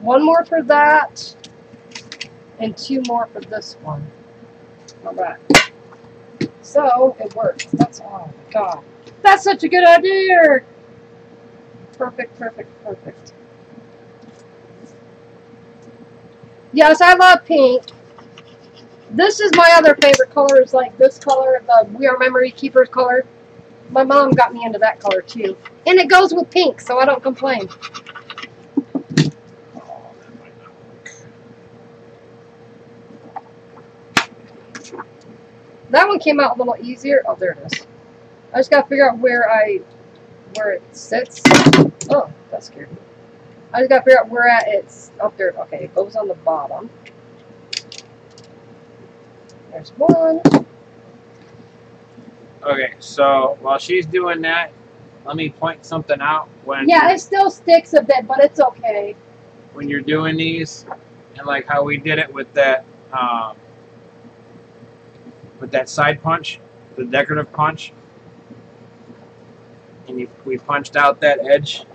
[SPEAKER 1] 1 more for that, and 2 more for this one. Alright. So, it works. That's... Oh, my God. That's such a good idea! Perfect, perfect, perfect. Yes, I love pink. This is my other favorite color, is like this color, the We Are Memory Keepers color. My mom got me into that color too. And it goes with pink, so I don't complain.
[SPEAKER 2] Oh, that might not work.
[SPEAKER 1] That one came out a little easier. Oh, there it is. I just got to figure out where it sits. Oh, that scared me. I just got to figure out where it's up there. Okay, it goes on the bottom. There's one.
[SPEAKER 2] Okay, so while she's doing that, let me point something out.
[SPEAKER 1] Yeah, it still sticks a bit, but it's okay.
[SPEAKER 2] When you're doing these, and like how we did it with that side punch, the decorative punch, and we punched out that edge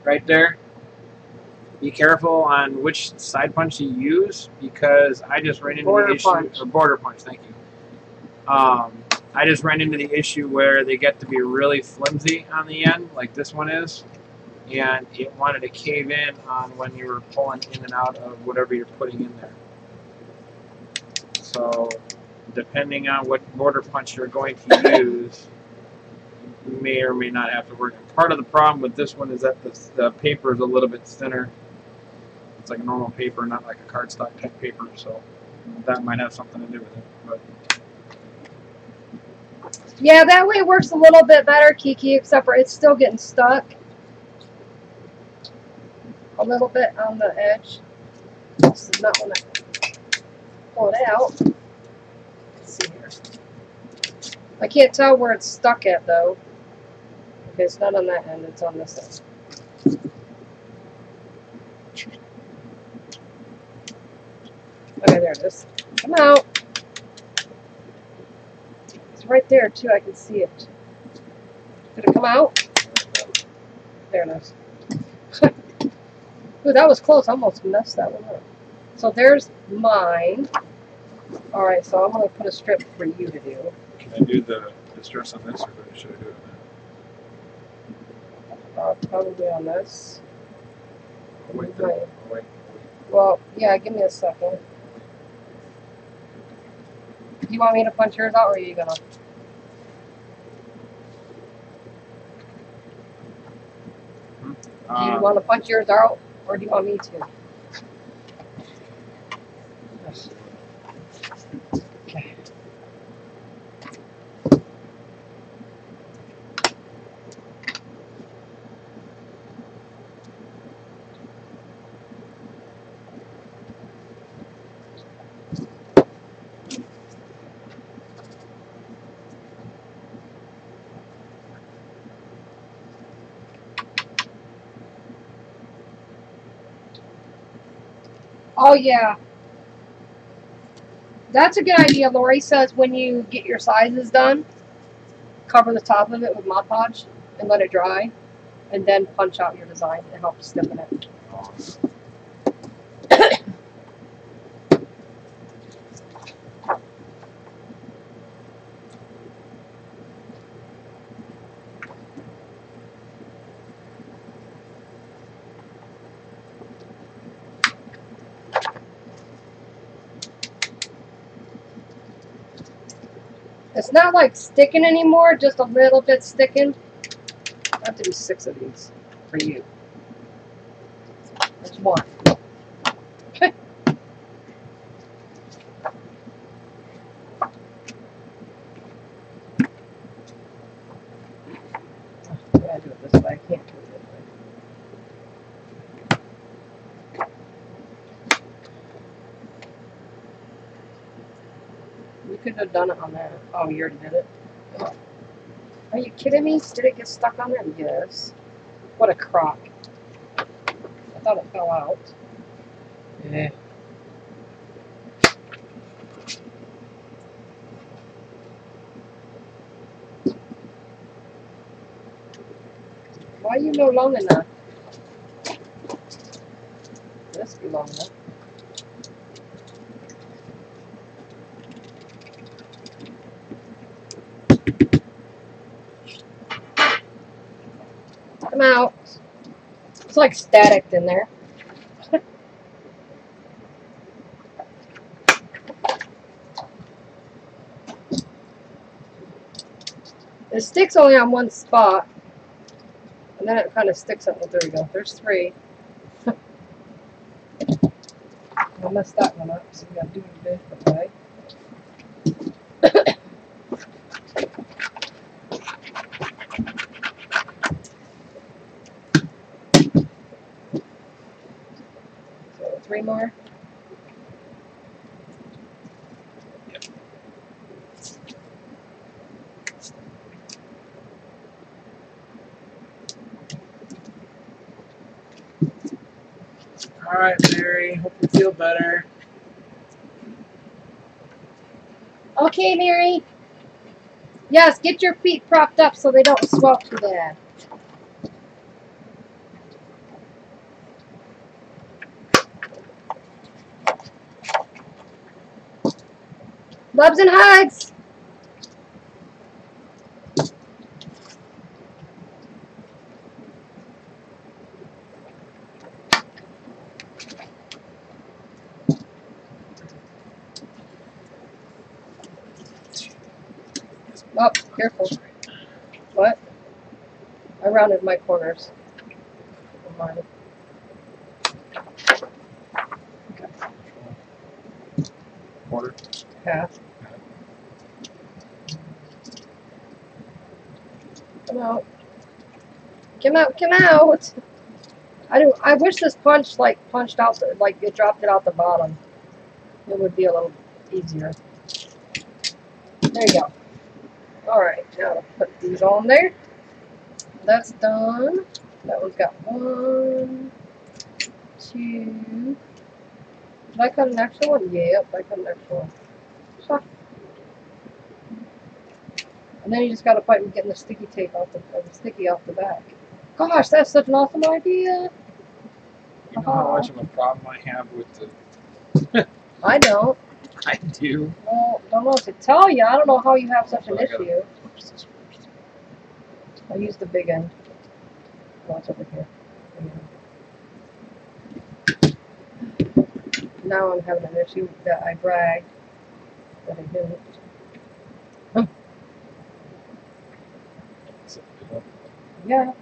[SPEAKER 2] right there. Be careful on which side punch you use, because I just ran into the issue, or border punch. Thank you. I just ran into the issue where they get to be really flimsy on the end, like this one is, and it wanted to cave in on when you were pulling in and out of whatever you're putting in there. So, depending on what border punch you're going to use, you may or may not have to work. Part of the problem with this one is that the paper is a little bit thinner. It's like a normal paper, not like a cardstock type paper, so that might have something to do with it. But
[SPEAKER 1] yeah, that way it works a little bit better, Kiki, except for it's still getting stuck a little bit on the edge. This is not one pull it out. Let's see here. I can't tell where it's stuck at though. Okay, it's not on that end, it's on this end. Okay, there it is. Come out. It's right there too, I can see it. Did it come out? There it is. Ooh, that was close. I almost messed that one up. So there's mine. Alright, so I'm going to put a strip for you to do.
[SPEAKER 2] Can I do the stress on this, or should I do it on that?
[SPEAKER 1] Probably on this.
[SPEAKER 2] Oh, wait,
[SPEAKER 1] Right.
[SPEAKER 2] oh, wait.
[SPEAKER 1] Well, yeah, give me a second. Do you want me to punch yours out, or are you going to? Do you want to punch yours out, or do you want me to? Okay. Oh, yeah. That's a good idea. Lori says when you get your sizes done, cover the top of it with Mod Podge and let it dry, and then punch out your design. It helps stiffen it. It's not like sticking anymore, just a little bit sticking. I have to do 6 of these for you. There's 1. I gotta do it this way. I can't do it this way. You could have done it on that. Oh, you already did it? Are you kidding me? Did it get stuck on there? Yes. What a crock. I thought it fell out.
[SPEAKER 2] Yeah.
[SPEAKER 1] Why are you no long enough? This be long enough. Come out. It's like static in there. It sticks only on one spot. And then it kind of sticks up. Oh, there we go. There's 3. I messed that one up, so we gotta do it a different way. So 3 more.
[SPEAKER 2] All right, Mary. Hope you feel better.
[SPEAKER 1] Okay, Mary. Yes, get your feet propped up so they don't swell too bad. Loves and hugs. Oh, careful. What? I rounded my corners. Mine. Okay.
[SPEAKER 2] Quarter.
[SPEAKER 1] Half. Come out. Come out, come out. I wish this punch like punched out the, like it dropped it out the bottom. It would be a little easier. There you go. Alright, now I'll put these on there. That's done. That one's got 1, 2. Did I cut an extra one? Yep, I cut an extra one. So, and then you just gotta fight with getting the sticky tape off the sticky off the back. Gosh, that's such an awesome idea.
[SPEAKER 2] You know how much of a problem I have with the...
[SPEAKER 1] I don't.
[SPEAKER 2] I do.
[SPEAKER 1] Well, don't know what to tell you. I don't know how you have such an issue.
[SPEAKER 2] Push this first.
[SPEAKER 1] I use the big end. Oh, it's over here. Now I'm having an issue that I bragged that I didn't. Yeah.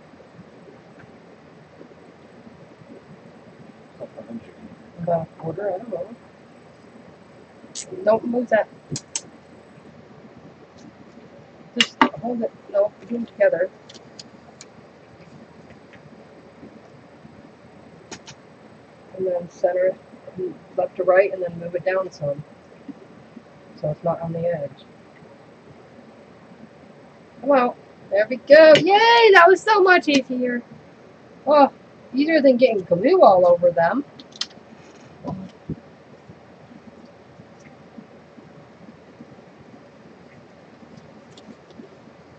[SPEAKER 1] About a quarter, I don't know. Don't move that. Just hold it. No, put them together. And then center it left to right and then move it down some. So it's not on the edge. Come out. There we go. Yay! That was so much easier. Oh, easier than getting glue all over them.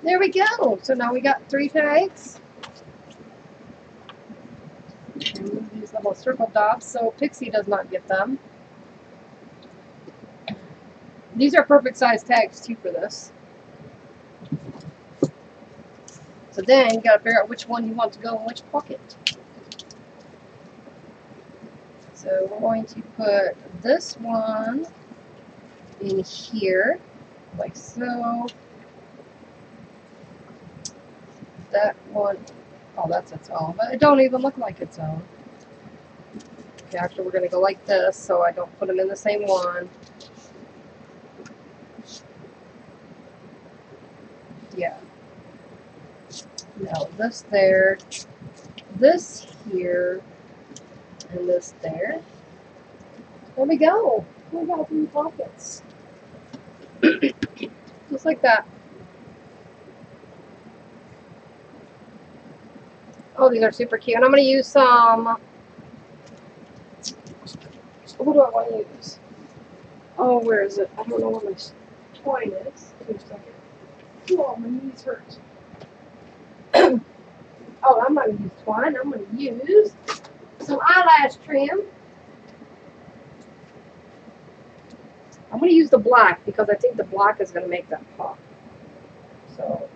[SPEAKER 1] There we go. So now we got 3 tags. And these little circle dots so Pixie does not get them. These are perfect size tags too for this. So then you gotta figure out which one you want to go in which pocket. So we're going to put this one in here, like so. That one, oh, that's its own, but it don't even look like its own. Okay, actually, we're gonna go like this, so I don't put them in the same one. Yeah. Now this there, this here, and this there. There we go. We got 3 pockets. Just like that. Oh, these are super cute. And I'm going to use some... What do I want to use? Oh, where is it? I don't know where my twine is. Wait a second. Oh, my knees hurt. Oh, I'm not going to use twine. I'm going to use some eyelash trim. I'm going to use the black because I think the black is going to make that pop. So,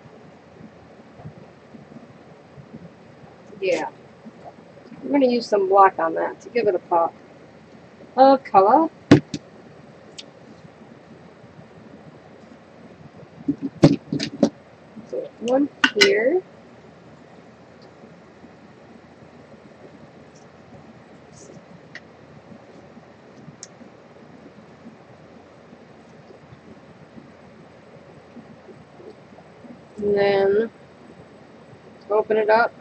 [SPEAKER 1] yeah. I'm going to use some black on that to give it a pop of color. So, one here. And then open it up,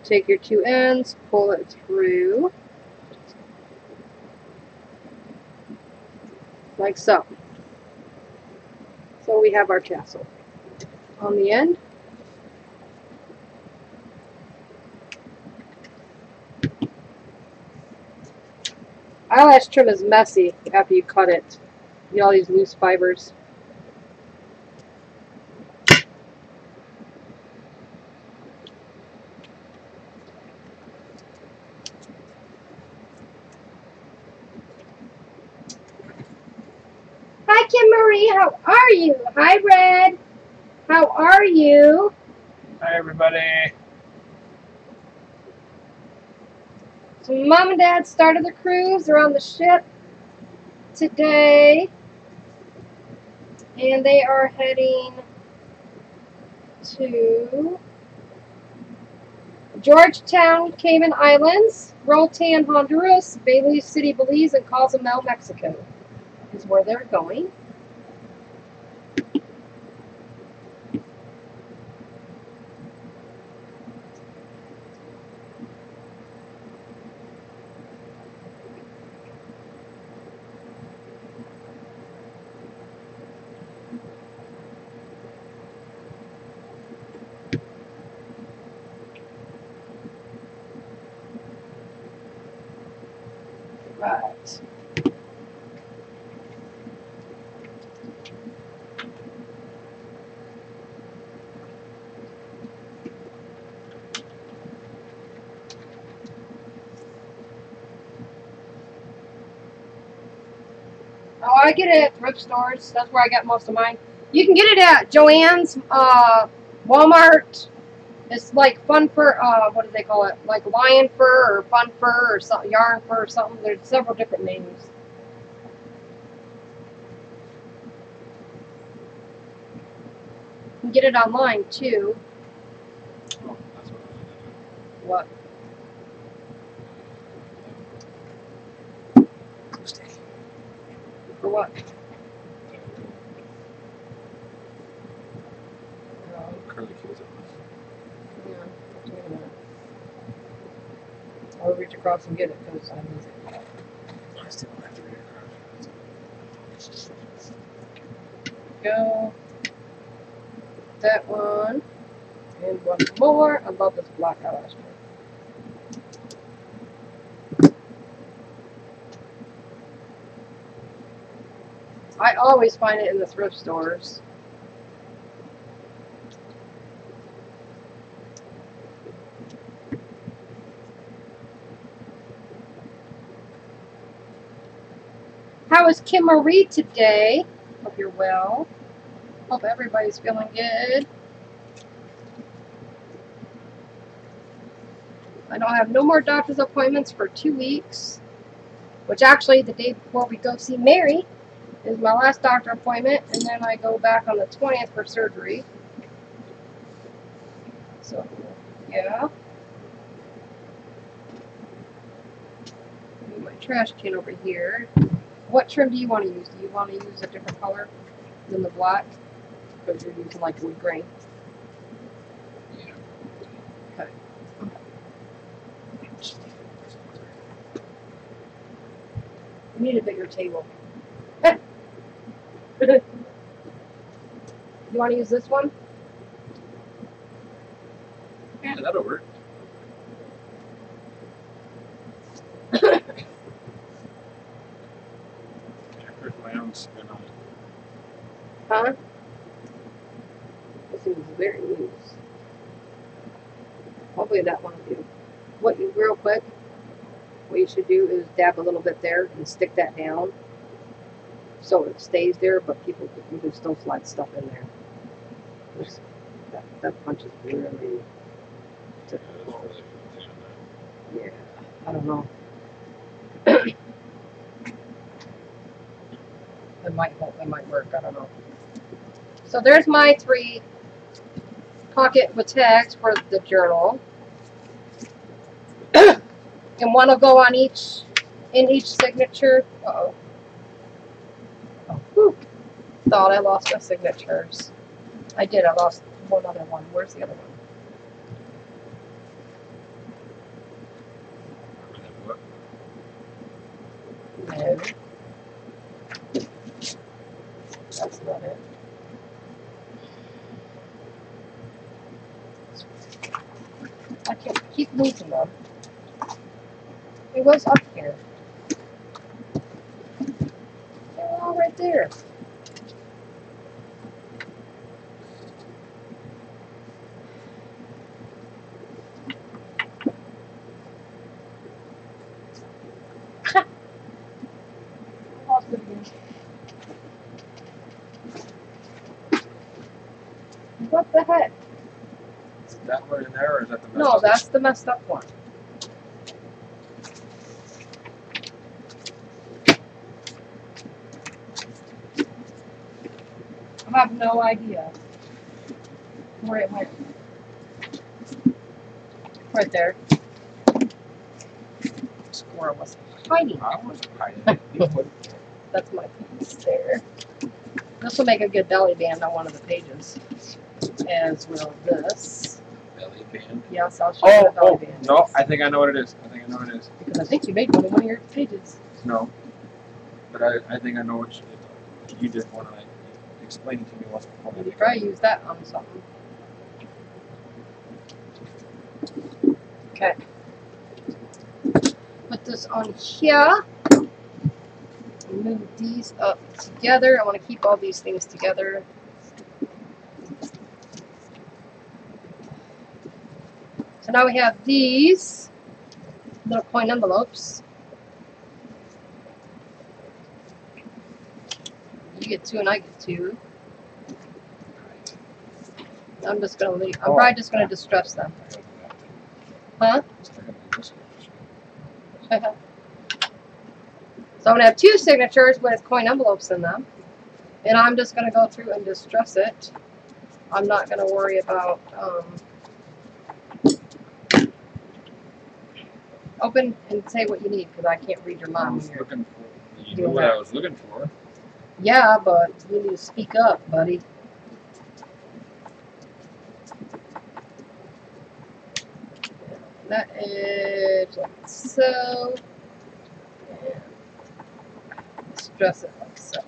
[SPEAKER 1] take your 2 ends, pull it through, like so. So we have our tassel. On the end, eyelash trim is messy after you cut it. You get all these loose fibers. Hi, Kim Marie. How are you? Hi, Red. How are you?
[SPEAKER 2] Hi, everybody.
[SPEAKER 1] So Mom and Dad started the cruise. They're on the ship today. And they are heading to Georgetown, Cayman Islands, Roatan, Honduras, Bailey City, Belize, and Cozumel, Mexico is where they're going. Right. Oh, I get it at thrift stores. That's where I get most of mine. You can get it at Joann's, Walmart. It's like fun fur, what do they call it? Like lion fur or fun fur or something, yarn fur or something. There's several different names. You can get it online too.
[SPEAKER 2] Oh, that's
[SPEAKER 1] What?
[SPEAKER 2] what
[SPEAKER 1] For what?
[SPEAKER 2] Curly kills it.
[SPEAKER 1] Yeah. Wait a minute. I'll reach across and get it because I lose it.
[SPEAKER 2] I still don't have to read it.
[SPEAKER 1] Go. That one. And one more. I love this black eyelash. I always find it in the thrift stores. How is Kim Marie today? Hope you're well. Hope everybody's feeling good. I don't have no more doctor's appointments for 2 weeks. Which actually, the day before we go see Mary is my last doctor appointment. And then I go back on the 20th for surgery. So, yeah. Move my trash can over here. What trim do you want to use? Do you want to use a different color than the black? Because you're using like wood grain.
[SPEAKER 2] Yeah.
[SPEAKER 1] Okay. We need a bigger table. You want to use this one?
[SPEAKER 2] Yeah, that'll work. I put my own spin on it.
[SPEAKER 1] Huh? This seems very loose. Hopefully that one will do. What you, real quick, what you should do is dab a little bit there and stick that down so it stays there, but you can still slide stuff in there. That punch is really difficult. Yeah, I don't know. It might help, it might work, I don't know. So there's my 3 pocket with tags for the journal. And one will go on in each signature. Uh-oh. Oh, whew. Thought I lost my signatures. I did, I lost one other one. Where's the other one? No. That's not it. I can't keep losing them. It was up here. They're all right there. I lost it again. What the heck?
[SPEAKER 2] Is that one in there, or is that the messed
[SPEAKER 1] No,
[SPEAKER 2] up
[SPEAKER 1] that's the messed up one. I have no idea where it went. Right there. Squirrel was hiding.
[SPEAKER 2] I wasn't hiding it. You put it.
[SPEAKER 1] That's my piece there. This will make a good belly band on one of the pages. As will this.
[SPEAKER 2] Belly band.
[SPEAKER 1] Yes, I'll show you the belly band.
[SPEAKER 2] No, I think I know what it is. I think I know what it is.
[SPEAKER 1] Because I think you made one of your pages.
[SPEAKER 2] No. But I think I know what you did one, and I explained to me what's going on.
[SPEAKER 1] You probably use that on something. Okay. Put this on here. Move these up together. I want to keep all these things together. So now we have these little coin envelopes. You get 2 and I get 2. I'm just gonna leave. I'm probably just gonna distress them. Huh? So I'm gonna have 2 signatures with coin envelopes in them, and I'm just gonna go through and distress it. I'm not gonna worry about open and say what you need because I can't read your mind.
[SPEAKER 2] You knew what I was looking for.
[SPEAKER 1] Yeah, but you need to speak up, buddy. That edge like so. And distress it like so.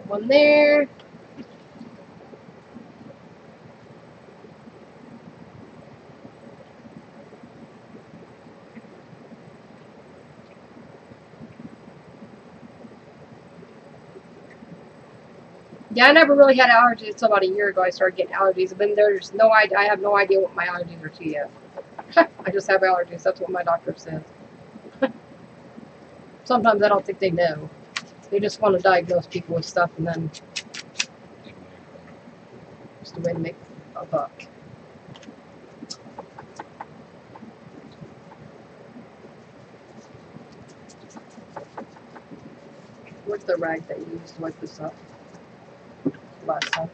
[SPEAKER 1] One there. Yeah, I never really had allergies until about a year ago. I started getting allergies, but there's no idea. I have no idea what my allergies are to yet. I just have allergies. That's what my doctor says. Sometimes I don't think they know. They just want to diagnose people with stuff, and then it's the way to make a buck. Where's the rag that you used to wipe this up last time?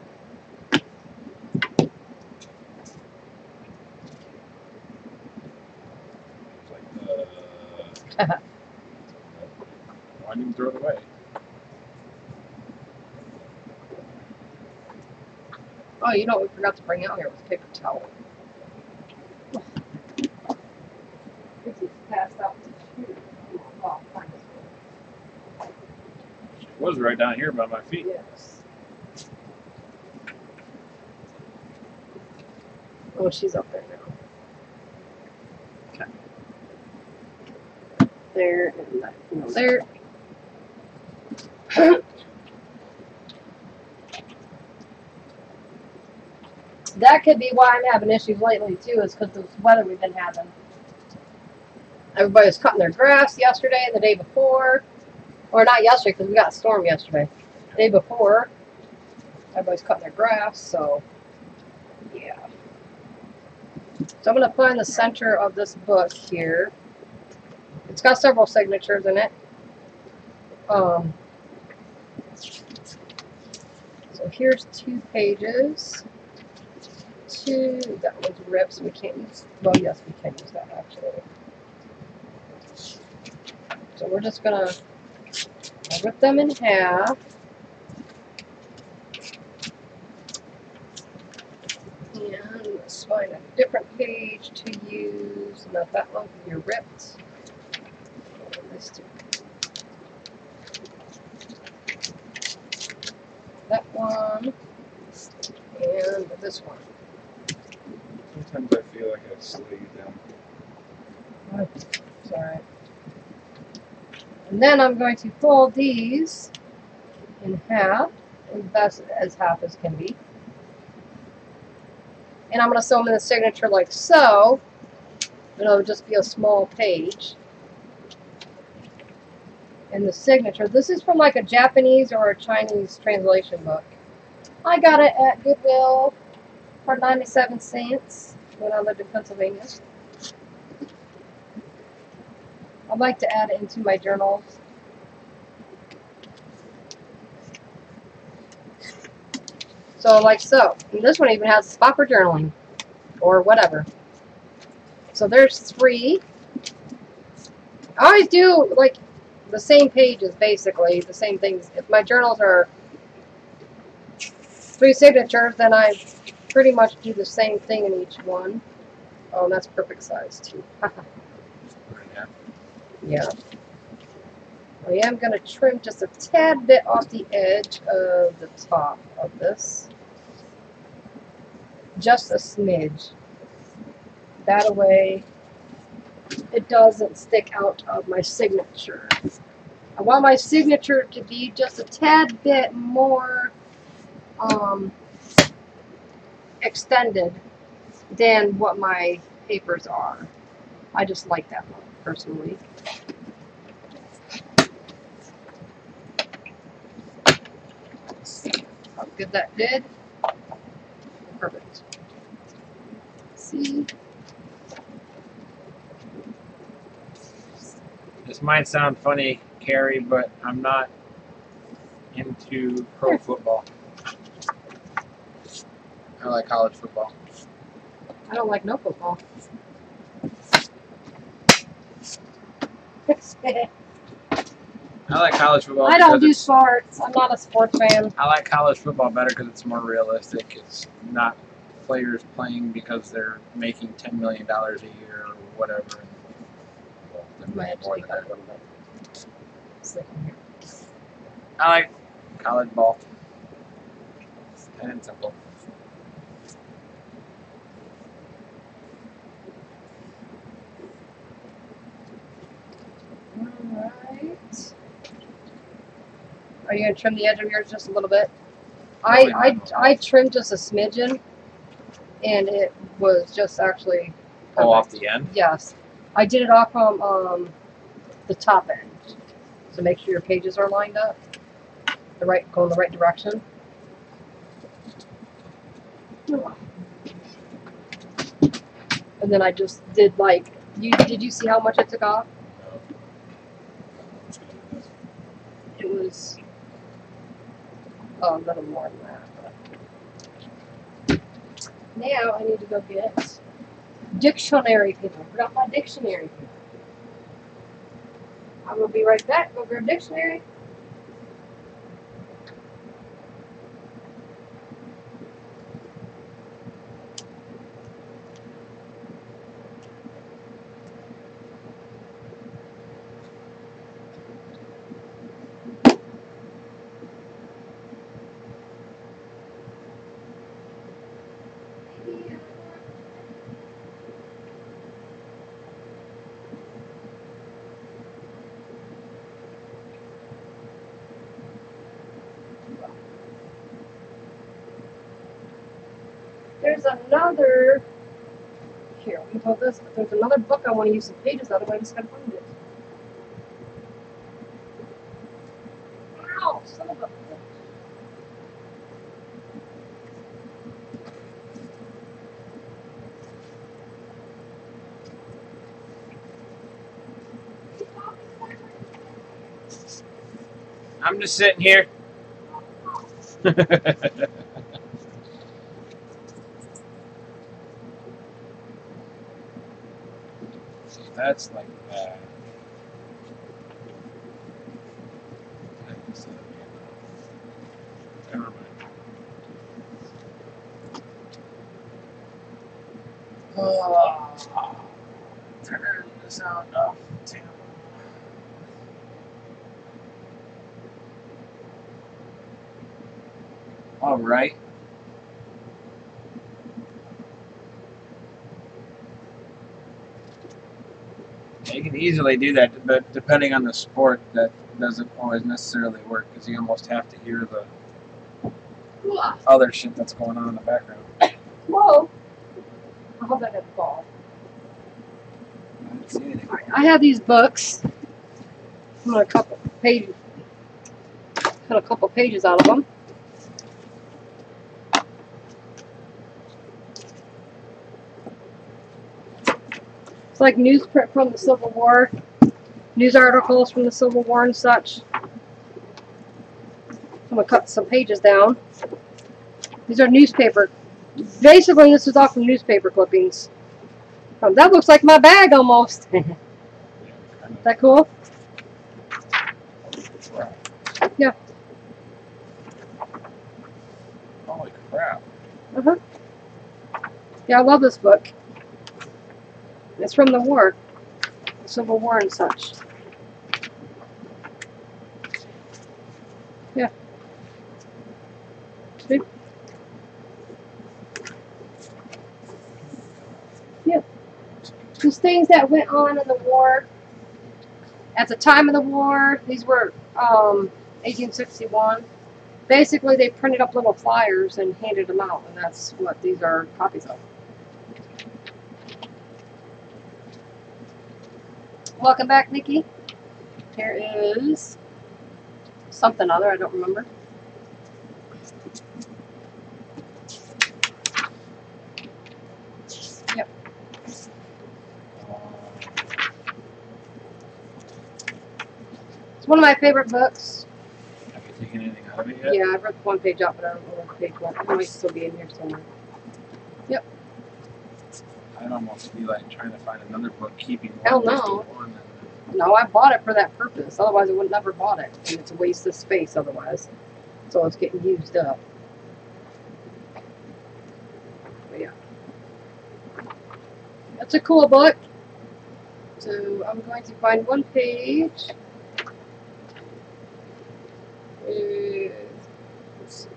[SPEAKER 2] Why didn't you throw it away?
[SPEAKER 1] Oh, you know what we forgot to bring out here was paper towel. This is passed out to you. Oh, fine.
[SPEAKER 2] It was right down here by my feet.
[SPEAKER 1] Yes. Oh, she's up there now. Okay. There and that, there. That could be why I'm having issues lately too, is because of the weather we've been having. Everybody was cutting their grass yesterday, the day before. Or not yesterday, because we got a storm yesterday. The day before, everybody's cutting their grass, so yeah. So I'm going to put in the center of this book here. It's got several signatures in it. So here's 2 pages. 2, that one's ripped, so we can't use, well, yes, we can use that actually. So we're just going to rip them in half. And let's find a different page to use. Not that one, because you're ripped. This too. That one. And this one.
[SPEAKER 2] Sometimes I feel like I slow you down.
[SPEAKER 1] It's alright. And then I'm going to fold these in half, as half as can be. And I'm going to sew them in the signature like so. And it'll just be a small page. And the signature, this is from like a Japanese or a Chinese translation book. I got it at Goodwill for 97 cents when I lived in Pennsylvania. I'd like to add it into my journals. So like so. And this one even has a spot for journaling. Or whatever. So there's 3. I always do like the same pages basically. The same things. If my journals are 3 signatures, then I pretty much do the same thing in each one. Oh, and that's perfect size too. Yeah. I am going to trim just a tad bit off the edge of the top of this. Just a smidge. That away. it doesn't stick out of my signature. I want my signature to be just a tad bit more extended than what my papers are. I just like that one personally. Let's see how good that did. Perfect. See?
[SPEAKER 2] This might sound funny, Carrie, but I'm not into pro football. I like college football.
[SPEAKER 1] I don't like no football.
[SPEAKER 2] I like college football.
[SPEAKER 1] I don't do
[SPEAKER 2] because
[SPEAKER 1] sports. I'm not a sports fan.
[SPEAKER 2] I like college football better because it's more realistic. It's not players playing because they're making $10 million a year or whatever. Well, they're
[SPEAKER 1] Might
[SPEAKER 2] making
[SPEAKER 1] have to
[SPEAKER 2] more
[SPEAKER 1] take
[SPEAKER 2] than
[SPEAKER 1] that a
[SPEAKER 2] that.
[SPEAKER 1] little bit. Stick in here.
[SPEAKER 2] I like college ball. It's plain and simple.
[SPEAKER 1] Alright. Are you going to trim the edge of yours just a little bit?
[SPEAKER 2] Probably
[SPEAKER 1] I trimmed just a smidgen, and it was just actually
[SPEAKER 2] Pull off
[SPEAKER 1] perfect.
[SPEAKER 2] the end.
[SPEAKER 1] Yes. I did it off from the top end. So make sure your pages are lined up. Go in the right direction. And then I just did like, did you see how much it took off? It was a little more than that. But. Now I need to go get dictionary paper. I forgot my dictionary paper. I will be right back. Go grab dictionary. There's another. Here, we hold this. There's another book I want to use some pages out of. I just gotta find it. Ow! Son of a.
[SPEAKER 2] I'm just sitting here. That's like that. Never mind. Turn the sound off. Damn. All right. You can easily do that, but depending on the sport, that doesn't always necessarily work because you almost have to hear the other shit that's going on in the background.
[SPEAKER 1] Whoa! I hope that didn't fall.
[SPEAKER 2] I didn't see anything.
[SPEAKER 1] Alright, I have these books. I'm gonna cut a couple pages out of them. It's like newsprint from the Civil War, news articles from the Civil War and such. I'm gonna cut some pages down. These are newspaper. Basically, this is all from newspaper clippings. That looks like my bag almost. Is that cool? Yeah.
[SPEAKER 2] Holy crap.
[SPEAKER 1] Uh-huh. Yeah, I love this book. It's from the war. The Civil War and such. Yeah. See? Yeah. Just things that went on in the war. At the time of the war, these were 1861. Basically, they printed up little flyers and handed them out, and that's what these are copies of. Welcome back, Nikki. Here is something other, I don't remember. Yep. It's one of my favorite books.
[SPEAKER 2] Have you taken anything out of it yet?
[SPEAKER 1] Yeah, I've read one page out, but I don't know what page one. It might still be in here somewhere. Yep.
[SPEAKER 2] I'd almost be like trying to find another book keeping one.
[SPEAKER 1] Hell
[SPEAKER 2] just
[SPEAKER 1] no.
[SPEAKER 2] to one and-
[SPEAKER 1] No, I bought it for that purpose. Otherwise, I would never bought it. And it's a waste of space otherwise. So it's getting used up. But yeah. That's a cool book. So I'm going to find one page. Let's see.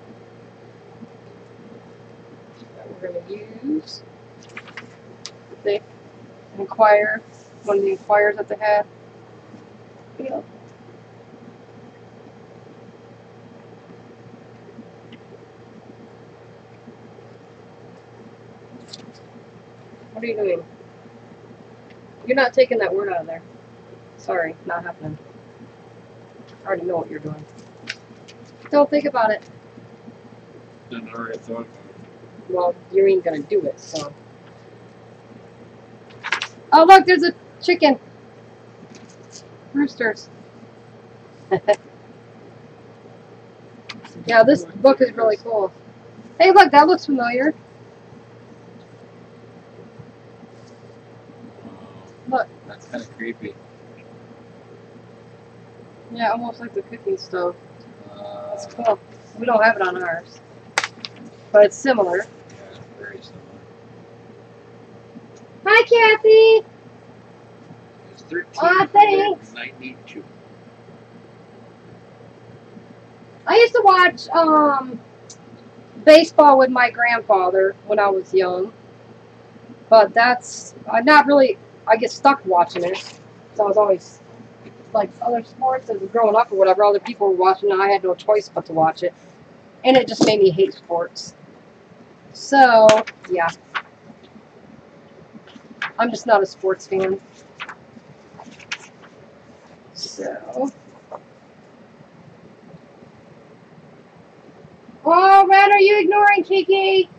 [SPEAKER 1] That we're going to use. The Inquire. One of the Inquires that they had. Yeah. What are you doing? You're not taking that word out of there. Sorry, not happening. I already know what you're doing. Don't think about it.
[SPEAKER 2] Didn't already thought about it.
[SPEAKER 1] Well, you ain't gonna do it, so. Oh, look, there's a chicken. Roosters. Yeah, this book is really cool. Hey, look, that looks familiar. Look.
[SPEAKER 2] That's kind of creepy.
[SPEAKER 1] Yeah, almost like the cooking stove. That's
[SPEAKER 2] That's
[SPEAKER 1] cool. We don't have it on ours. But it's similar.
[SPEAKER 2] Yeah, very similar.
[SPEAKER 1] Hi, Kathy!
[SPEAKER 3] It's
[SPEAKER 1] Aw, thanks.
[SPEAKER 3] 1392.
[SPEAKER 1] I used to watch baseball with my grandfather when I was young. But that's, I'm not really, I get stuck watching it. So I was always, like other sports as growing up or whatever, other people were watching and I had no choice but to watch it. And it just made me hate sports. So, yeah. I'm just not a sports fan. So. Oh, Ren, are you ignoring Kiki?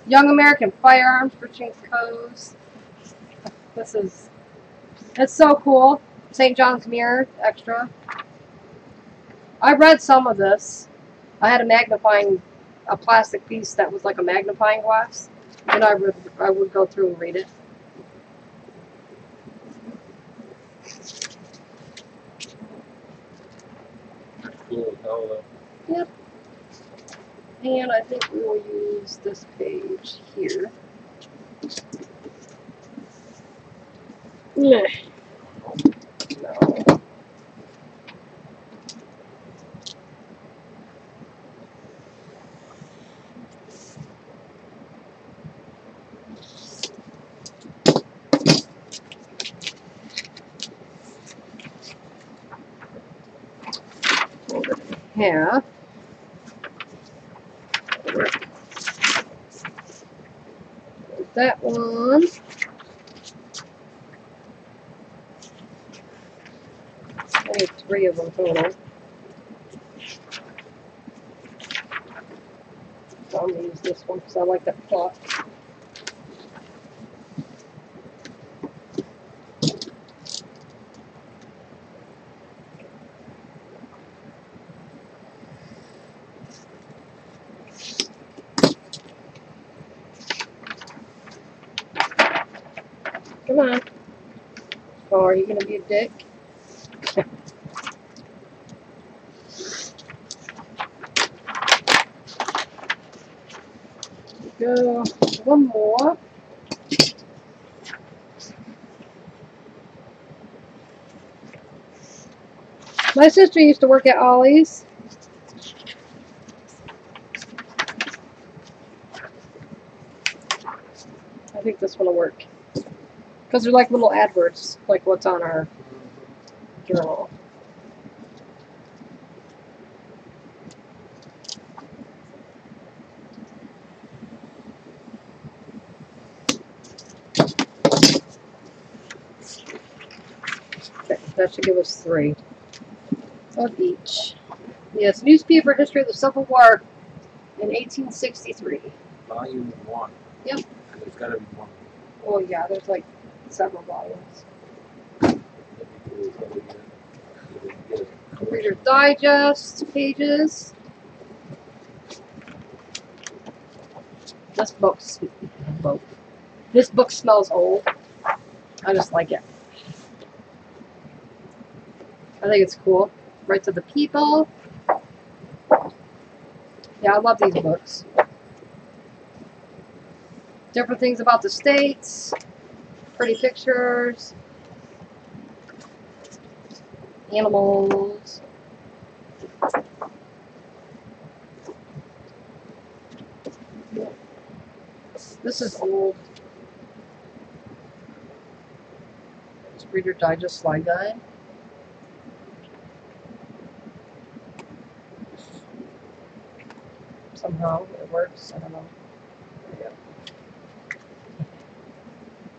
[SPEAKER 1] Young American Firearms for Chinkos. This is, it's so cool. St. John's Mirror, extra. I read some of this. I had a plastic piece that was like a magnifying glass. And I would go through and read it.
[SPEAKER 3] Cool as hell, though.
[SPEAKER 1] Yep. And I think we will use this page here. No. Yeah. That one. I need 3 of them total. So I'm going to use this one because I like that clock. Come on. Oh, are you going to be a dick? Go. One more. My sister used to work at Ollie's. think this one will work. Because they're like little adverts, like what's on our journal. Okay, that should give us 3 of each. Yes, newspaper history of the Civil War in 1863.
[SPEAKER 3] Volume 1.
[SPEAKER 1] Yep.
[SPEAKER 3] And there's got to be one.
[SPEAKER 1] Oh yeah, there's like several volumes. Reader's Digest pages. This book smells old. I just like it. I think it's cool. Rights of the People. Yeah, I love these books. Different things about the states. Pretty pictures. Animals. This is old. It's Reader Digest slide guide. Somehow it works. I don't know.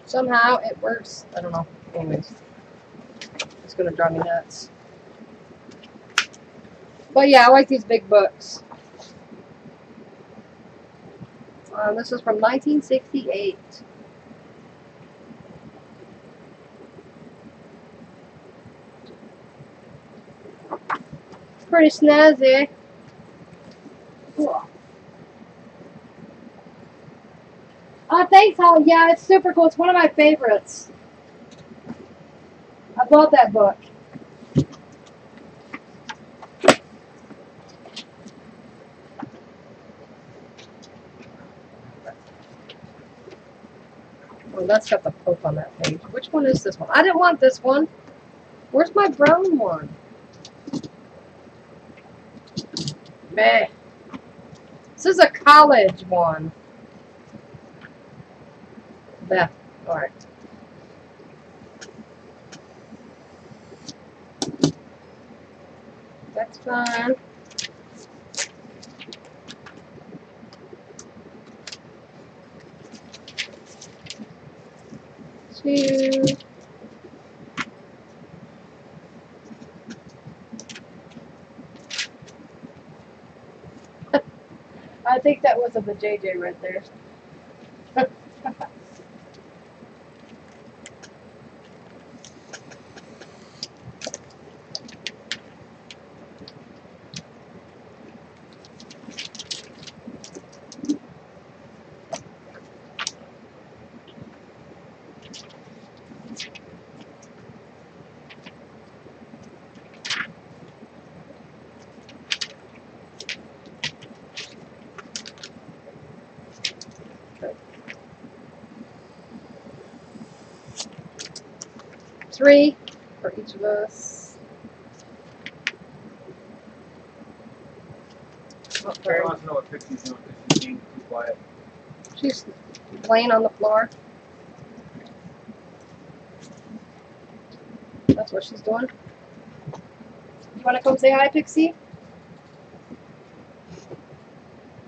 [SPEAKER 1] Somehow it works. I don't know. Anyways, it's gonna drive me nuts. But yeah, I like these big books. This is from 1968. Pretty snazzy. Cool. Oh, thanks, Holly. Yeah, it's super cool. It's one of my favorites. I love that book. Oh, that's got the Pope on that page. Which one is this one? I didn't want this one. Where's my brown one? Meh. This is a college one. Beth. Alright. That's fine. Two. I think that was of the JJ right there. Three for each of us.
[SPEAKER 2] Carrie wants to know what Pixie's doing because she's being too quiet.
[SPEAKER 1] She's laying on the floor. That's what she's doing. You want to come say hi, Pixie?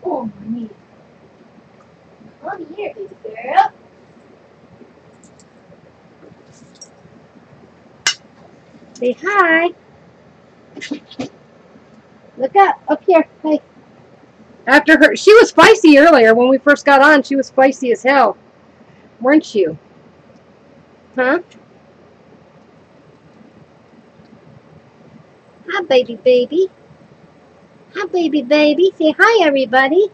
[SPEAKER 1] Oh, me. Come here, baby girl. Say hi. Look up here. Hey. After her, she was feisty earlier when we first got on. She was feisty as hell, weren't you? Huh? Hi, baby, baby. Hi, baby, baby. Say hi, everybody.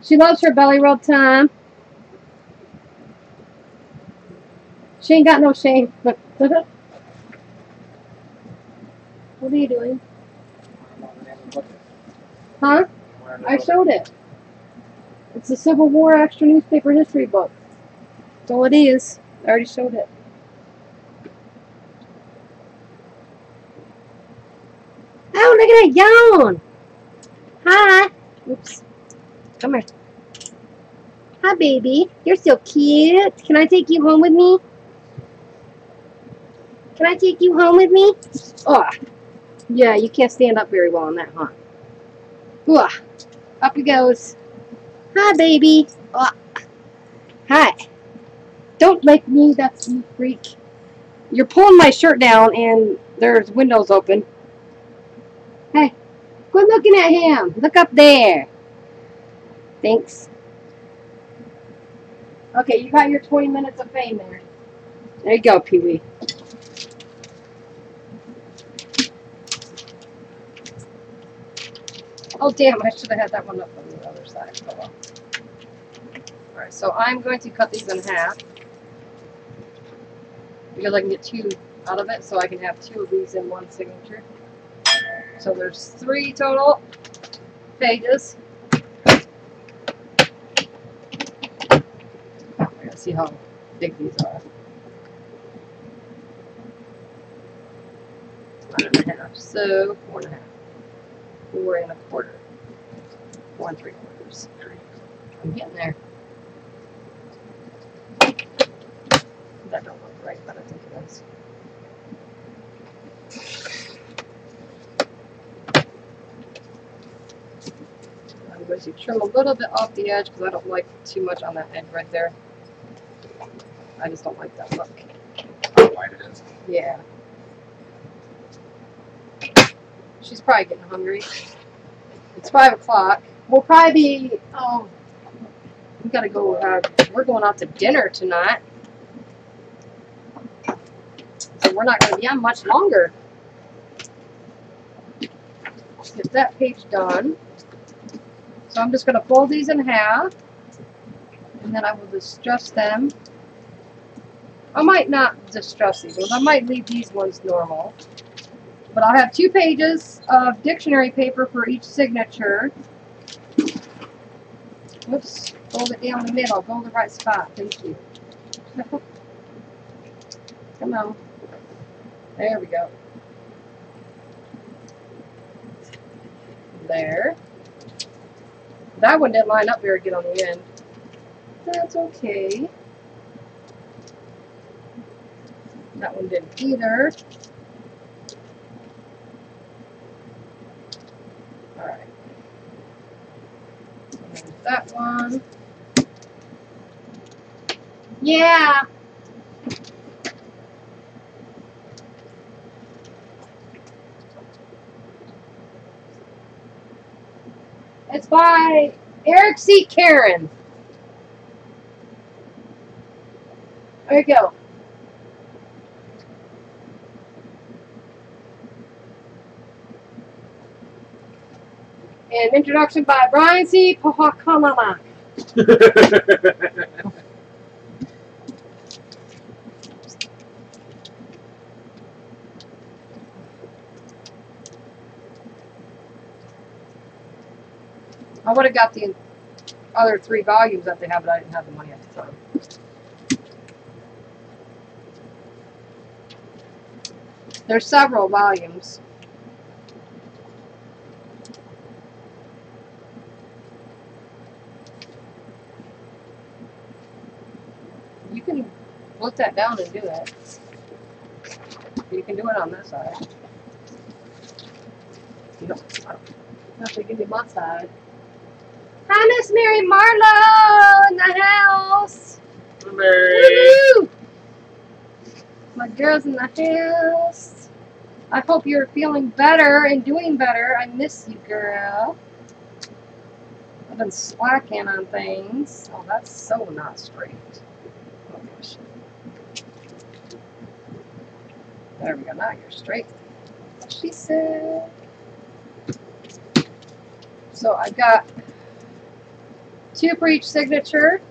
[SPEAKER 1] She loves her belly rub time. She ain't got no shame. What are you doing? Huh? I showed it. It's a Civil War extra newspaper history book. That's all it is. I already showed it. Oh, look at that yawn. Hi. Oops. Come here. Hi, baby. You're so cute. Can I take you home with me? Can I take you home with me? Oh, yeah, you can't stand up very well on that, huh? Ooh, up he goes. Hi, baby. Oh, hi. Don't like me, that's you freak. You're pulling my shirt down and there's windows open. Hey, quit looking at him. Look up there. Thanks. Okay, you got your 20 minutes of fame there. There you go, Pee-wee. Oh, damn, I should have had that one up on the other side. Oh, well. Alright, so I'm going to cut these in half. Because I can get 2 out of it, so I can have 2 of these in one signature. So there's 3 total pages. I gotta see how big these are. 1.5. So 4.5. 4 1/4. 4 3/4. I'm getting there. That don't look right, but I think it is. I'm going to trim a little bit off the edge because I don't like too much on that edge right there. I just don't like that look.
[SPEAKER 3] How wide it is.
[SPEAKER 1] Yeah. She's probably getting hungry. It's 5 o'clock. We'll probably be, we gotta go, we're going out to dinner tonight. So we're not gonna be on much longer. Get that page done. So I'm just gonna fold these in half. And then I will distress them. I might not distress these ones. I might leave these ones normal. But I'll have 2 pages of dictionary paper for each signature. Whoops, fold it down the middle. Go in the right spot. Thank you. Come on. There we go. There. That one didn't line up very good on the end. That's okay. That one didn't either. Alright. There's that one. Yeah! It's by Eric C. Karen. There you go. And introduction by Brian C. Pahakamama. I would have got the other 3 volumes that they have, but I didn't have the money at the time. There's several volumes. You can flip that down and do it. You can do it on this side. You don't have to give me my side. Hi, Miss Mary Marlowe in the house.
[SPEAKER 3] Mary.
[SPEAKER 1] My girl's in the house. I hope you're feeling better and doing better. I miss you, girl. I've been slacking on things. Oh, that's so not straight. Oh, gosh. There we go. Now you're straight. That's what she said. So I've got 2 for each signature.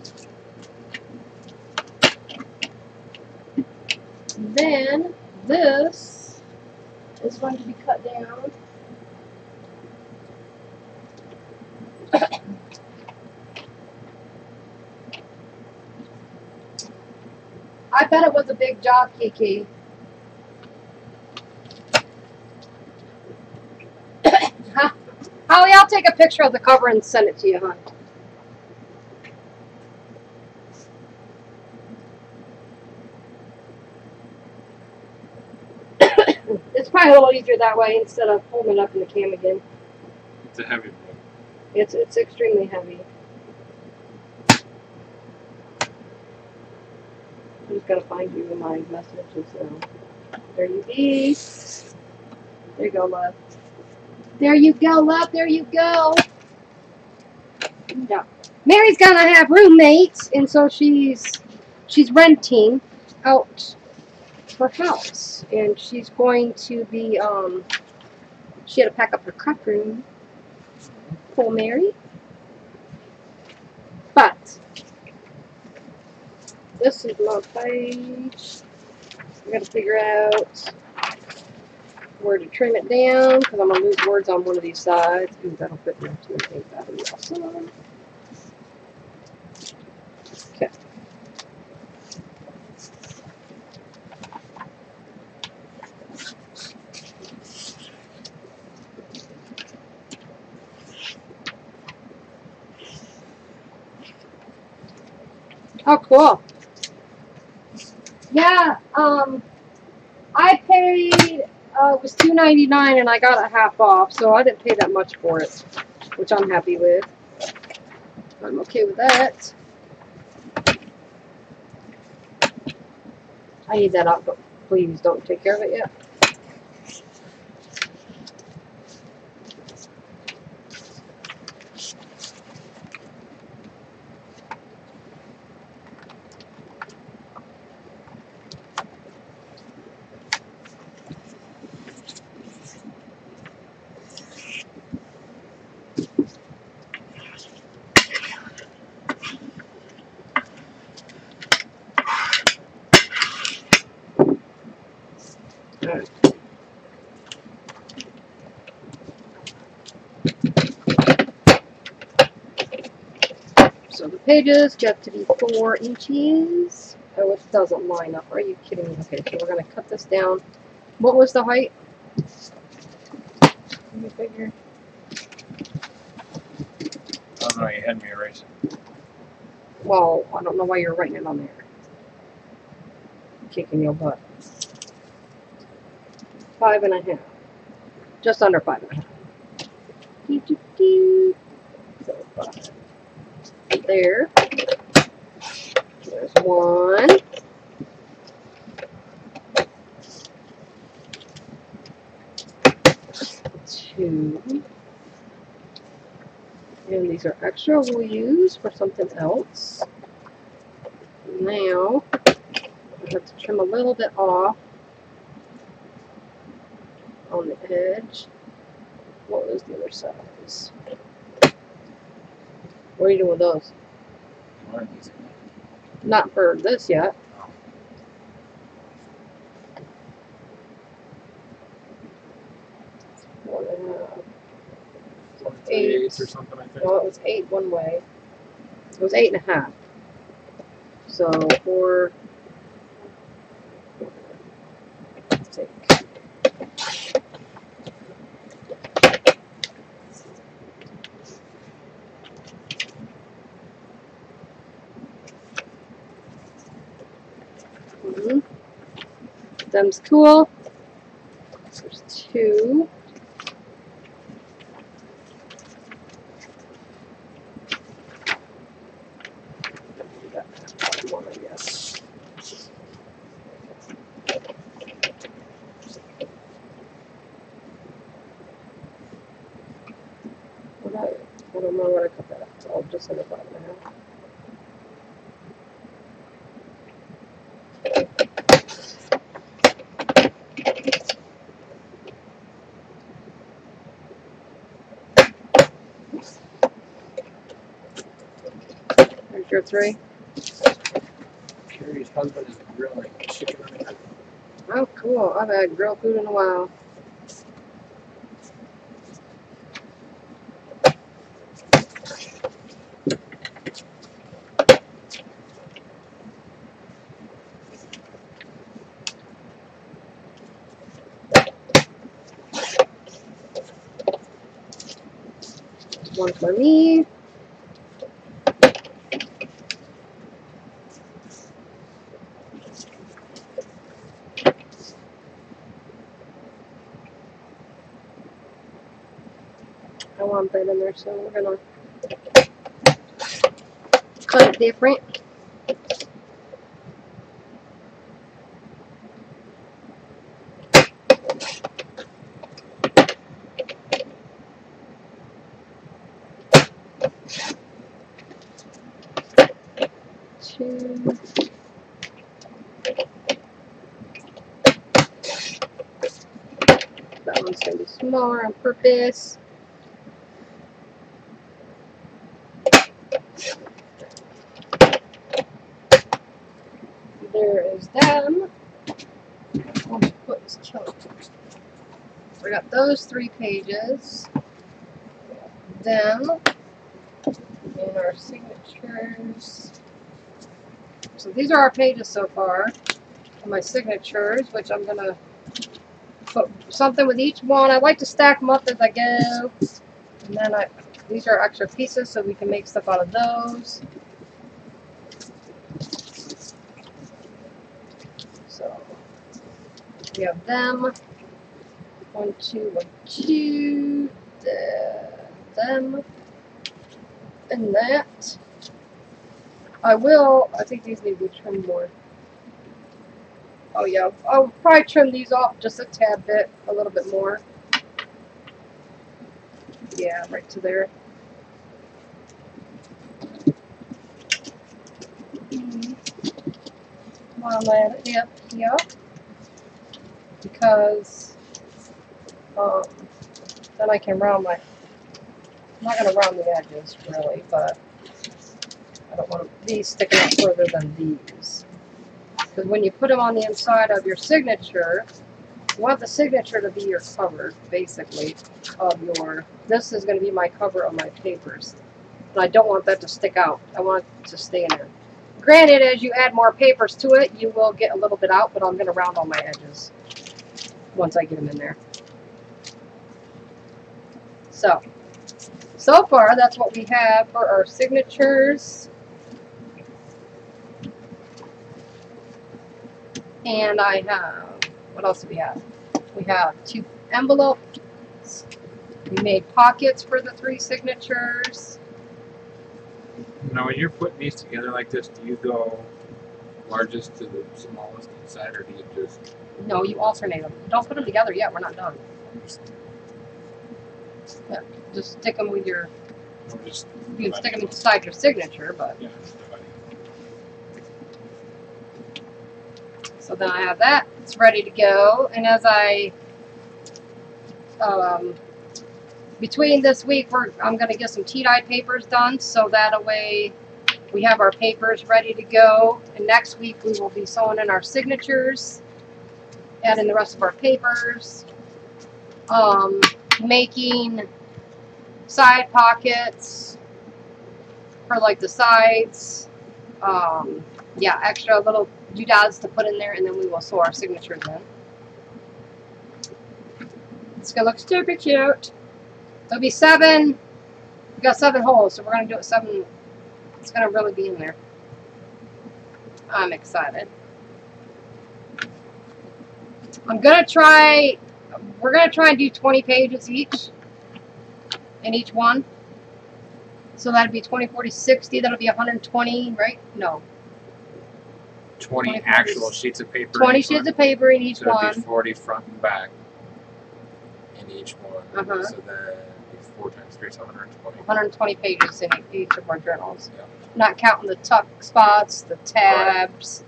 [SPEAKER 1] Then this is going to be cut down. I bet it was a big job, Kiki. Holly, I'll take a picture of the cover and send it to you, hon. a little easier that way instead of holding it up in the cam again.
[SPEAKER 2] It's a heavy book.
[SPEAKER 1] It's extremely heavy. I'm just gonna find you in my messages now. There you be. There you go, love. There you go, love. There you go. Yeah. Mary's gonna have roommates, and so she's renting out her house, and she's going to be she had to pack up her craft room for Mary. But this is my page. I gotta figure out where to trim it down because I'm gonna lose words on one of these sides. Ooh, that'll fit me up to the thing. That'll be awesome. Okay. Oh, cool. Yeah, I paid, it was $2.99 and I got it half off, so I didn't pay that much for it, which I'm happy with. I'm okay with that. I need that out, but please don't take care of it yet. Alright. So the pages get to be 4 inches. Oh, it doesn't line up. Are you kidding me? Okay, so we're going to cut this down. What was the height? Let me figure.
[SPEAKER 2] I don't know, you had me erase it.
[SPEAKER 1] Well, I don't know why you're writing it on there. Kicking your butt. 5.5. Just under 5.5. So 5. There. There's 1. 2. And these are extra we'll use for something else. Now, I have to trim a little bit off on the edge. What was the other size? What are you doing with those?
[SPEAKER 3] You want to use it?
[SPEAKER 1] Not for this yet. One and a half.
[SPEAKER 3] 8 or something, I think.
[SPEAKER 1] No, it was 8 one way. It was 8.5. So 4. Let's take. Them's cool. There's 2. One, I guess. I don't know what I cut that up, so I'll just set it 5.5. There's your 3.
[SPEAKER 3] Carrie's husband is grilling chicken on it.
[SPEAKER 1] Oh, cool. I've had grilled food in a while. One for me. don't want that in there, so we're gonna cut it different. Two. That one's gonna be smaller on purpose. There is them. Let's put this chunk. We got those 3 pages. Them. And our signatures. So these are our pages so far. My signatures, which I'm gonna put something with each one. I like to stack them up as I go. And then these are extra pieces so we can make stuff out of those. So we have them. 1, 2, 1, 2. Them. And that. I think these need to be trimmed more. Oh yeah, I'll probably trim these off just a tad bit, a little bit more. Yeah, right to there. While I'm at it up here, because then I can round my. I'm not gonna round the edges really, but I don't want these sticking out further than these. Because when you put them on the inside of your signature, you want the signature to be your cover, basically, of your. This is going to be my cover of my papers. And I don't want that to stick out. I want it to stay in there. Granted, as you add more papers to it, you will get a little bit out, but I'm going to round all my edges once I get them in there. So far, that's what we have for our signatures. And I have, what else do we have? We have 2 envelopes. We made pockets for the 3 signatures.
[SPEAKER 2] Now, when you're putting these together like this, do you go largest to the smallest inside, or do you just...
[SPEAKER 1] No, you alternate them. Don't put them together yet. We're not done. Yeah, just stick them with your... You can stick them inside your signature, but...
[SPEAKER 3] Yeah.
[SPEAKER 1] So then I have that. It's ready to go. And as I... between this week, I'm going to get some tea-dye papers done, so that way we have our papers ready to go. And next week we will be sewing in our signatures, adding the rest of our papers, making side pockets for like the sides. Yeah, extra little doodads to put in there, and then we will sew our signatures in. It's going to look super cute. There'll be 7. We got 7 holes, so we're going to do it 7. It's going to really be in there. I'm excited. We're going to try and do 20 pages each in each one. So that'd be 20, 40, 60. That'll be 120, right? No.
[SPEAKER 2] 20 actual sheets of paper.
[SPEAKER 1] 20 sheets of paper in each one.
[SPEAKER 2] So it'd be 40 front and back in each one. So then it'd be 4 times 3, so 120. 120
[SPEAKER 1] pages in each of our journals.
[SPEAKER 2] Yeah.
[SPEAKER 1] Not counting the tuck spots, the tabs,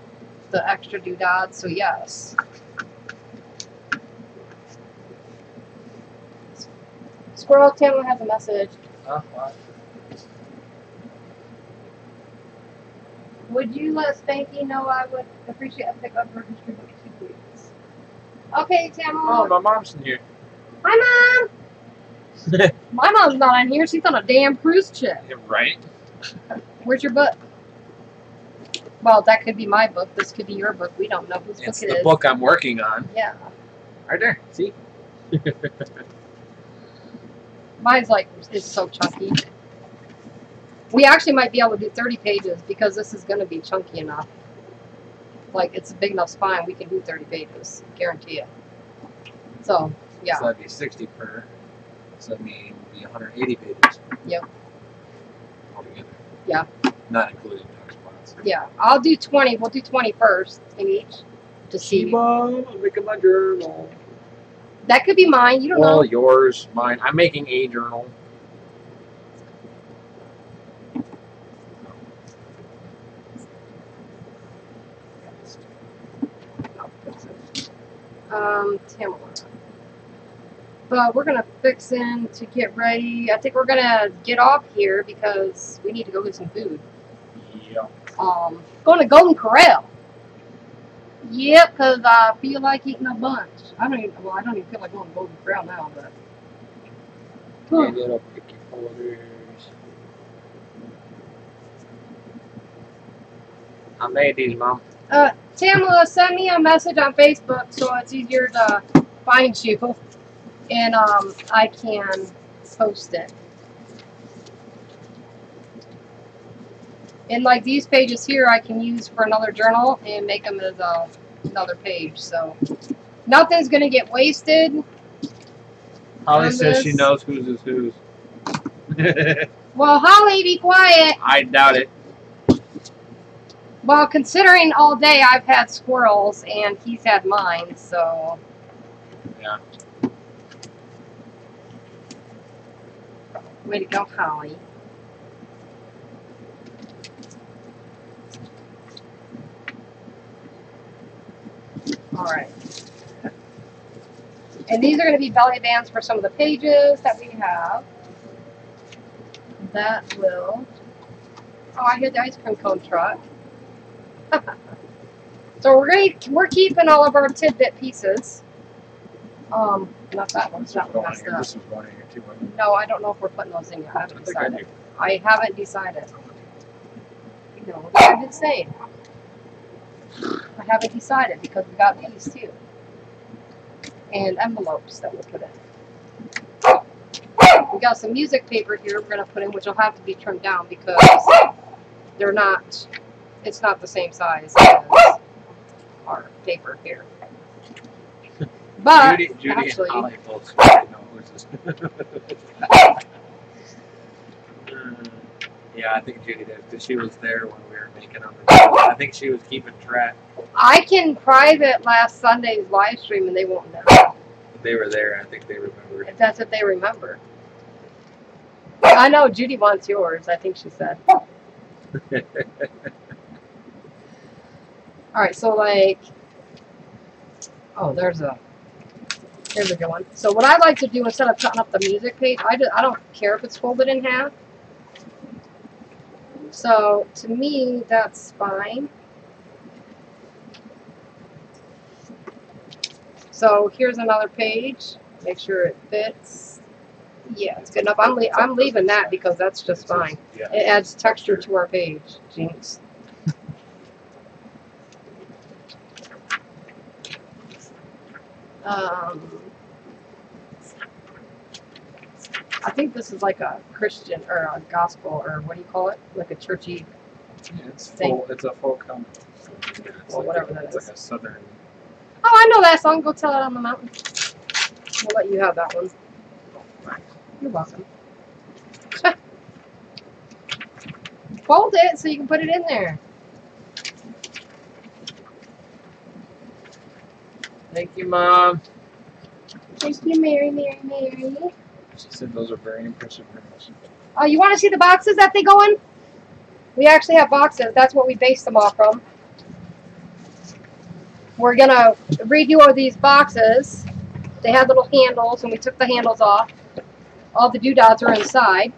[SPEAKER 1] the extra doodads. So yes. Squirrel Channel has a message.
[SPEAKER 3] What?
[SPEAKER 1] Would you let Spanky know I would appreciate a pickup for history book too, please? Okay, Tamara.
[SPEAKER 2] Oh, my mom's in here.
[SPEAKER 1] Hi, Mom. My mom's not on here. She's on a damn cruise ship.
[SPEAKER 2] Yeah, right?
[SPEAKER 1] Where's your book? Well, that could be my book. This could be your book. We don't know whose book it is.
[SPEAKER 2] It's the book I'm working on.
[SPEAKER 1] Yeah.
[SPEAKER 2] Right there. See?
[SPEAKER 1] Mine's like, it's so chunky. We actually might be able to do 30 pages because this is going to be chunky enough. Like, it's a big enough spine. We can do 30 pages. Guarantee it. So, yeah.
[SPEAKER 2] So that'd be 60 per. So that means 180 pages.
[SPEAKER 1] Yep.
[SPEAKER 2] Altogether.
[SPEAKER 1] Yeah.
[SPEAKER 2] Not including dark spots.
[SPEAKER 1] Yeah, I'll do 20. We'll do 20 first in each to see.
[SPEAKER 2] Mom, I'm making my journal.
[SPEAKER 1] That could be mine. You don't know.
[SPEAKER 2] Well, yours, mine. I'm making a journal.
[SPEAKER 1] Tamala. But we're gonna fix in to get ready. I think we're gonna get off here because we need to go get some food.
[SPEAKER 2] Yeah.
[SPEAKER 1] Going to Golden Corral. Yep, because I feel like eating a bunch. I don't even feel like going to Golden Corral now, but.
[SPEAKER 2] Hey, little picky folders. I made these, Mom.
[SPEAKER 1] Tamala, send me a message on Facebook so it's easier to find you, and I can post it. And like these pages here, I can use for another journal and make them as another page. So nothing's gonna get wasted.
[SPEAKER 2] Holly says she knows whose is whose.
[SPEAKER 1] Well, Holly, be quiet.
[SPEAKER 2] I doubt it.
[SPEAKER 1] Well, considering all day I've had squirrels and he's had mine, so.
[SPEAKER 2] Yeah.
[SPEAKER 1] Way to go, Holly. Alright. And these are going to be belly bands for some of the pages that we have. That will. Oh, I hear the ice cream cone truck. So we're keeping all of our tidbit pieces. Not that one. That one messed up.
[SPEAKER 2] This is going in here too.
[SPEAKER 1] No, I don't know if we're putting those in yet. I haven't
[SPEAKER 2] I think I
[SPEAKER 1] decided.
[SPEAKER 2] do.
[SPEAKER 1] I haven't decided. No, I've been saying. I haven't decided because we got these too. And envelopes that we'll put in. We got some music paper here we're going to put in, which will have to be trimmed down because they're not, it's not the same size as our paper here. But
[SPEAKER 2] Judy
[SPEAKER 1] actually,
[SPEAKER 2] and Holly both know who's this. Yeah, I think Judy did because she was there when we were making them. I think she was keeping track.
[SPEAKER 1] I can private last Sunday's live stream and they won't know.
[SPEAKER 2] They were there. I think they remembered.
[SPEAKER 1] If that's what they remember. I know Judy wants yours, I think she said. Alright, so like, oh, there's a good one. So what I like to do instead of cutting up the music page, I don't care if it's folded in half. So to me, that's fine. So here's another page. Make sure it fits. Yeah, it's good enough. I'm leaving that because that's just fine. It adds texture to our page. Jinx. I think this is like a Christian or a gospel or what do you call it? Like a churchy.
[SPEAKER 2] Yeah, it's
[SPEAKER 1] thing.
[SPEAKER 2] full. It's a folk hum. Yeah,
[SPEAKER 1] Well, whatever that is.
[SPEAKER 2] It's like a southern.
[SPEAKER 1] Oh, I know that song. Go tell it on the mountain. We'll let you have that one. You're welcome. Fold it so you can put it in there.
[SPEAKER 2] Thank you, Mom.
[SPEAKER 1] Thank you, Mary, Mary, Mary.
[SPEAKER 2] She said those are very impressive journals.
[SPEAKER 1] Oh, you want to see the boxes that they go in? We actually have boxes. That's what we based them off from. We're going to redo these boxes. They had little handles, and we took the handles off. All the doodads are inside.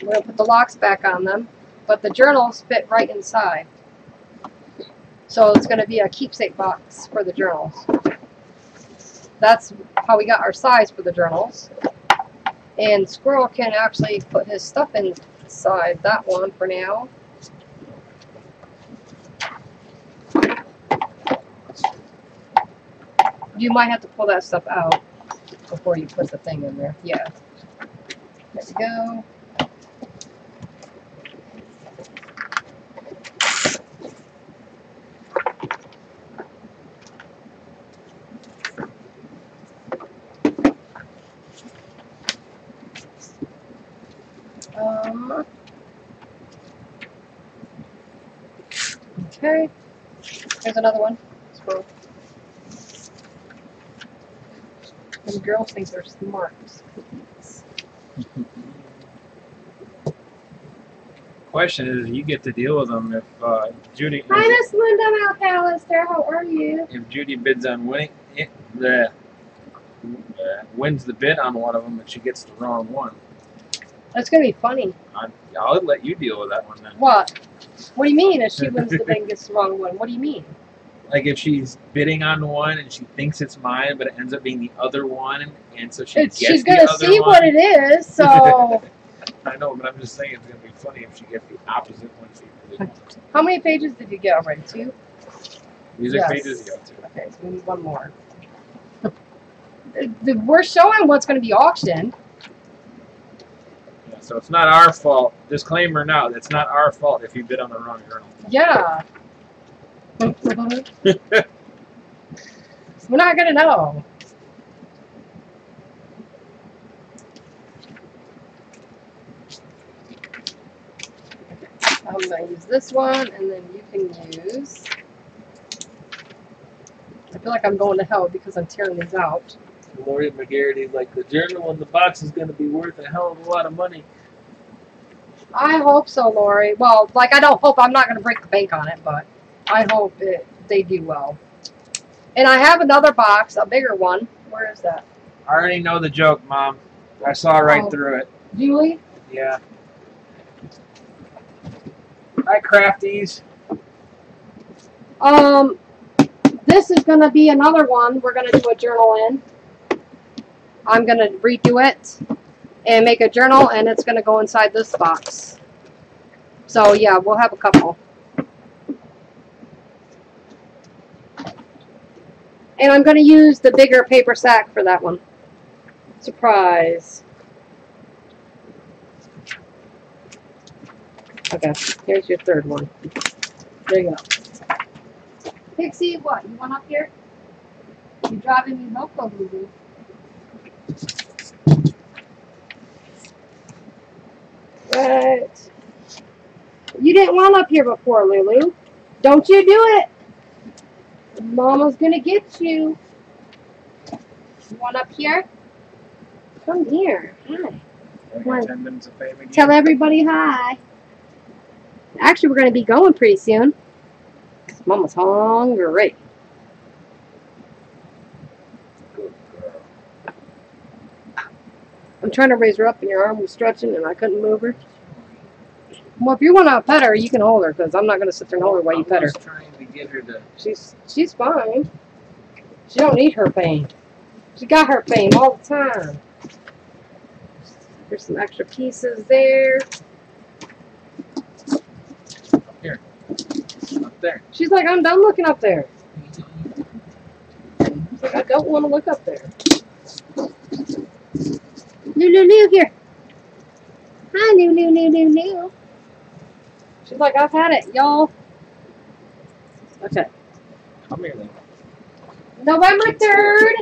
[SPEAKER 1] We're going to put the locks back on them, but the journals fit right inside. So it's going to be a keepsake box for the journals. That's how we got our size for the journals. And Squirrel can actually put his stuff inside that one for now. You might have to pull that stuff out before you put the thing in there. Yeah. There we go. Mama. Okay. Here's another one. Squirrel. Them girls think they're smart.
[SPEAKER 2] Question is, you get to deal with them if Judy.
[SPEAKER 1] Hi, Miss Linda McAllister. How are you?
[SPEAKER 2] If Judy bids on winning, wins the bid on one of them, and she gets the wrong one.
[SPEAKER 1] That's gonna be funny.
[SPEAKER 2] I'll let you deal with that one then.
[SPEAKER 1] What? What do you mean if she wins the bid and gets the wrong one? What do you mean?
[SPEAKER 2] Like if she's bidding on one and she thinks it's mine, but it ends up being the other one, and so she's
[SPEAKER 1] She's gonna see
[SPEAKER 2] one.
[SPEAKER 1] what it is, so.
[SPEAKER 2] I know, but I'm just saying it's gonna be funny if she gets the opposite one she really wants.
[SPEAKER 1] How many pages did you get already? 2?
[SPEAKER 2] These are
[SPEAKER 1] Yes.
[SPEAKER 2] pages you got to.
[SPEAKER 1] Okay, so we need one more. We're showing what's going to be auctioned.
[SPEAKER 2] Yeah, so it's not our fault. Disclaimer now, it's not our fault if you bid on the wrong journal.
[SPEAKER 1] Yeah. We're not going to know. I'm going to use this one, and then you can use... I feel like I'm going to hell because I'm tearing these out.
[SPEAKER 3] Lori McGarrity's like, the journal in the box is going to be worth a hell of a lot of money.
[SPEAKER 1] I hope so, Lori. Well, like, I don't hope. I'm not going to break the bank on it, but I hope they do well. And I have another box, a bigger one. Where is that?
[SPEAKER 2] I already know the joke, Mom. I saw right through it.
[SPEAKER 1] Julie?
[SPEAKER 2] Yeah. Hi, Crafties.
[SPEAKER 1] This is going to be another one we're going to do a journal in. I'm going to redo it and make a journal, and it's going to go inside this box. So, yeah, we'll have a couple. And I'm going to use the bigger paper sack for that one. Surprise. Okay, here's your third one. There you go. Pixie, what? You want up here? You're driving me loco, Lulu. Right. You didn't want up here before, Lulu. Don't you do it. Mama's gonna get you. You want up here? Come here. Hi.
[SPEAKER 2] Like 10 minutes of fame again.
[SPEAKER 1] Tell everybody hi. Actually, we're gonna be going pretty soon. Mama's hungry. I'm trying to raise her up, and your arm was stretching, and I couldn't move her. Well, if you want to pet her, you can hold her, because I'm not going to sit there and hold her while you pet her.
[SPEAKER 2] I was trying to get her to...
[SPEAKER 1] She's fine. She don't need her pain. She got her pain all the time. There's some extra pieces there.
[SPEAKER 2] Here. Up there.
[SPEAKER 1] She's like, I'm done looking up there. She's like, I don't want to look up there. Lulu, here. Hi, Lulu. She's like, I've had it, y'all. Okay.
[SPEAKER 2] Come here, then.
[SPEAKER 1] November 3rd.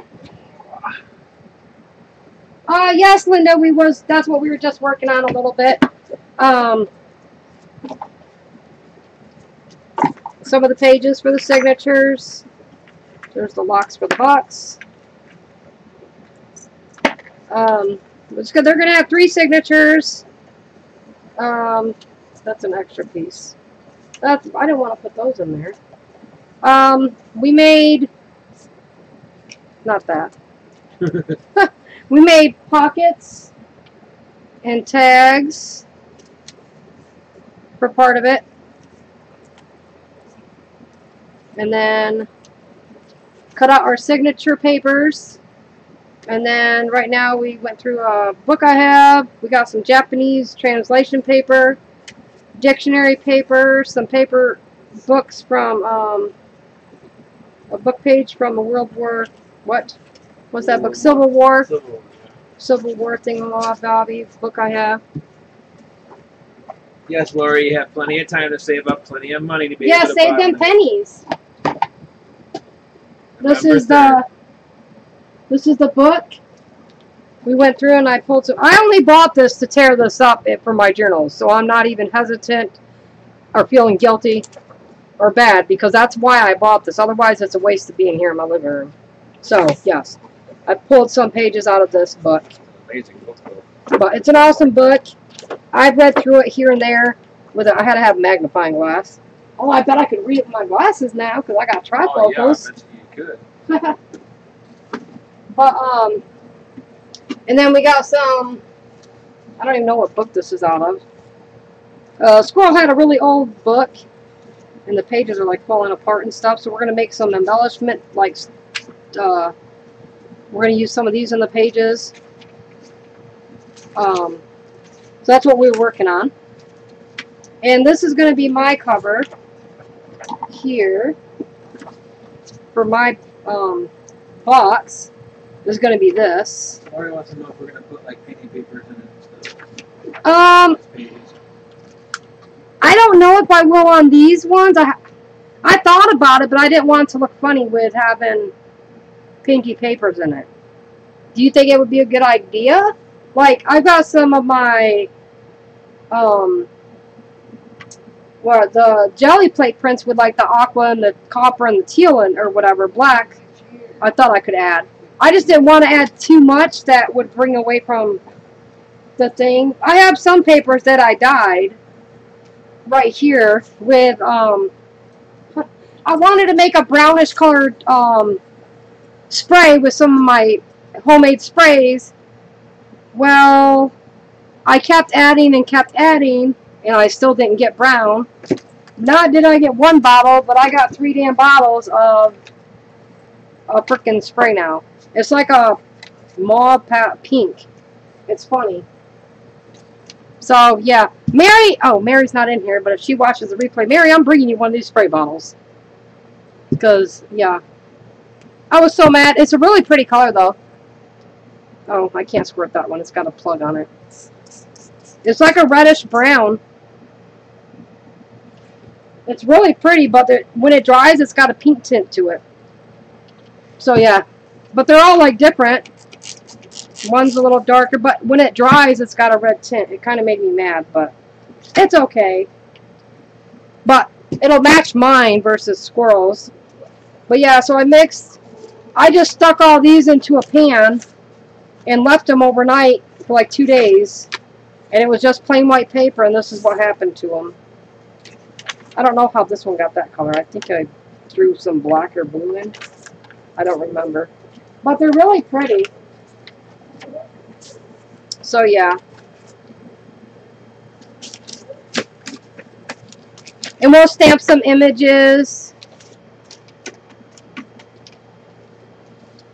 [SPEAKER 1] Yes, Linda, that's what we were just working on a little bit. Some of the pages for the signatures. There's the locks for the box. They're going to have 3 signatures. That's an extra piece. I didn't want to put those in there. We made, not that. We made pockets and tags for part of it. And then cut out our signature papers. And then right now we went through a book I have. We got some Japanese translation paper, dictionary paper, some paper books from a book page from a World War, what's that book? Civil War. Civil War thing off Bobby book I have.
[SPEAKER 2] Yes, Lori, you have plenty of time to save up plenty of money to be able to
[SPEAKER 1] save them pennies. This is the book. we went through and I pulled some. I only bought this to tear this up for my journals, so I'm not even hesitant or feeling guilty or bad, because that's why I bought this. Otherwise, it's a waste of being here in my living room. So, yes, I pulled some pages out of this book.
[SPEAKER 2] Amazing book, though.
[SPEAKER 1] But it's an awesome book. I've read through it here and there. I had to have a magnifying glass. Oh, I bet I could read it with my glasses now because I got trifocals.
[SPEAKER 2] Oh, yeah, I bet you could.
[SPEAKER 1] But, and then we got some, I don't even know what book this is out of. Squirrel had a really old book, and the pages are like falling apart and stuff, so we're going to make some embellishment, like, we're going to use some of these in the pages. So that's what we were working on. And this is going to be my cover here for my box. Is going to be this.
[SPEAKER 3] Lori wants to know if we're going to put like painting papers in it and stuff. Pages.
[SPEAKER 1] I don't know if I will on these ones. I thought about it, but I didn't want to look funny with having pinky papers in it. Do you think it would be a good idea? Like, I've got some of my the jelly plate prints with like the aqua and the copper and the teal and or whatever black. I thought I could add. I just didn't want to add too much that would bring away from the thing. I have some papers that I dyed right here with I wanted to make a brownish colored spray with some of my homemade sprays. Well, I kept adding and I still didn't get brown. Not did I get one bottle, but I got 3 damn bottles of a frickin' spray now. It's like a mauve pink. It's funny. So, yeah. Mary, oh, Mary's not in here, but if she watches the replay, Mary, I'm bringing you one of these spray bottles. Because, yeah. I was so mad. It's a really pretty color, though. Oh, I can't squirt that one. It's got a plug on it. It's like a reddish brown. It's really pretty, but when it dries, it's got a pink tint to it. So, yeah. But they're all, like, different. One's a little darker, but when it dries, it's got a red tint. It kind of made me mad, but it's okay. But it'll match mine versus Squirrel's. But, yeah, so I just stuck all these into a pan and left them overnight for, like, 2 days. And it was just plain white paper, and this is what happened to them. I don't know how this one got that color. I think I threw some black or blue in. I don't remember. But they're really pretty. So, yeah. And we'll stamp some images.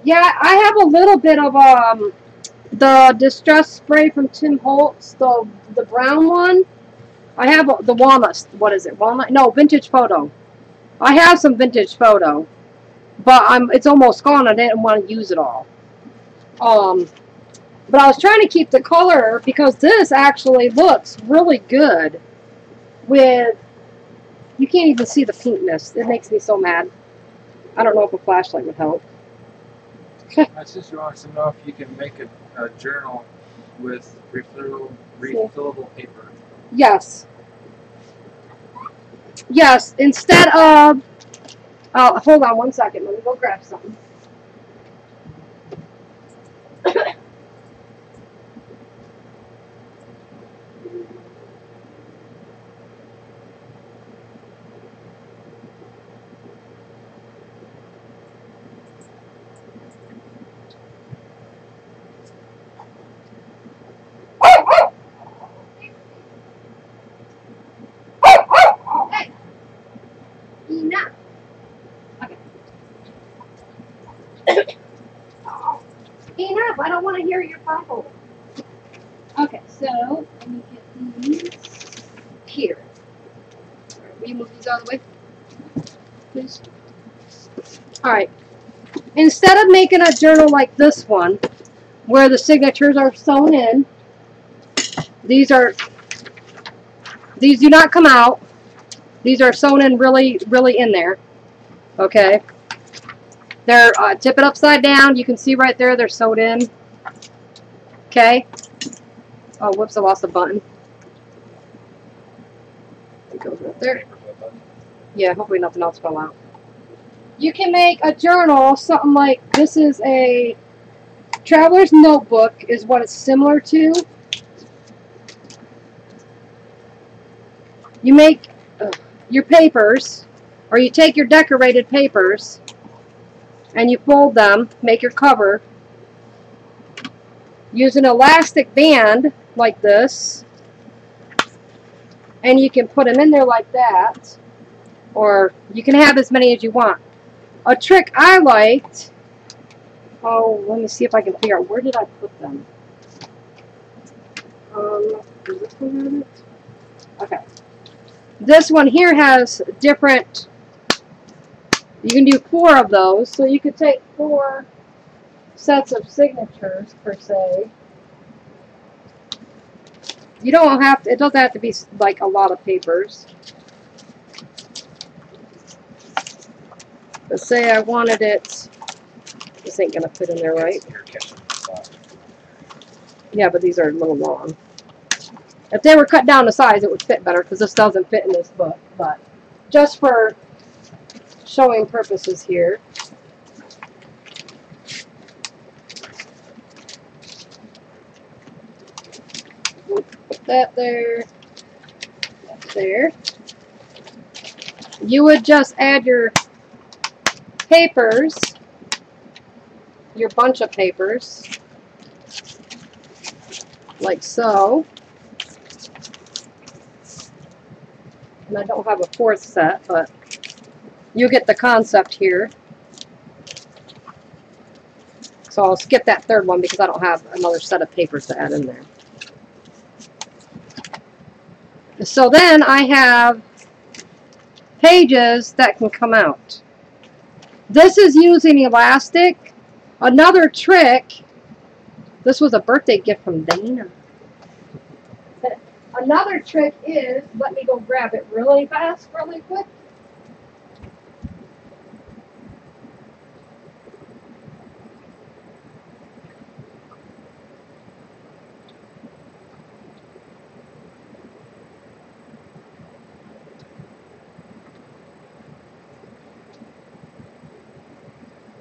[SPEAKER 1] Yeah, I have a little bit of the Distress Spray from Tim Holtz, the brown one. I have the walnut. What is it? Walnut? No, Vintage Photo. I have some Vintage Photo. But it's almost gone. I didn't want to use it all. But I was trying to keep the color because this actually looks really good with, you can't even see the pinkness. It makes me so mad. I don't know if a flashlight would help.
[SPEAKER 3] My sister wants to know if you can make a journal with refillable paper.
[SPEAKER 1] Yes. Yes, instead of, hold on 1 second. Let me go grab something. Enough. Okay. Enough. I don't want to hear your bubble. Okay, so let me get these here. Will you move these out of the way, please? Alright. Instead of making a journal like this one, where the signatures are sewn in, these do not come out. These are sewn in really, really in there. Okay. They're, tip it upside down. You can see right there they're sewed in. Okay. Oh, whoops! I lost the button. It goes right there. Yeah. Hopefully nothing else fell out. You can make a journal, something like this is a traveler's notebook is what it's similar to. You make your papers, or you take your decorated papers and you fold them, make your cover. Use an elastic band like this, and you can put them in there like that, or you can have as many as you want. A trick I liked, oh, let me see if I can figure out, where did I put them? Does this one have it? Okay. This one here has different, you can do 4 of those, so you could take 4 sets of signatures per se. You don't have to, it doesn't have to be like a lot of papers. But say I wanted it, this ain't gonna fit in there, right? Yeah, but these are a little long. If they were cut down to size, it would fit better, because this doesn't fit in this book. But just for showing purposes here. Put that there. That there. You would just add your papers, your bunch of papers, like so. And I don't have a 4th set, but you get the concept here. So I'll skip that 3rd one because I don't have another set of papers to add in there. So then I have pages that can come out. This is using elastic. Another trick, this was a birthday gift from Dana. Another trick is, let me go grab it really fast, really quick.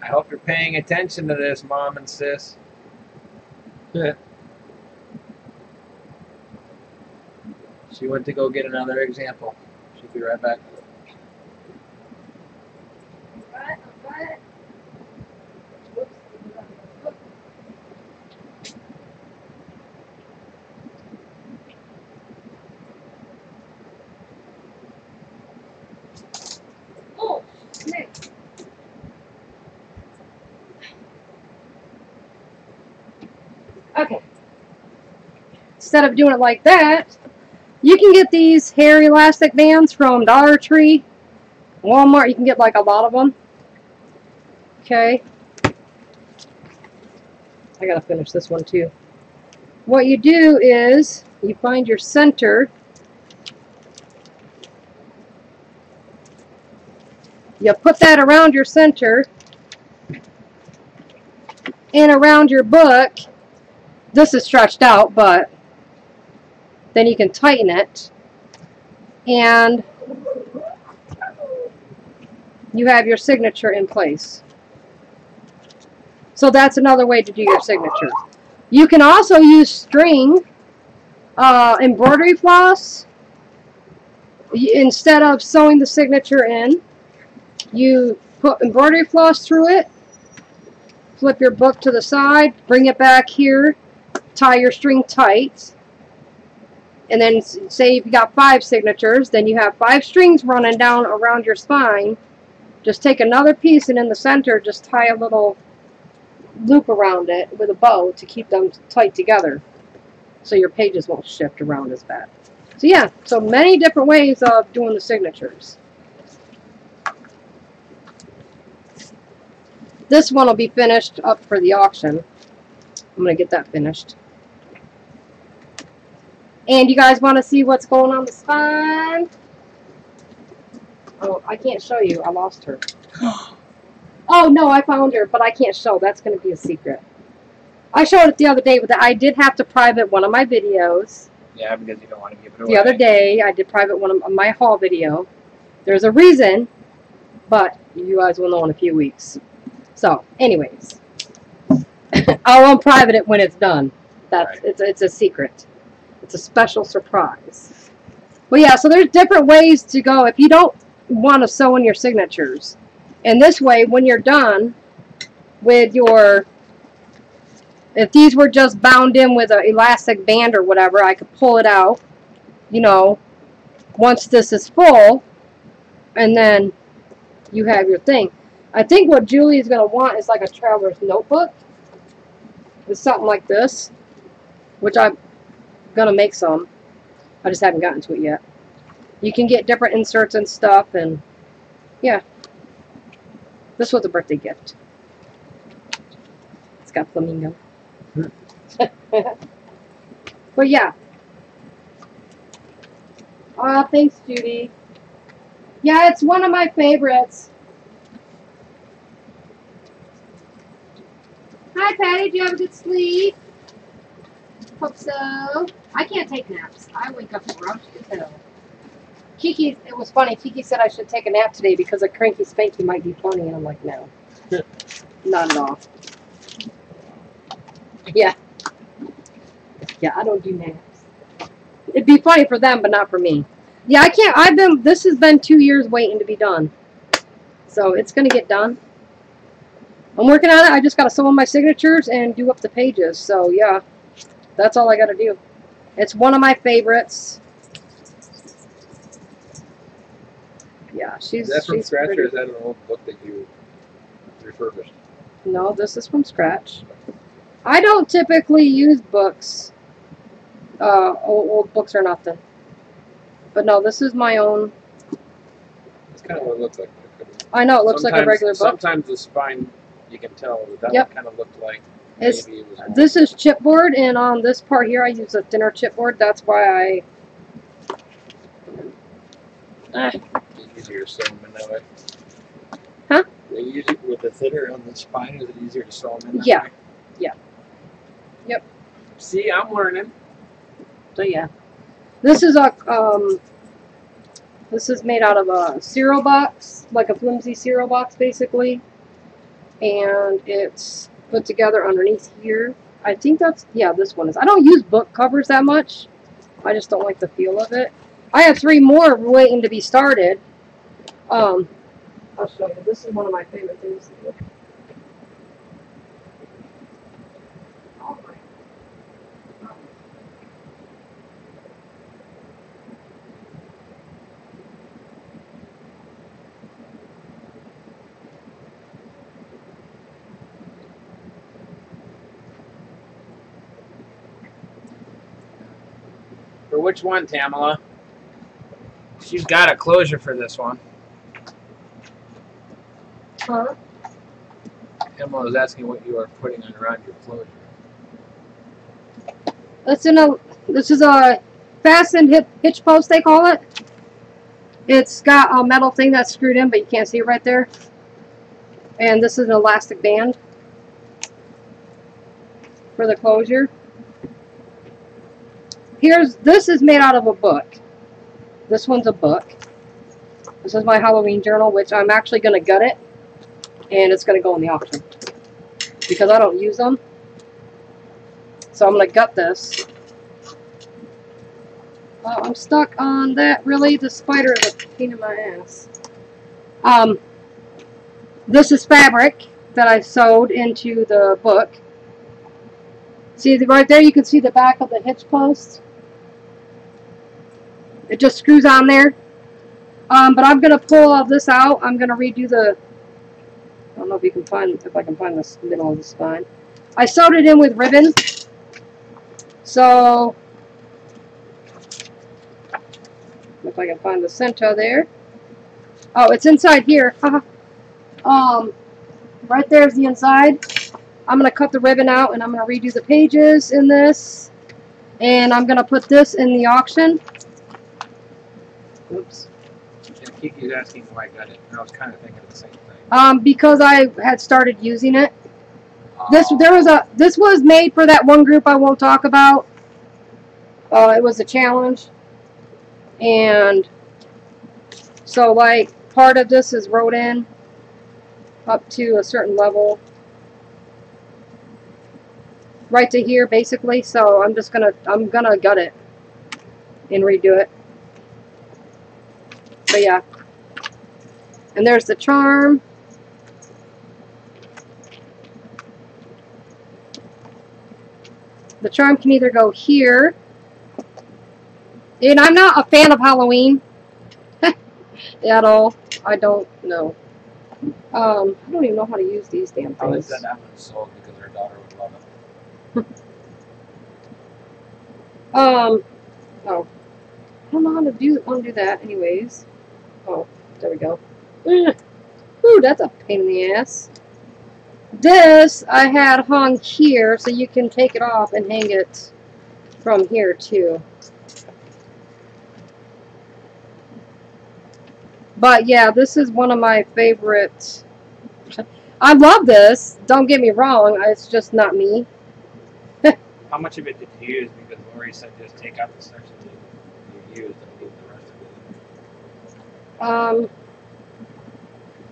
[SPEAKER 2] I hope you're paying attention to this, Mom and Sis.
[SPEAKER 3] Yeah.
[SPEAKER 2] She went to go get another example. She'll be right back.
[SPEAKER 1] Alright, alright. Whoops. Oh, snake. Okay. Instead of doing it like that, you can get these hair elastic bands from Dollar Tree, Walmart. You can get like a lot of them. Okay. I gotta finish this one too. What you do is you find your center. You put that around your center and around your book. This is stretched out, but then you can tighten it, and you have your signature in place. So that's another way to do your signature. You can also use string, embroidery floss. Instead of sewing the signature in, you put embroidery floss through it, flip your book to the side, bring it back here, tie your string tight. And then say if you got 5 signatures, then you have 5 strings running down around your spine. Just take another piece and in the center just tie a little loop around it with a bow to keep them tight together so your pages won't shift around as bad. So yeah, so many different ways of doing the signatures. This one will be finished up for the auction. I'm going to get that finished. And you guys want to see what's going on the spine? Oh, I can't show you. I lost her. Oh, no, I found her, but I can't show. That's going to be a secret. I showed it the other day, but I did have to private one of my videos.
[SPEAKER 2] Yeah, because you don't want to give it away.
[SPEAKER 1] The other day, I did private one of my haul video. There's a reason, but you guys will know in a few weeks. So, anyways, I'll unprivate it when it's done. That's
[SPEAKER 2] Right.
[SPEAKER 1] it's a secret. It's a special surprise. But yeah, so there's different ways to go if you don't want to sew in your signatures. And this way, when you're done with your, if these were just bound in with an elastic band or whatever, I could pull it out, you know, once this is full, and then you have your thing. I think what Julie is going to want is like a traveler's notebook. It's something like this, which I'm going to make some. I just haven't gotten to it yet. You can get different inserts and stuff, and yeah. This was a birthday gift. It's got flamingo. But yeah. Thanks, Judy. Yeah, it's one of my favorites. Hi, Patty. Did you have a good sleep? Hope so. I can't take naps. I wake up rushed as hell. Kiki, it was funny. Kiki said I should take a nap today because a cranky spanky might be funny, and I'm like, no. Not at all. Yeah. Yeah, I don't do naps. It'd be funny for them, but not for me. Yeah, I can't. This has been 2 years waiting to be done. So it's going to get done. I'm working on it. I just got to sew in my signatures and do up the pages. So yeah, that's all I got to do. It's one of my favorites. Yeah, she's.
[SPEAKER 3] Is that from
[SPEAKER 1] she's
[SPEAKER 3] scratch,
[SPEAKER 1] pretty.
[SPEAKER 3] or is that an old book that you refurbished?
[SPEAKER 1] No, this is from scratch. I don't typically use books, old books or nothing. But no, this is my own.
[SPEAKER 3] That's kind of what it looks like.
[SPEAKER 1] I know, it looks like a regular book.
[SPEAKER 3] Sometimes the spine, you can tell that
[SPEAKER 1] Yep.
[SPEAKER 3] one kind of looked like
[SPEAKER 1] It's,
[SPEAKER 3] maybe it was more.
[SPEAKER 1] this is chipboard, and on this part here I use a thinner chipboard. That's why
[SPEAKER 3] It's easier to sew them in that way.
[SPEAKER 1] Huh?
[SPEAKER 3] They use it with the thinner on the spine. Is it easier to sew them in that
[SPEAKER 1] Yeah.
[SPEAKER 3] way?
[SPEAKER 1] Yeah. Yep.
[SPEAKER 3] See, I'm learning.
[SPEAKER 1] So yeah, this is a this is made out of a cereal box, like a flimsy cereal box basically, and it's put together underneath here. I think that's, yeah, this one is. I don't use book covers that much. I just don't like the feel of it. I have 3 more waiting to be started. I'll show you. This is one of my favorite things to do. All right.
[SPEAKER 2] For which one, Tamala? She's got a closure for this one.
[SPEAKER 1] Huh?
[SPEAKER 2] Tamala was asking what you are putting around your closure.
[SPEAKER 1] This is a fastened hitch post, they call it. It's got a metal thing that's screwed in, but you can't see it right there. And this is an elastic band for the closure. This is made out of a book. This one's a book. This is my Halloween journal, which I'm actually going to gut it, and it's going to go in the auction because I don't use them. So I'm going to gut this. Oh, I'm stuck on that. Really, the spider is a pain in my ass. This is fabric that I sewed into the book. See, right there you can see the back of the hitch post. It just screws on there. But I'm going to pull all this out. I'm going to redo the, I don't know if I can find the middle of the spine. I sewed it in with ribbon. So, if I can find the center there. Oh, it's inside here. Right there's the inside. I'm going to cut the ribbon out and I'm going to redo the pages in this. And I'm going to put this in the auction. Oops.
[SPEAKER 2] And Kiki's asking why I got it. And I was kind of thinking the same thing.
[SPEAKER 1] Because I had started using it. This was made for that one group I won't talk about. It was a challenge, and so like part of this is wrote in up to a certain level, right to here basically. So I'm gonna gut it and redo it. But yeah, and there's the charm. The charm can either go here, and I'm not a fan of Halloween at all. I don't know. I don't even know how to use these damn
[SPEAKER 3] Probably
[SPEAKER 1] things.
[SPEAKER 3] said that one sold because her daughter would love it.
[SPEAKER 1] Oh, I don't know how to undo that. Anyways, oh, there we go. Ooh, that's a pain in the ass. This I had hung here, so you can take it off and hang it from here too. But yeah, this is one of my favorites. I love this. Don't get me wrong. It's just not me.
[SPEAKER 3] How much of it did you use? Because Lori said just take out the section you used and leave the rest of it.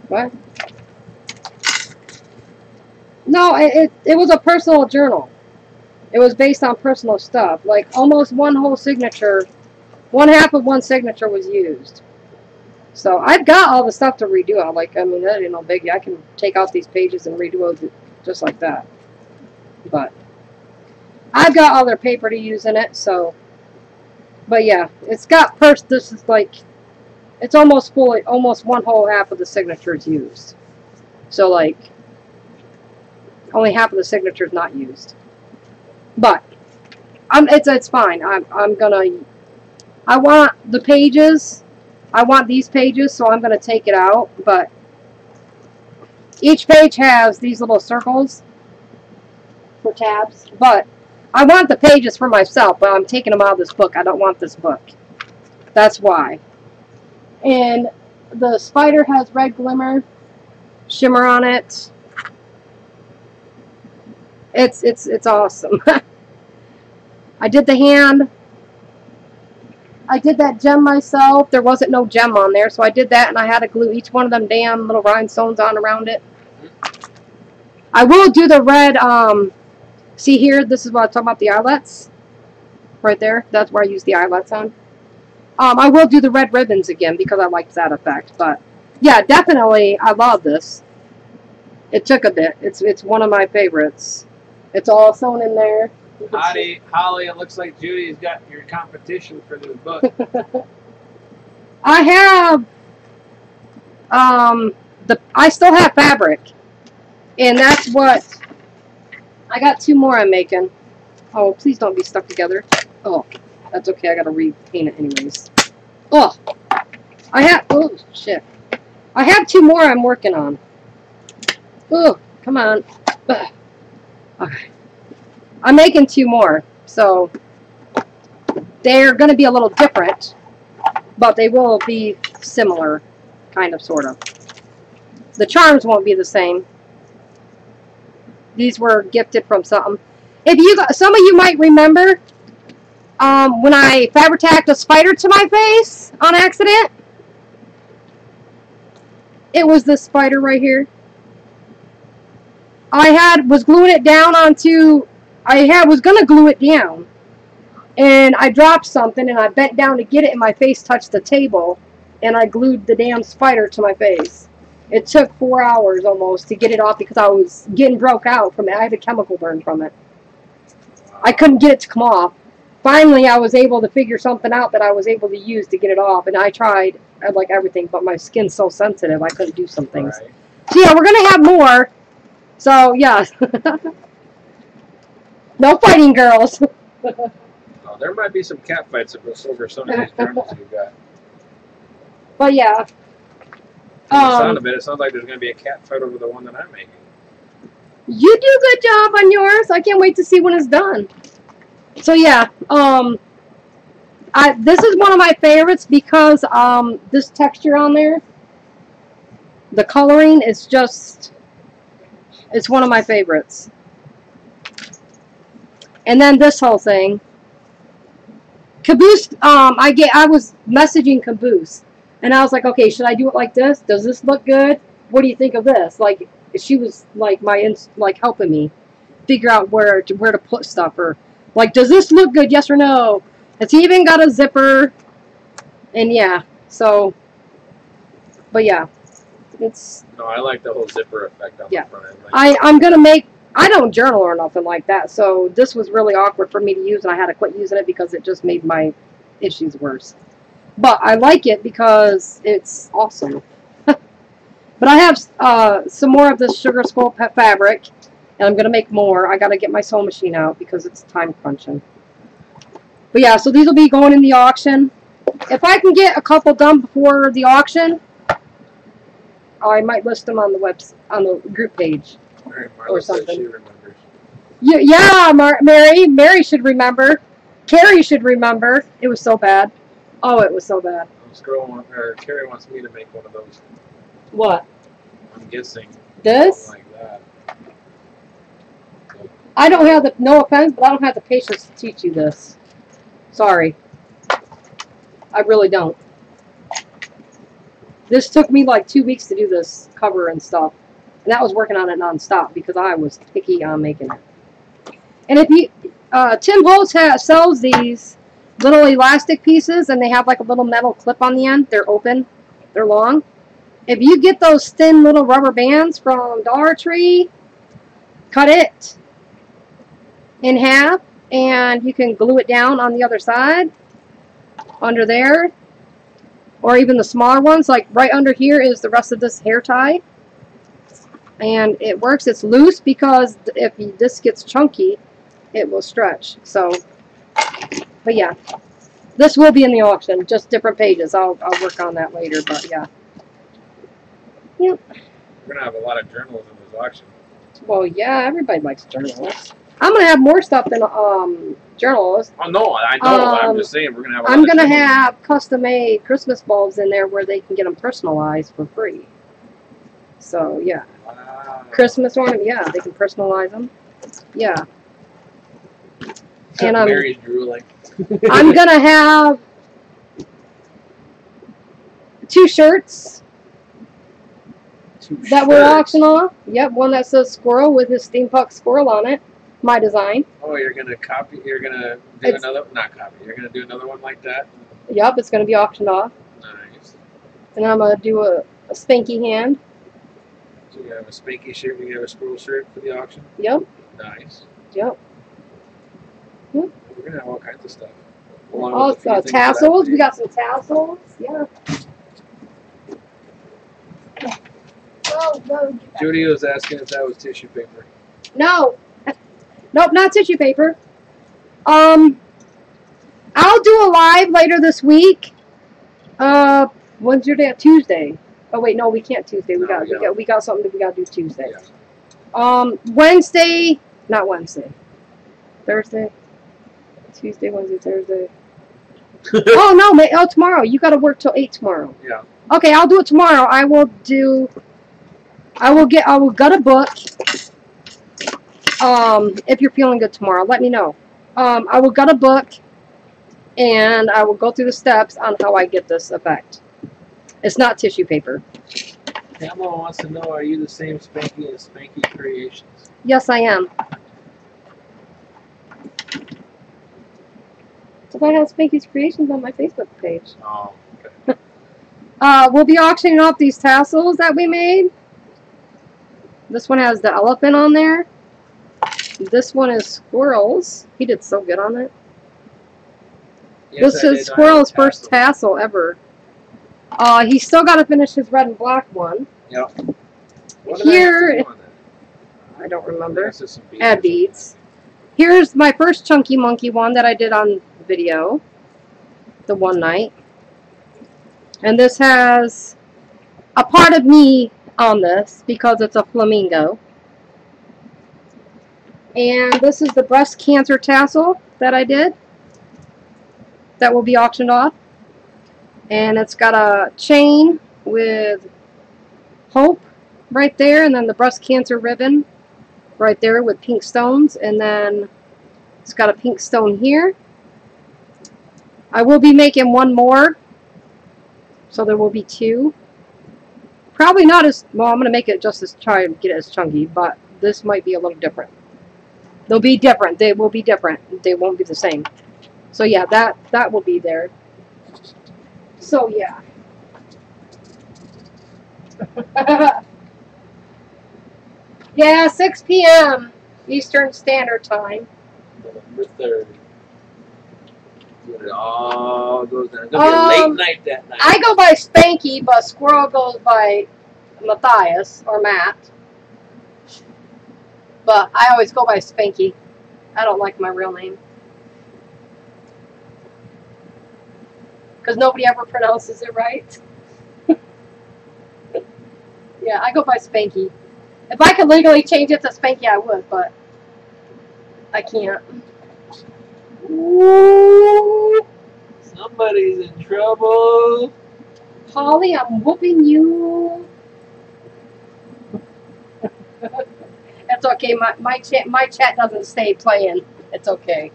[SPEAKER 1] What? No, it was a personal journal. It was based on personal stuff. Like almost one whole signature, one half of one signature was used. So I've got all the stuff to redo. I mean, that ain't no biggie. I can take out these pages and redo it just like that. But I've got all their paper to use in it, so. But yeah, it's got this is like, it's almost fully, almost one whole half of the signature is used. So like, only half of the signature is not used. But it's fine. I want the pages. I want these pages, so I'm going to take it out. But each page has these little circles for tabs. But I want the pages for myself, but I'm taking them out of this book. I don't want this book. That's why. And the spider has red glimmer, shimmer on it. It's awesome. I did the hand. I did that gem myself. There wasn't no gem on there, so I did that, and I had to glue each one of them damn little rhinestones on around it. I will do the red, see here, this is what I'm talking about, the eyelets. Right there, that's where I use the eyelets on. I will do the red ribbons again, because I liked that effect, but yeah, definitely, I love this. It took a bit. It's one of my favorites. It's all sewn in there.
[SPEAKER 3] Holly, it looks like Judy's got your competition for this book.
[SPEAKER 1] I have, I still have fabric, and that's what, I got 2 more I'm making. Oh, please don't be stuck together. Oh, that's okay, I gotta repaint it anyways. Oh, oh, shit. I have 2 more I'm working on. Oh, come on. Ugh. Okay. I'm making 2 more, so they're going to be a little different, but they will be similar, kind of, sort of. The charms won't be the same. These were gifted from something. Some of you might remember when I fabric-tacked a spider to my face on accident. It was this spider right here. I was gluing it down onto. Was going to glue it down, and I dropped something, and I bent down to get it, and my face touched the table, and I glued the damn spider to my face. It took 4 hours almost to get it off because I was getting broke out from it. I had a chemical burn from it. I couldn't get it to come off. Finally, I was able to figure something out that I was able to use to get it off, and I tried like everything, but my skin's so sensitive, I couldn't do some things. Right. So yeah, we're going to have more. So, yeah. No fighting, girls.
[SPEAKER 3] Oh, there might be some cat fights over some of these journals you got.
[SPEAKER 1] But yeah.
[SPEAKER 3] From the sound of it, it sounds like there's going to be a cat fight over the one that I'm making.
[SPEAKER 1] You do a good job on yours. I can't wait to see when it's done. So yeah, this is one of my favorites because this texture on there, the coloring is just, it's one of my favorites. And then this whole thing. Caboose, I was messaging Caboose, and I was like, okay, should I do it like this? Does this look good? What do you think of this? Like, she was like helping me figure out where to put stuff, or like, does this look good? Yes or no? It's even got a zipper, and yeah. So, but yeah, it's.
[SPEAKER 2] No, I like the whole zipper effect on the front end.
[SPEAKER 1] I'm gonna make. I don't journal or nothing like that, so this was really awkward for me to use, and I had to quit using it because it just made my issues worse. But I like it because it's awesome. But I have some more of this sugar skull pet fabric, and I'm going to make more. I got to get my sewing machine out because it's time crunching. But yeah, so these will be going in the auction. If I can get a couple done before the auction, I might list them on the group page. Or something. She remembers. Yeah, Mary should remember. Carrie should remember. It was so bad. Oh, it was so bad.
[SPEAKER 2] Carrie wants me to make one of those.
[SPEAKER 1] What?
[SPEAKER 2] I'm guessing.
[SPEAKER 1] This?
[SPEAKER 2] Like that. So.
[SPEAKER 1] I don't have the, no offense, but I don't have the patience to teach you this. Sorry. I really don't. This took me like 2 weeks to do this cover and stuff. And that was working on it non-stop because I was picky on making it. And if you, Tim Holtz sells these little elastic pieces, and they have like a little metal clip on the end. They're open. They're long. If you get those thin little rubber bands from Dollar Tree, cut it in half, and you can glue it down on the other side, under there. Or even the smaller ones, like right under here is the rest of this hair tie. And it works. It's loose because if this gets chunky, it will stretch. So, but yeah, this will be in the auction. Just different pages. I'll work on that later. But yeah. Yep.
[SPEAKER 2] We're gonna have a lot of journals in this auction.
[SPEAKER 1] Well, yeah, everybody likes journals. I'm gonna have more stuff than journals.
[SPEAKER 2] Oh no, I know. I'm just saying we're gonna have.
[SPEAKER 1] I'm gonna have custom-made Christmas bulbs in there where they can get them personalized for free. So yeah. Wow. Christmas ornament, yeah, they can personalize them. Yeah. And
[SPEAKER 2] Mary's drooling.
[SPEAKER 1] I'm gonna have 2 shirts that will auction off. Yep, one that says squirrel with his steampunk squirrel on it. My design.
[SPEAKER 2] Oh, you're gonna copy? You're gonna do another? Not copy. You're gonna do another one like that?
[SPEAKER 1] Yep, it's gonna be auctioned off.
[SPEAKER 2] Nice.
[SPEAKER 1] And I'm gonna do a spanky hand.
[SPEAKER 2] So you have a spanky shirt, you have a squirrel shirt for the auction?
[SPEAKER 1] Yep.
[SPEAKER 2] Nice.
[SPEAKER 1] Yep. Yep.
[SPEAKER 2] We're going to have all kinds of stuff.
[SPEAKER 1] Oh, tassels. We got some tassels. Yeah. Oh,
[SPEAKER 2] Judy was asking if that was tissue paper.
[SPEAKER 1] No. Nope, not tissue paper. I'll do a live later this week. When's your day? Tuesday. Oh wait, no, we can't Tuesday. We got something that we gotta do Tuesday. Yeah. Wednesday, not Wednesday. Thursday. Tuesday, Wednesday, Thursday. Oh no, oh tomorrow. You gotta work till 8 tomorrow.
[SPEAKER 2] Yeah.
[SPEAKER 1] Okay, I'll do it tomorrow. I will gut a book. If you're feeling good tomorrow, let me know. I will gut a book, and I will go through the steps on how I get this effect. It's not tissue paper.
[SPEAKER 2] Pamela wants to know, are you the same Spanky as Spanky Creations?
[SPEAKER 1] Yes, I am. So I have Spanky's Creations on my Facebook page.
[SPEAKER 2] Oh, okay.
[SPEAKER 1] We'll be auctioning off these tassels that we made. This one has the elephant on there. This one is squirrels. He did so good on it. Yes, this is Squirrel's first tassel ever. He's still got to finish his red and black one.
[SPEAKER 2] Yep.
[SPEAKER 1] Here, I don't remember. Add beads. Here's my first chunky monkey one that I did on video. The one night. And this has a part of me on this because it's a flamingo. And this is the breast cancer tassel that I did. That will be auctioned off. And it's got a chain with hope right there, and then the breast cancer ribbon right there with pink stones, and then It's got a pink stone here. I will be making one more. So there will be 2. Probably not as, well, I'm going to make it just as, try and get it as chunky, but this might be a little different. They'll be different. They will be different. They won't be the same. So yeah, that will be there. So yeah. Yeah, 6 p.m. Eastern Standard Time.
[SPEAKER 3] November 3rd. When it all goes down. It's going to be a late night that night.
[SPEAKER 1] I go by Spanky, but Squirrel goes by Matthias or Matt. But I always go by Spanky. I don't like my real name. Because nobody ever pronounces it right. Yeah, I go by Spanky. If I could legally change it to Spanky, I would, but I can't. Ooh.
[SPEAKER 3] Somebody's in trouble.
[SPEAKER 1] Holly, I'm whooping you. That's okay. My chat doesn't stay playing. It's okay.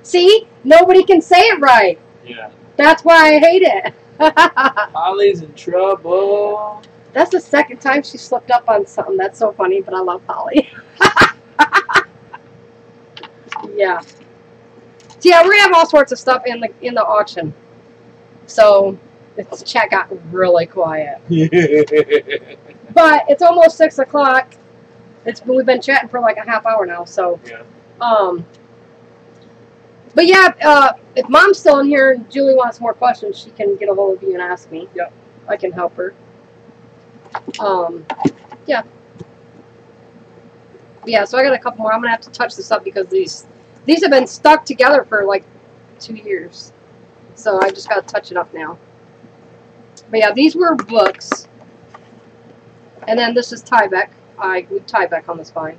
[SPEAKER 1] See? Nobody can say it right.
[SPEAKER 3] Yeah.
[SPEAKER 1] That's why I hate it.
[SPEAKER 3] Holly's in trouble.
[SPEAKER 1] That's the second time she slipped up on something. That's so funny, but I love Holly. Yeah. So yeah, we're gonna have all sorts of stuff in the auction. So the chat got really quiet. But it's almost 6 o'clock. We've been chatting for like a half hour now. So
[SPEAKER 3] yeah.
[SPEAKER 1] But yeah, if Mom's still in here and Julie wants more questions, she can get a hold of you and ask me.
[SPEAKER 3] Yep.
[SPEAKER 1] I can help her. Yeah. Yeah, so I got a couple more. I'm gonna have to touch this up because these have been stuck together for like 2 years. So I just gotta touch it up now. But yeah, these were books. And then this is Tyvek. I glued Tyvek on the spine.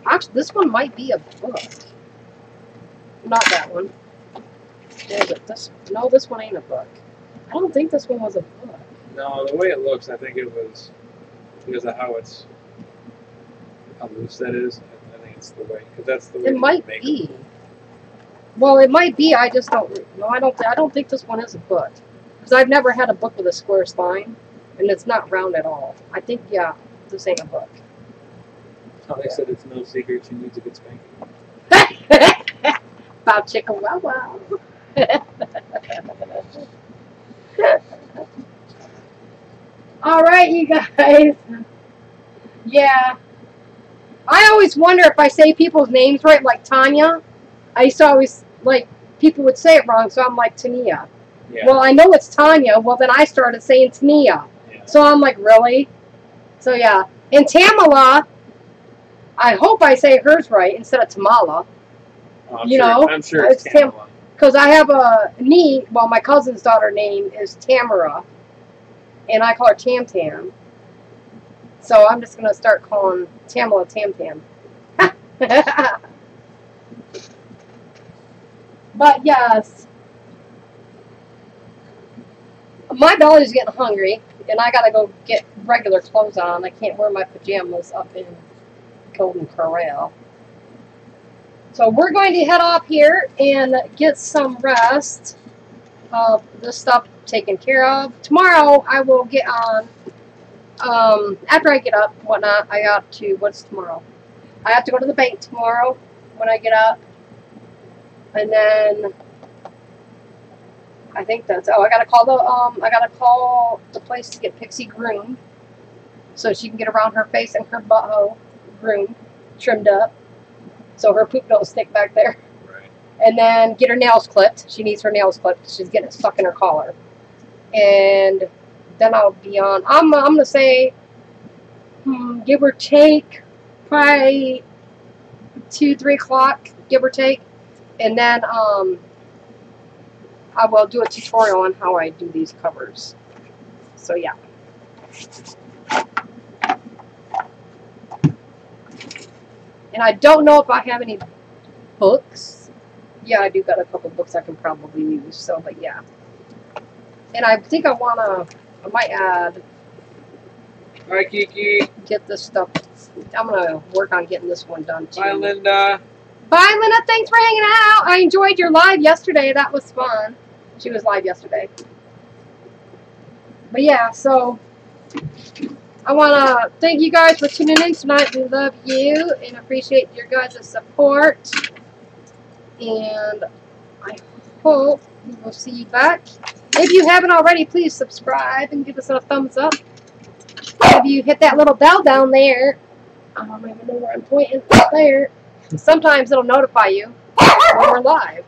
[SPEAKER 1] Actually, this one might be a book. Not that one. Is it? No, this one ain't a book. I don't think this one was a book.
[SPEAKER 3] No, the way it looks, I think it was because of how loose that is. I think it's the way, because that's the way
[SPEAKER 1] it might
[SPEAKER 3] make
[SPEAKER 1] be.
[SPEAKER 3] them.
[SPEAKER 1] Well, it might be. I just don't. No, I don't think this one is a book because I've never had a book with a square spine, and it's not round at all. I think this ain't a book.
[SPEAKER 3] Holly said it's no secret she needs a good spanking.
[SPEAKER 1] Bow chicka wow wow. All right, you guys. Yeah. I always wonder if I say people's names right, like Tanya. I used to always, like, people would say it wrong, so I'm like, Tania.
[SPEAKER 3] Yeah.
[SPEAKER 1] Well, I know it's Tanya. Well, then I started saying Tania.
[SPEAKER 3] Yeah.
[SPEAKER 1] So I'm like, really? So, yeah. And Tamala, I hope I say hers right instead of Tamala.
[SPEAKER 3] Oh, I'm sure it's Tamala.
[SPEAKER 1] Because I have a niece, well, my cousin's daughter name is Tamara, and I call her Tam Tam. So I'm just going to start calling Tamala Tam Tam. But yes, my belly's getting hungry, and I got to go get regular clothes on. I can't wear my pajamas up in Golden Corral. So we're going to head off here and get some rest. This stuff taken care of. Tomorrow I will get on. After I get up, whatnot, I got to. What's tomorrow? I have to go to the bank tomorrow when I get up, and then I think that's. Oh, I gotta call the place to get Pixie groomed, so she can get around her face and her butthole groomed, trimmed up. So her poop don't stick back there.
[SPEAKER 3] Right.
[SPEAKER 1] And then get her nails clipped. She needs her nails clipped. She's getting it stuck in her collar. And then I'll be on. I'm gonna say, give or take, probably 2-3 o'clock, give or take. And then I will do a tutorial on how I do these covers. So yeah. And I don't know if I have any books. Yeah, I do got a couple books I can probably use. So, but yeah. And I think I might add.
[SPEAKER 3] Hi, Kiki.
[SPEAKER 1] Get this stuff. I'm going to work on getting this one done too.
[SPEAKER 3] Bye, Linda.
[SPEAKER 1] Bye, Lena. Thanks for hanging out. I enjoyed your live yesterday. That was fun. She was live yesterday. But yeah, so I want to thank you guys for tuning in tonight. We love you and appreciate your guys' support. And I hope we will see you back. If you haven't already, please subscribe and give us a thumbs up. If you hit that little bell down there, I don't even know where I'm pointing, there. Sometimes it'll notify you when we're live.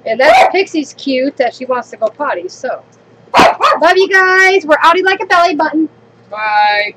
[SPEAKER 1] And that's Pixie's cute that she wants to go potty. So, love you guys. We're outie like a belly button.
[SPEAKER 2] Bye.